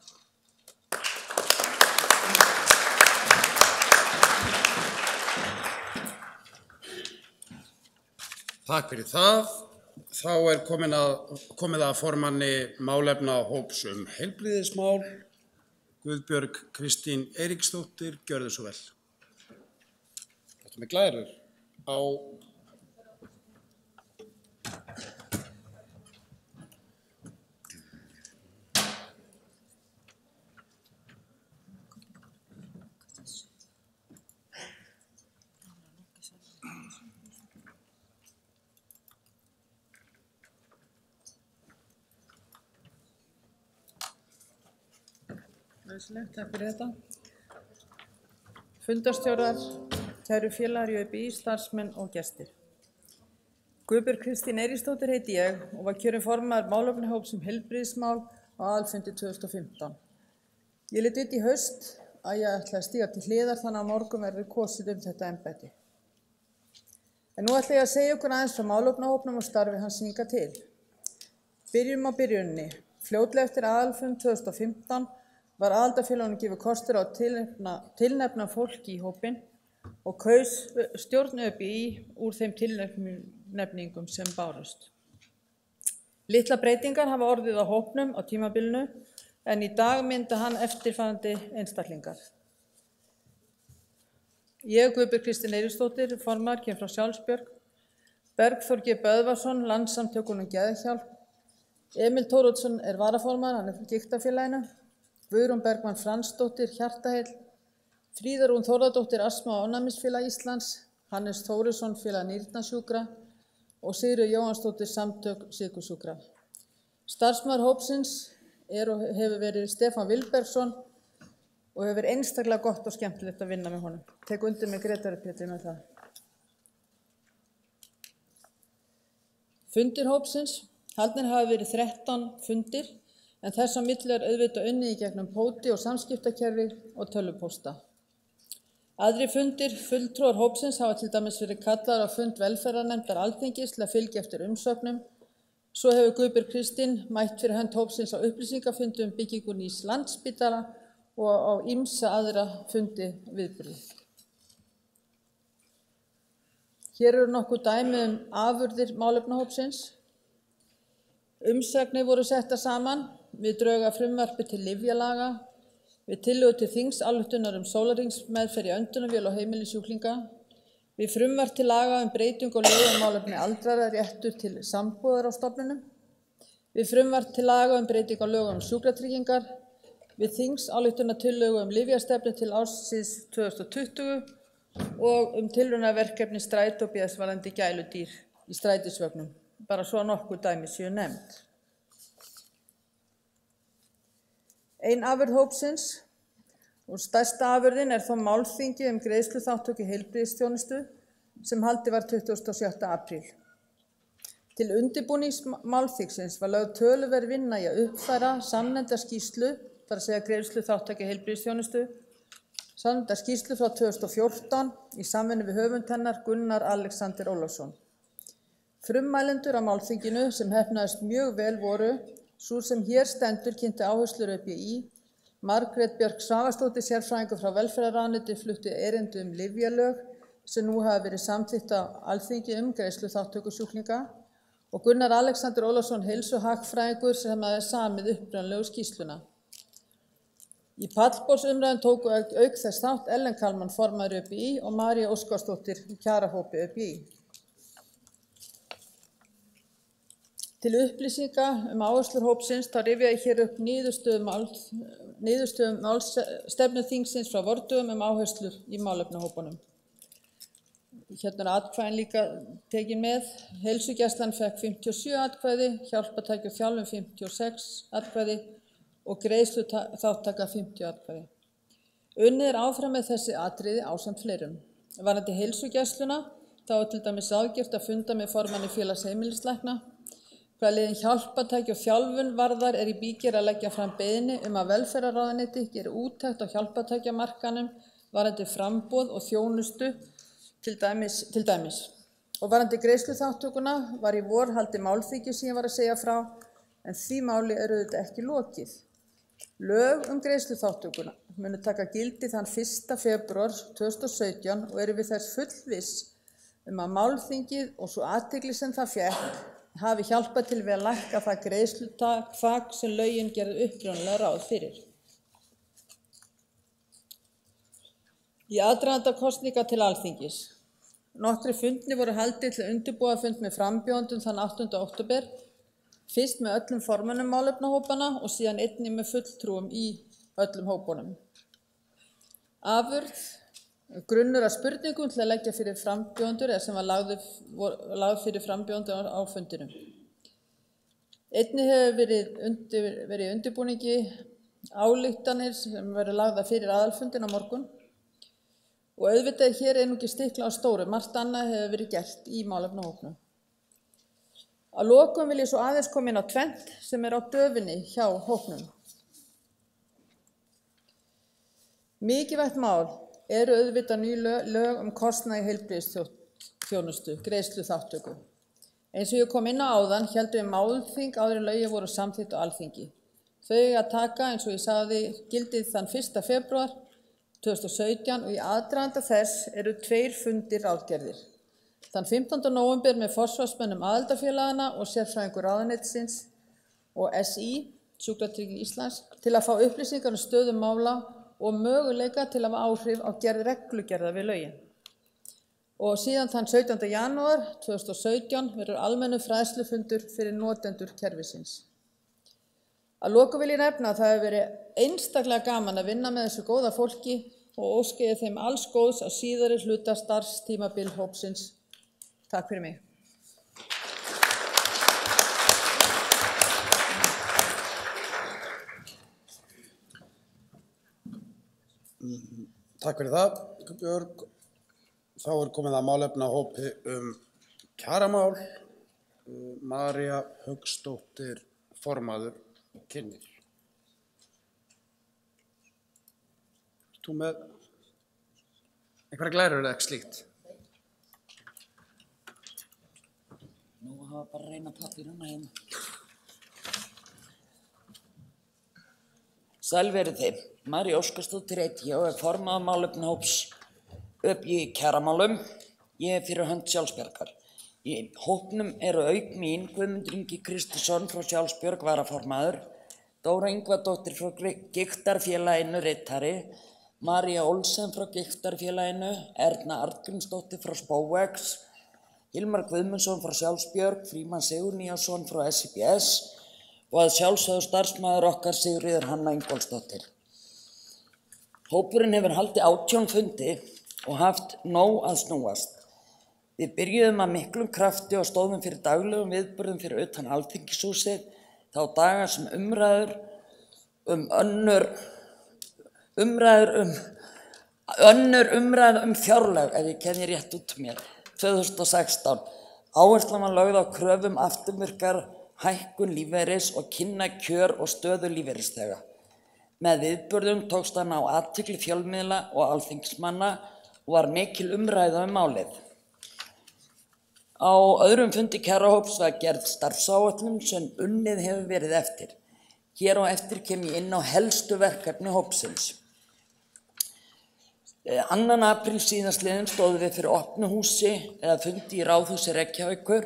Takk fyrir það. Þá er komið að formanni málefna hóps heilbrigðismál. Guðbjörg Kristín Eiríksdóttir, gjörðu svo vel. Þetta með glærur á Takk fyrir þetta. Fundarstjórar, kæru félagar í ÖBÍ, starfsmenn og gestir. Guðbjörg Kristín Eiríksdóttir heiti ég og var kjörin formaður málefnahóps heilbrigðismál á aðalfundi 2015. Ég lét vita í haust að ég ætla að stíga til hliðar þannig að morgun verður kosið þetta embætti. En nú ætla ég að segja ykkur aðeins frá málefnahópnum og starfi hans hingað til. Byrjum á byrjunni. Fljótlega eftir aðalfund 2015 var aðildarfélögunum gefið kostur á að tilnefna fólk í hópinn og kaus stjórn ÖBÍ úr þeim tilnefningum sem bárust. Litlar breytingar hafa orðið á hópnum á tímabilinu en í dag mynda hann eftirfarandi einstaklingar. Ég, Guðbjörg Kristín Eiríksdóttir, formaður, kem frá Sjálfsbjörg, Bergþór G. Böðvarsson, Landssamtökunum Geðhjálp, Emil Thorodsson er varaformaður, hann er frá Gigtafélaginu, Guðrún Bergmann Fransdóttir, Hjartaheill, Fríða Rún Þórðardóttir, Astma- og ónæmisfélag Íslands, Hannes Þórisson, félag nýrnasjúkra og Sigríður Jóhannsdóttir, Samtök sykursjúkra. Starfsmaður hópsins og hefur verið Stefán Vilbergsson og hefur verið einstaklega gott og skemmtilegt að vinna með honum. Tek undir með Grétari Pétri með það. Fundir hópsins. Haldnir hafa verið 13 fundir en þess á milli er auðvitað unnið í gegnum póti og samskiptakerfi og tölvupósta. Aðrir fundir, fulltrúar hópsins hafa til dæmis verið kallaðir á fund velferðarnefndar Alþingis til að fylgja eftir umsögnum, Svo hefur Guðbjörg Kristín mætt fyrir hönd hópsins á upplýsingafundi byggingu nýs Landspítala og á ýmsa aðra fundi viðburði. Hér eru nokkuð dæmi afurðir málefnahópsins. Umsagnir voru settar saman við drög að frumvarpi til lyfjalaga, við tillögu til þingsályktunar sólarhringsmeðferð í öndunarvél og heimilisjúklinga, við frumvarp til laga breytingu á lögum málefni aldraðra réttur til sambúðar á stofnunum, við frumvarp til laga breytingu á lögum sjúkratryggingar, við þingsályktunartillögu lyfjastefnu til ársins 2020 og tilraunaverkefni Strætó BS varðandi gæludýr í strætisvögnum, bara svo nokkuð dæmi séu nefnd. Ein afurð hópsins og stærsta afurðin þó málþingi greiðsluþátttöku í heilbrigðisþjónustu sem haldið var 26. apríl. Til undirbúnings málþingsins var lögð töluverð vinna í að uppfæra samnefnda skýrslu, þar að segja greiðsluþátttöku í heilbrigðisþjónustu, samnefnda skýrslu frá 2014 í samvinnu við höfund hennar Gunnar Alexander Ólafsson. Frummælendur á málþinginu sem heppnaðist mjög vel voru sú sem hér stendur kynnti áherslur ÖBÍ, Margrét Björk Svavarsdóttir sérfræðingur frá velferðarráðuneyti flutti erindi lyfjalög sem nú hafa verið samþykkt á Alþingi greiðsluþátttöku sjúklinga og Gunnar Alexander Ólafsson heilsuhagfræðingur sem hafði samið upprunalegu skýrsluna. Í pallborðsumræðum tóku auk þess þátt Ellen Kalman formaður ÖBÍ og María Óskarsdóttir í kjarahópi ÖBÍ. Til upplýsinga áherslur hópsins þá rifja ég hér upp niðurstöðum málstefnu þingsins frá vordögum áherslur í málefnahópunum. Hérna atkvæðin líka tekin með. Heilsugæslan fékk 57 atkvæði, hjálpartæki og þjálfun 56 atkvæði og greiðsluþátttaka 50 atkvæði. Unnið áfram með þessi atriði ásamt fleirum. Varðandi heilsugæsluna þá til dæmis ráðgert að funda með formanni félags heimilislækna. Hvað liðin hjálpartæki og þjálfun varðar í bígerð að leggja fram beiðni að velferðarráðuneyti geri úttekt á hjálpartækjamarkaðnum varðandi framboð og þjónustu til dæmis. Og varðandi greiðsluþátttökuna var í vor haldið málþingi sem ég var að segja frá, en því máli auðvitað ekki lokið. Lög greiðsluþátttökuna munu taka gildi þann 1. febrúar 2017 og við þess fullviss að málþingið og svo athygli sem það fékk hafi hjálpað til við að lækka það greiðsluþak sem lögin gerðu upprunalega ráð fyrir. Í aðdraganda kosninga til Alþingis. Nokkrir fundir voru haldnir til að undirbúa fund með frambjóðendum þann 8. október, fyrst með öllum formönnum málefnahópanna og síðan einnig með fulltrúum í öllum hópunum. Afurð, grunnur að spurningum til að leggja fyrir frambjóðendur sem var lagður fyrir frambjóðendur á fundinum. Einnig hefur verið í undirbúningi ályktanir sem verður lagðar fyrir aðalfundin á morgun og auðvitað hér einungis stikla á stóru, margt annað hefur verið gert í málefnahópnum. Að lokum vil ég svo aðeins koma inn á tvennt sem á döfinni hjá hópnum. Mikilvægt mál eru auðvitað ný lög kostnað í heilbrigðisþjónustu, greiðsluþátttöku. Eins og ég kom inn á áðan héldum við málþing áður en lögin voru samþykkt á Alþingi. Þau að taka, eins og ég sagði, gildið þann 1. febrúar 2017 og í aðdraganda þess eru 2 fundir ráðgerðir. Þann 15. nóvember með forsvarsmönnum aðildarfélaganna og sérfræðingur ráðuneytisins og SÍ, Sjúkratrygging Íslands, til að fá upplýsingar stöðu mála og möguleika til að hafa áhrif á gerð reglugerða við lögin. Og síðan þann 17. janúar 2017 verður almennu fræðslufundur fyrir notendur kerfisins. Að lokum vil ég nefna að það hefur verið einstaklega gaman að vinna með þessu góða fólki og óska ég þeim alls góðs á síðari hluta starfstímabil hópsins. Takk fyrir mig. Takk fyrir það, Björg. Þá komið að málefnahópi kjaramál. María Hauksdóttir, formaður, kynnir. Þú með einhverja glærur eða ekki slíkt? Nú var bara að reyna pappírana hérna. Sæl verið þið. María Óskarsdóttir heiti ég og er formaður málefnahóps ÖBÍ í kjaramálum. Ég er fyrir hönd Sjálfsbjargar. Í hópnum eru auk mín Guðmundur Ingi Kristinsson frá Sjálfsbjörg varaformaður, Dóra Ingvadóttir frá Gigtarfélaginu ritari, María Olsen frá Gigtarfélaginu, Erna Arngrímsdóttir frá Spóvex, Hilmar Guðmundsson frá Sjálfsbjörg, Frímann Sigurníasson frá SIBS og að sjálfsögðu starfsmaður okkar Sigríður Hanna Ingólfsdóttir. Hópurinn hefur haldið 18 fundi og haft nóg að snúast. Við byrjuðum að miklum krafti og stóðum fyrir daglegum viðburðum fyrir utan Alþingishúsið þá daga sem umræður um fjárlög, ef ég kenni rétt út mér, 2016. Áherslan var lögð á kröfum afturvirkar hækkun lífeyris og kynna kjör og stöðu lífeyrisþega. Með viðburðum tókst að ná athygli fjölmiðla og alþingismanna og var mikil umræða málið. Á öðrum fundi kjarahóps var gerð starfsáætlun sem unnið hefur verið eftir. Hér á eftir kem ég inn á helstu verkefni hópsins. 2. apríl síðastliðinn stóðum við fyrir opnu húsi eða fundi í Ráðhúsi Reykjavíkur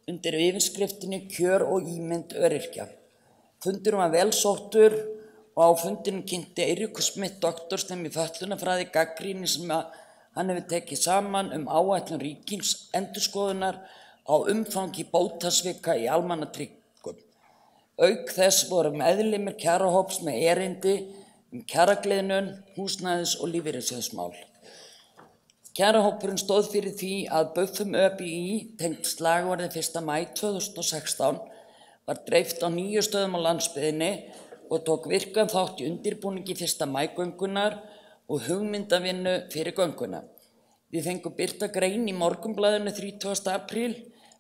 undir yfirskriftinni Kjör og ímynd öryrkja. Fundurum var vel sóttur og á fundinu kynnti Eiríkur Smith doktorsnemi í fötlunarfræði gagnrýni sem hann hefur tekið saman áætlun ríkisendurskoðunar á umfangi bótasvika í almannatryggingum. Auk þess voru meðlimir kjarahóps með erindi kjaragliðnun, húsnæðis- og lífeyrissjóðsmál. Kjarahópurinn stóð fyrir því að BUFM ÖBÍ tengt slagorðið 1. maí 2016 var dreift á 9 stöðum á landsbyggðinni og tók virkan þátt í undirbúningi 1. maí-göngunnar og hugmyndavinnu fyrir gönguna. Við fengum birta grein í Morgunblaðinu 30. apríl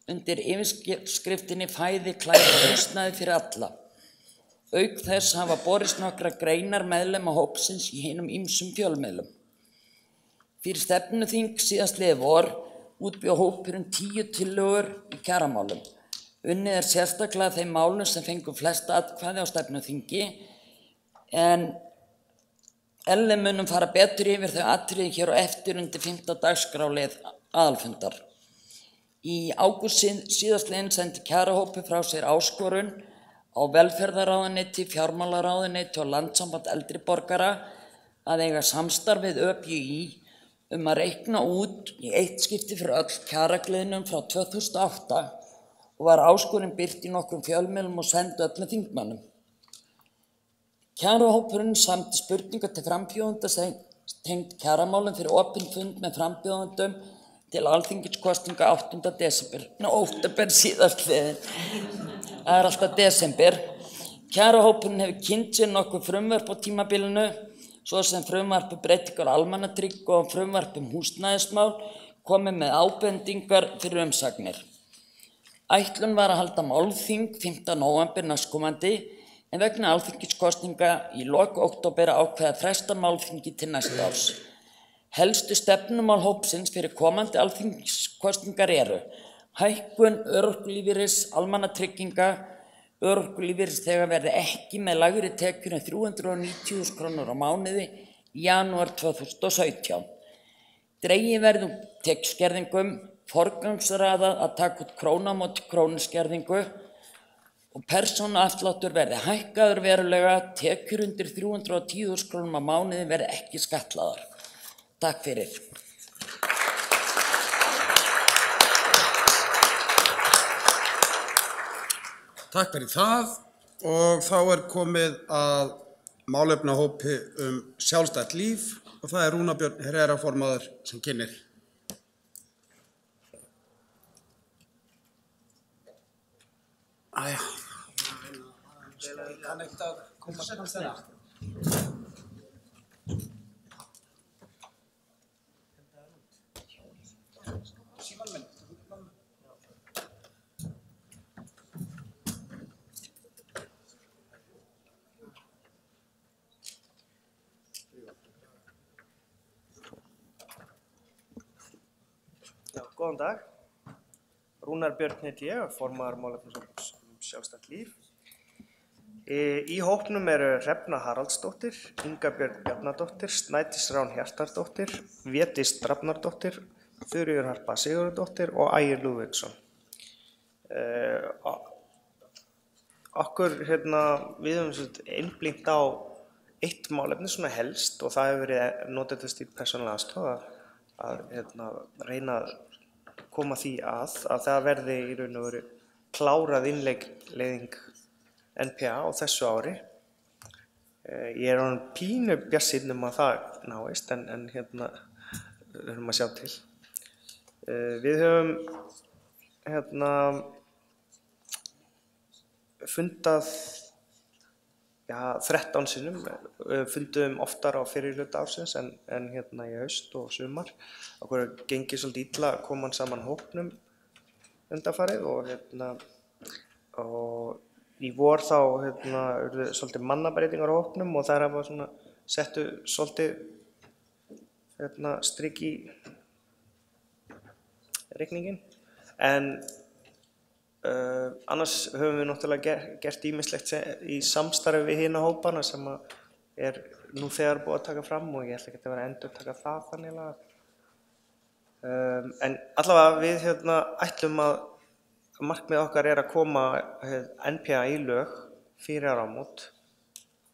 undir yfirskriftinni Fæði, klæði og húsnæði fyrir alla. Auk þess hafa borist nokkra greinar meðlema hópsins í hinum ýmsum fjölmiðlum. Fyrir stefnuþing síðastliðið vor útbjó hópurinn 10 tillögur í kjaramálum. Unnið sérstaklega þeim málum sem fengu flesta atkvæði á stefnuþingi en munum fara betur yfir þau atriði hér og eftir undir 5. dagskrárlið aðalfundar. Í ágúst síðastliðinn sendi kjarahópur frá sér áskorun á velferðarráðuneyti, fjármálaráðuneyti og landssamband eldri borgara að eiga samstarf við ÖBÍ að reikna út í eitt skipti fyrir öll kjaragliðnum frá 2008 og var áskorun birt í nokkrum fjölmiðlum og send öllum þingmönnum. Kjarahópurinn samdi spurningar til frambjóðenda tengt kjaramálum fyrir opinn fund með frambjóðendum til alþingiskosninga 8. október síðastliðinn. Það er alltaf desember. Kjarahópurinn hefur kynnt sér nokkuð frumvörp á tímabilinu, svo sem frumvarp breytingar almannatrygginga og frumvarp húsnæðismál, komið með ábendingar fyrir umsagnir. Ætlun var að halda málþing 5. nóvember næstkomandi, en vegna alþingiskosninga í lok október ákveða fresta málþingi til næsta árs. Helstu stefnumál hópsins fyrir komandi alþingiskosningar eru hækkun örorkulífeyris, almannatrygginga, örorkulífeyrisþega verði ekki með lægri tekjur en 390.000 krónur á mánuði í janúar 2017. Dregið verði úr tekjuskerðingum, forgangsraðað að taka út krónu á móti krónuskerðingu og persónuafsláttur verði hækkaður verulega, tekjur undir 310.000 krónum á mánuði verði ekki skattlagðar. Takk fyrir. Takk fyrir það og þá er komið að málefnahópi sjálfstætt líf og það er Rúnar Björn Herrera formaður sem kynnir. Kann ich da komma? Góðan dag Rúnar Björn heiti ég, formaður málefnahóps sjálfstætt líf. Í hópnum eru Hrefna Haraldsdóttir, Inga Björn Bjarnadóttir, Snædís Rán Hjartardóttir, Védís Drafnardóttir, Þuríður Harpa Sigurðardóttir og Ægir Lúðvíksson. Okkur við höfum einblínt á eitt málefni svona helst og það hefur verið notað til stýrt persónulega aðstoð að reyna að koma því að það verði í raun og veru klárað innleiðing NPA á þessu ári. Ég er orðinn pínu bjartsýnn að það náist en höfum að sjá til. Við höfum fundað 13 sinnum, fundum oftar á fyrri hluta ársins en í haust og sumar. Okkur gengið svolítið illa að koma saman hópnum undanfarið og í vor þá urðu svolítið mannabreytingar á hópnum og þær hafa svona settu svolítið strik í reikningin. En annars höfum við náttúrulega gert ýmislegt í samstarfi við hina hópana sem er nú þegar búið að taka fram og ég ætla ekki að vera að endurtaka það þannig að. En allavega við ætlum að markmið okkar er að koma NPA í lög fyrir áramót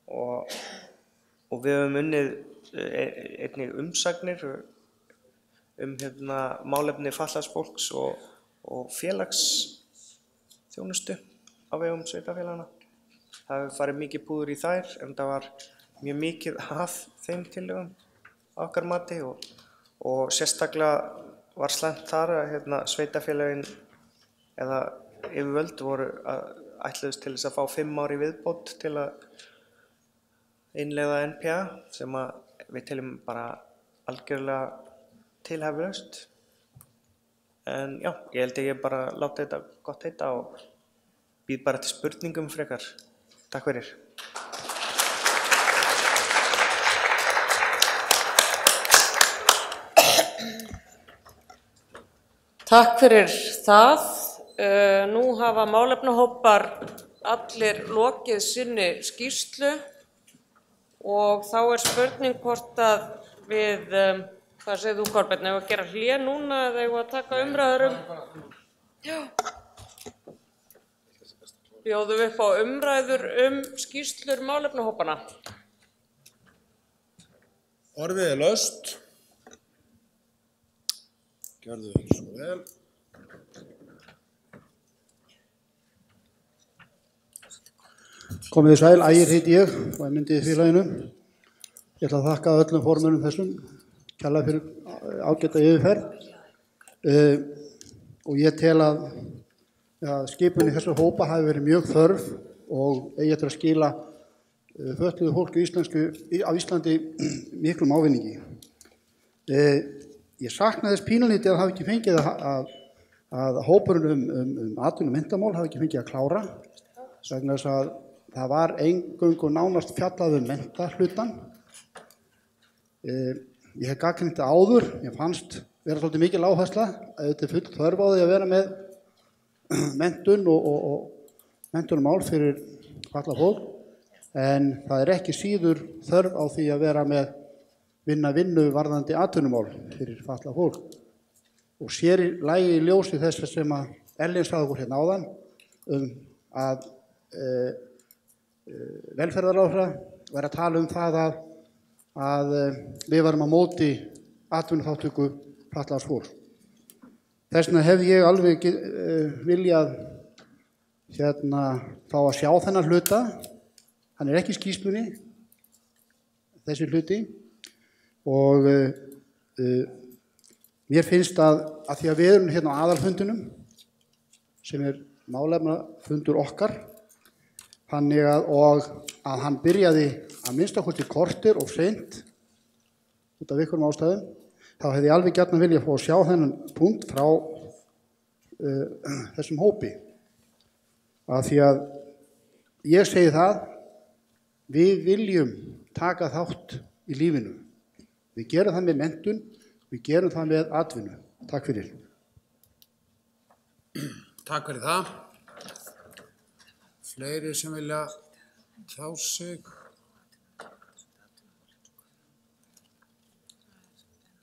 og við höfum unnið einnig umsagnir málefni fatlaðs fólks og félagsþjónustu á vegum sveitarfélaganna. Það hefur farið mikið púður í þær en það var mjög mikið að þeim tillögum á okkar mati og sérstaklega var slæmt þar að sveitarfélagin eða yfirvöld voru ætluðust til þess að fá 5 ár í viðbót til að innleiða NPA sem við teljum bara algjörlega tilhæfulaust. En já, ég held ég bara láta þetta gott heita og býð bara til spurningum frekar. Takk fyrir. Takk fyrir það. Nú hafa málefnahópar allir lokið sinni skýrslu og þá er spurning hvort að við, hvað segir þú Kolbeinn, eigum við að gera hlé núna eða eigum við að taka umræður Já. Bjóðum við upp á umræður skýrslur málefnahópana. Orðið er laust. Gjörðu svo vel. Komið þið sæl, Ægir heiti ég og er myndið í félaginu. Ég ætla að þakka öllum formönnum þessum, kærlega fyrir ágæta yfirferð. Og ég tel að skipun í þessu hópa hafi verið mjög þörf og eigi eftir að skila fötluðu fólki á Íslandi miklum ávinningi. Ég sakna þess pínulítið að hafa ekki fengið að hópurinn atvinnu og menntamál hafi ekki fengið að klára vegna þess að það var eingöngu nánast fjallað menntahlutann. Ég hef gagnrýnt það áður, mér fannst vera svolítið mikil áhersla að þetta er full þörf á því að vera með menntun og menntunarmál fyrir fatlað fólk, en það er ekki síður þörf á því að vera með vinnu varðandi atvinnumál fyrir fatlað fólk. Og sér í lagi í ljósi þess sem að Ellin sagði okkur hérna áðan að velferðarráðherra væri að tala það að við varum á móti atvinnuþátttöku fatlaðs fólks. Þess vegna hef ég alveg viljað fá að sjá þennan hluta. Hann er ekki í skýrslunni, þessi hluti, og mér finnst að því að við erum hérna á aðalfundinum, sem er málefnafundur okkar, þannig að hann byrjaði að minnstakosti korter og seint út af einhverjum ástæðum, þá hefði ég alveg gjarnan viljað fá að sjá þennan punkt frá þessum hópi. Af því að ég segi það, við viljum taka þátt í lífinu. Við gerum það með menntun, við gerum það með atvinnu. Takk fyrir. Takk fyrir það. Fleiri sem vilja tjá sig.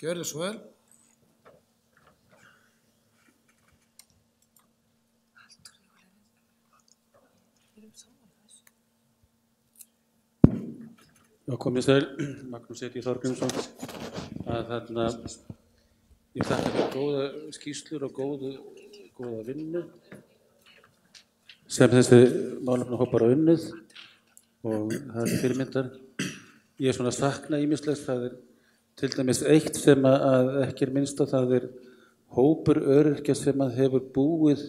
Gjörðu svo vel. Já, komið sæl, Magnús Edi Þorgrímsson, að þarna ég þakka fyrir góða skýrslur og góða vinnu sem þessi málefnahópar á unnið og það er fyrirmyndar. Ég er svona að sakna ýmislegt, það er til dæmis eitt sem að ekki er minnst á, það er hópur öryrkja sem að hefur búið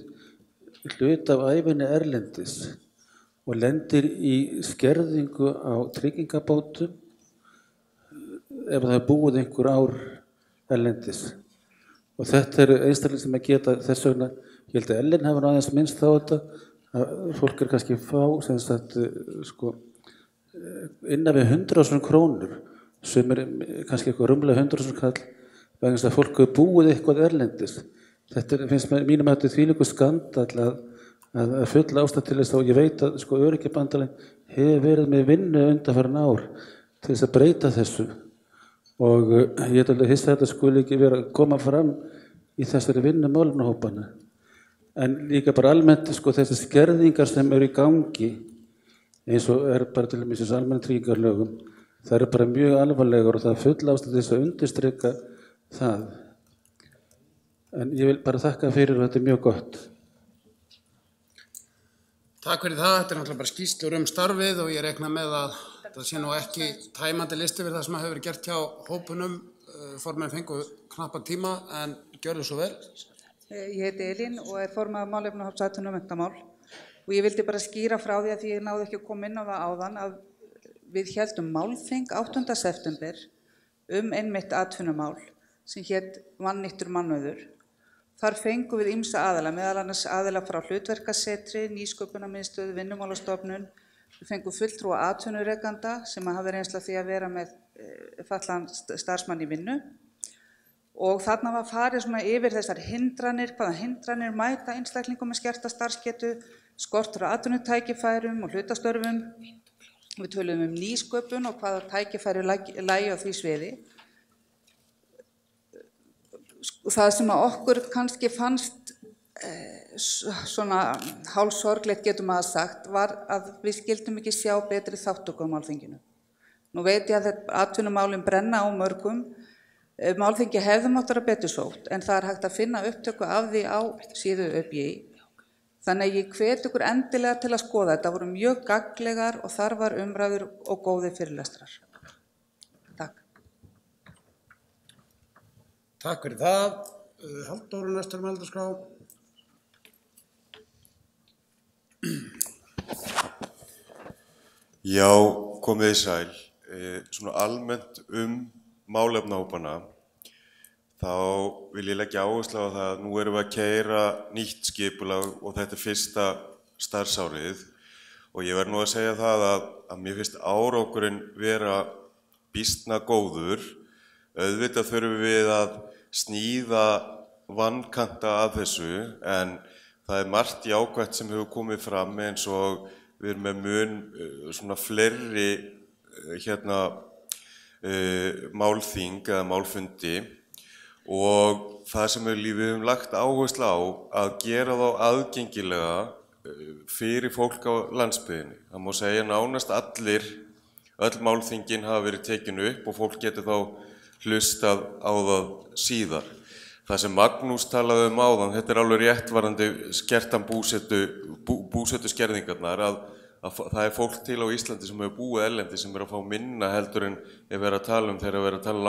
hlut af ævinni erlendis og lendir í skerðingu á tryggingabótum ef það er búið einhver ár erlendis. Og þetta eru einstaklega sem að geta þess vegna, ég held að Ellen hafa aðeins minnst á þetta, að fólk er kannski fá sem sagt, sko, innan við 100.000 krónur, sem er kannski eitthvað rúmlega 100.000 kall, vegna þess að fólk hefur búið eitthvað erlendis. Þetta finnst mínum að þetta þvílíkur skandall að fulla ástæða til þess, og ég veit að sko Öryrkjabandalagið hefur verið með vinnu undanfarin ár til þess að breyta þessu og ég er alveg hissa að þetta skuli ekki vera að koma fram í þessari vinnu málefnahópanna. En líka bara almennt sko þessi skerðingar sem eru í gangi eins og er bara til dæmis þessu almannatryggingalögum, það eru bara mjög alvarlegar og það er full ástæða til þess að undirstrika það. En ég vil bara þakka fyrir og þetta er mjög gott. Takk fyrir það. Þetta er náttúrulega bara skýrslur starfið og ég rekna með að það sé nú ekki tæmandi listi við það sem hefur verið gert hjá hópunum. Formenn fengu knappan tíma en gjörðu svo vel. Ég heiti Elín og er formaður málefnahóps atvinnu- og menntamál og ég vildi bara skýra frá því að ég náði ekki að koma inn á það áðan að við héldum málþing 8. september einmitt atvinnumál sem hét vannýttur mannauður. Þar fengum við ýmsa aðila, meðal annars aðila frá hlutverkasetri, nýsköpunarmiðstöð, Vinnumálastofnun. Við fengum fulltrúa atvinnurekanda sem hafði reynslu af því að vera með fatlaðan starfsmann í vinnu. Og þarna var farið svona yfir þessar hindranir, hvaða hindranir mæta einstaklingum með skerta starfsgetu, skortur á atvinnutækifærum og hlutastörfum. Við töluðum nýsköpun og hvaða tækifæri lægi á því sviði. Það sem að okkur kannski fannst svona hálfsorglegt getum að sagt var að við skildum ekki sjá betri þátttöku á málþinginu. Nú veit ég að atvinnumálin brenna á mörgum, málþingi hefðum átt að vera betur sótt en það er hægt að finna upptöku af því á síðu ÖBÍ. Þannig að ég hvet ykkur endilega til að skoða þetta, voru mjög gagnlegar og þarfar umræður og góðir fyrirlestrar. Takk fyrir það. Halldór næstur með aldurskrá. Já, komið þið sæl. Svona almennt málefnahópana, þá vil ég leggja áherslu á það að nú erum við að keyra nýtt skipulag og þetta er fyrsta starfsárið og ég verð nú að segja það að mér finnst árangurinn vera býsna góður. Auðvitað þurfum við að sníða vankanta að þessu en það er margt jákvætt sem hefur komið fram eins og við erum með mun svona fleiri málþing eða málfundi og það sem við höfum lagt áherslu á að gera þá aðgengilega fyrir fólk á landsbyggðinni. Það má segja nánast öll málþingin hafa verið tekin upp og fólk getur þá hlustað á það síðar. Það sem Magnús talaði áðan, þetta er alveg réttvarandi skertan búsetu skerðingarnar að það er fólk til á Íslandi sem hefur búið erlendi sem er að fá minna heldur en þegar að tala um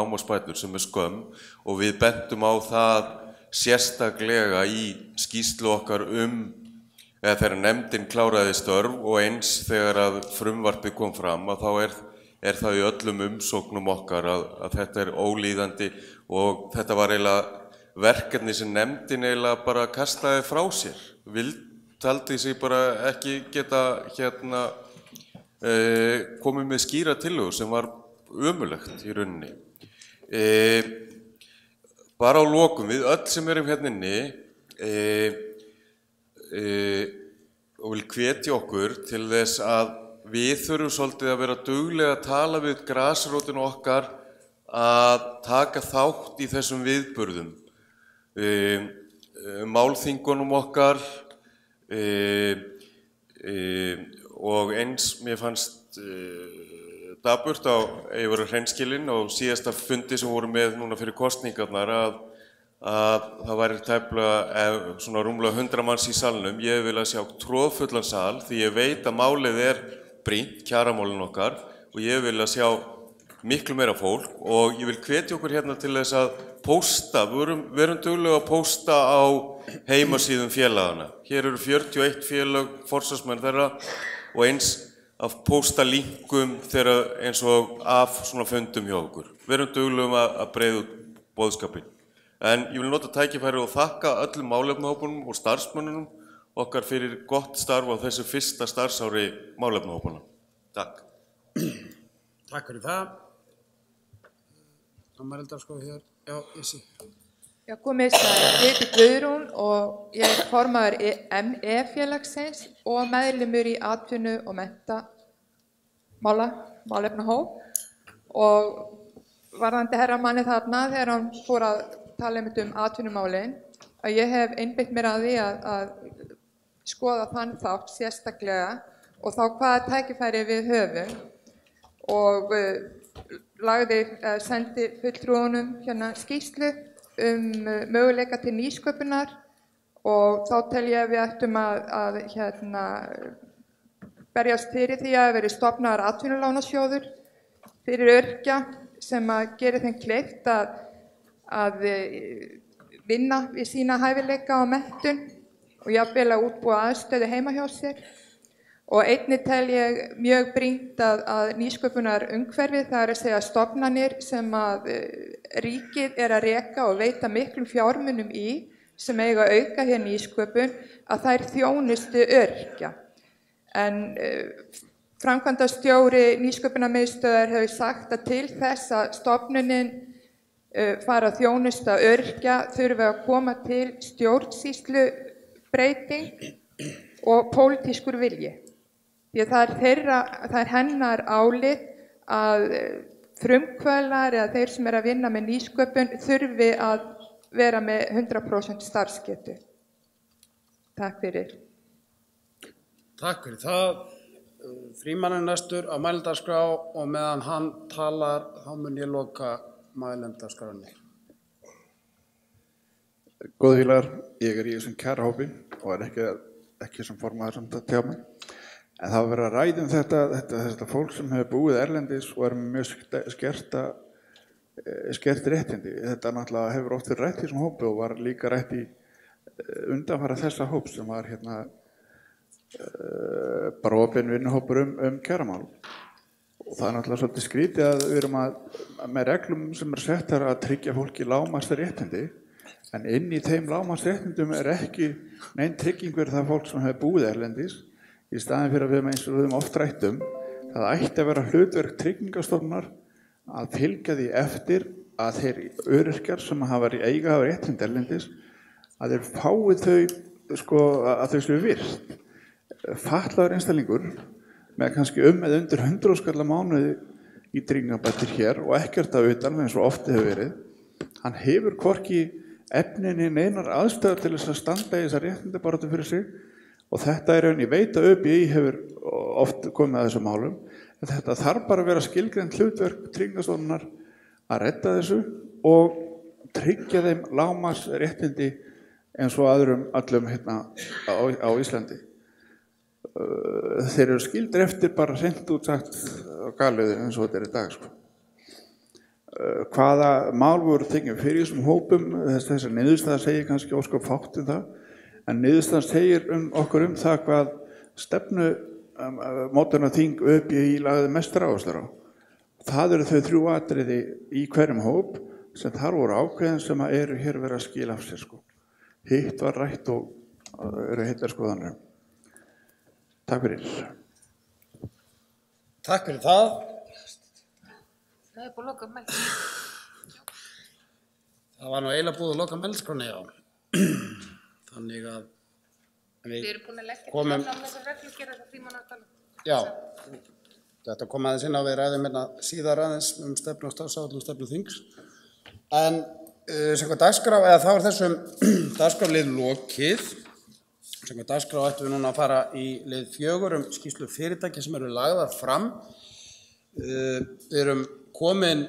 lágmarksbætur sem er skömm og við bentum á það sérstaklega í skýrslu okkar eða þegar nefndin kláraði störf og eins þegar að frumvarpið kom fram að þá er það í öllum umsóknum okkar að þetta er ólíðandi og þetta var eiginlega verkefni sem nefndin eiginlega bara kastaði frá sér. Taldi sig bara ekki geta komið með skýra tillögur sem var ömurlegt í rauninni. Bara á lokum við öll sem erum hérna inni, og vil hvetja okkur til þess að við þurfum svolítið að vera duglega að tala við grasrótinu okkar að taka þátt í þessum viðburðum. Málþingunum okkar og eins mér fannst daburt ég var hreinskilinn á síðasta fundi sem voru með núna fyrir kosningarnar að það væri tæplega svona rúmlega 100 manns í salnum. Ég vil að sjá troðfullan sal því ég veit að málið brýnt, kjaramálin okkar, og ég vil að sjá miklu meira fólk og ég vil hvetja okkur hérna til þess að pósta, við erum duglega að pósta á heimasíðum félagana. Hér eru 41 félag, forsvarsmenn þeirra og eins að pósta linkum þeirra eins og af svona fundum hjá okkur. Við erum duglega að breiða út boðskapinn. En ég vil nota tækifæri og þakka öllum málefnahópunum og starfsmönnunum okkar fyrir gott starf á þessu fyrsta starfsári málefnahópunum. Takk. Takk fyrir það. Mælendaskrá hér. Já, ég sé. Já, komið sæl. Ég heiti Guðrún og ég er formaður ME-félagsins og meðlimur í atvinnu- og málefnahóp. Og varðandi herramanni þarna þegar hann fór að tala um atvinnumálin, að ég hef einbeitt mér að því að skoða þann þátt sérstaklega og þá hvaða tækifæri við höfum og sendi fulltrúunum hérna skýrslu möguleika til nýsköpunar og þá tel ég að við ættum að berjast fyrir því að veri stofnaður atvinnulánasjóður fyrir öryrkja sem að geri þeim kleift að vinna við sína hæfileika og menntun og jafnvel að útbúa aðstöðu heima hjá sér. Og einnig tel ég mjög brýnt að nýsköpunar umhverfið, það er að segja stofnanir sem að ríkið er að reka og veita miklum fjármunum í, sem eiga að auka hér nýsköpun, að þær þjónustu öryrkja. En framkvæmdastjóri Nýsköpunarmiðstöðvar hefur sagt að til þess að stofnunin fara að þjónusta öryrkja þurfi að koma til stjórnsýslubreyting og pólitískur vilji. Því að það er hennar álit að frumkvöðlar eða þeir sem að vinna með nýsköpun þurfi að vera með 100% starfsgetu. Takk fyrir. Takk fyrir það. Frímann er næstur á mælendaskrá og meðan hann talar þá mun ég loka mælendaskránni. Góðu félagar, ég í þessum kjarahópi og ekki sem formaður samt að tjá mig. En það var verið að ræða þetta fólk sem hefur búið erlendis og með mjög skert réttindi. Þetta náttúrulega hefur oft verið rætt í þessum hópi og var líka rætt í undanfara þessa hóps sem var bara opinn vinnuhópur kjaramál. Og það er náttúrulega svolítið skrítið að við erum með reglum sem settar að tryggja fólki lágmarksréttindi, en inn í þeim lágmarksréttindum ekki nein trygging fyrir það fólk sem hefur búið erlendis. Í staðin fyrir að við eins og við höfum oft rætt það ætti að vera hlutverk Tryggingastofnunar að fylgja því eftir að þeir öryrkjar sem hafa réttindi erlendis, að þeir fái þau, að þau séu virt. Fatlaður einstaklingur með kannski eða undir 100 skall á mánuði í tryggingabætur hér og ekkert að utan eins og oft hefur verið, hann hefur hvorki efninni neinar aðstöðar til þess að standa í þessa réttindabaráttu fyrir sig. Og þetta ég veit að ÖBÍ hefur oft komið að þessum málum, en þetta þarf bara að vera skilgreint hlutverk Tryggingastofnunar að redda þessu og tryggja þeim lágmarksréttindi eins og öðrum allum á Íslandi. Þeir eru skildir eftir bara hreint út sagt galið eins og þetta í dag. Hvaða mál voru tekin fyrir þessum hópum, þessar niðurstaða segir kannski ósköp fátt það. En niðurstaðan segir okkur það hvað stefnu mótunarþing ÖBÍ lagði mestar áherslur á. Það eru þau 3 atriði í hverjum hóp sem þar voru ákveðin sem eru hér verið að skila af sér. Hitt var rætt og eru heitar skoðanir. Takk fyrir. Takk fyrir það. Það búið að loka mælendaskránni. Það var eiginlega búið að loka mælendaskránni, já. Þannig að Við erum búin að leggja komum- fram þessar reglur, gera það 3 mánaða tala. Já, þetta kom aðeins inn á við ræðum hérna síðar aðeins stefnu og starfsáætlun stefnu þings. En samkvæmt dagskrá, eða þá þessum dagskrárlið lokið. Samkvæmt dagskrá ættum við núna að fara í lið 4 skýrslu fyrirtæki sem eru lagðar fram. Við erum komin,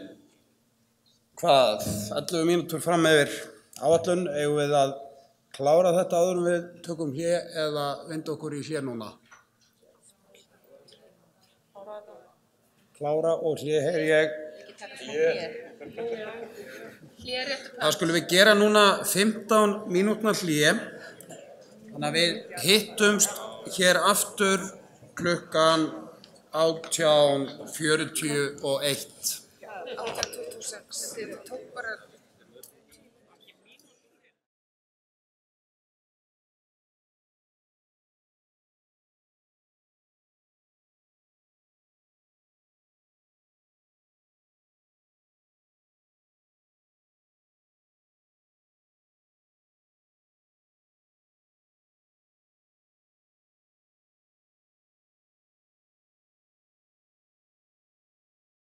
11 mínútur fram yfir áætlun. Eigum við að klára þetta áður en við tökum hlé eða vinda okkur í hlé núna? Klára og hlé heyri ég. Það skulum við gera núna 15 mínútna hlé. Þannig að við hittumst hér aftur klukkan 18:41. 18:26. Þetta tók bara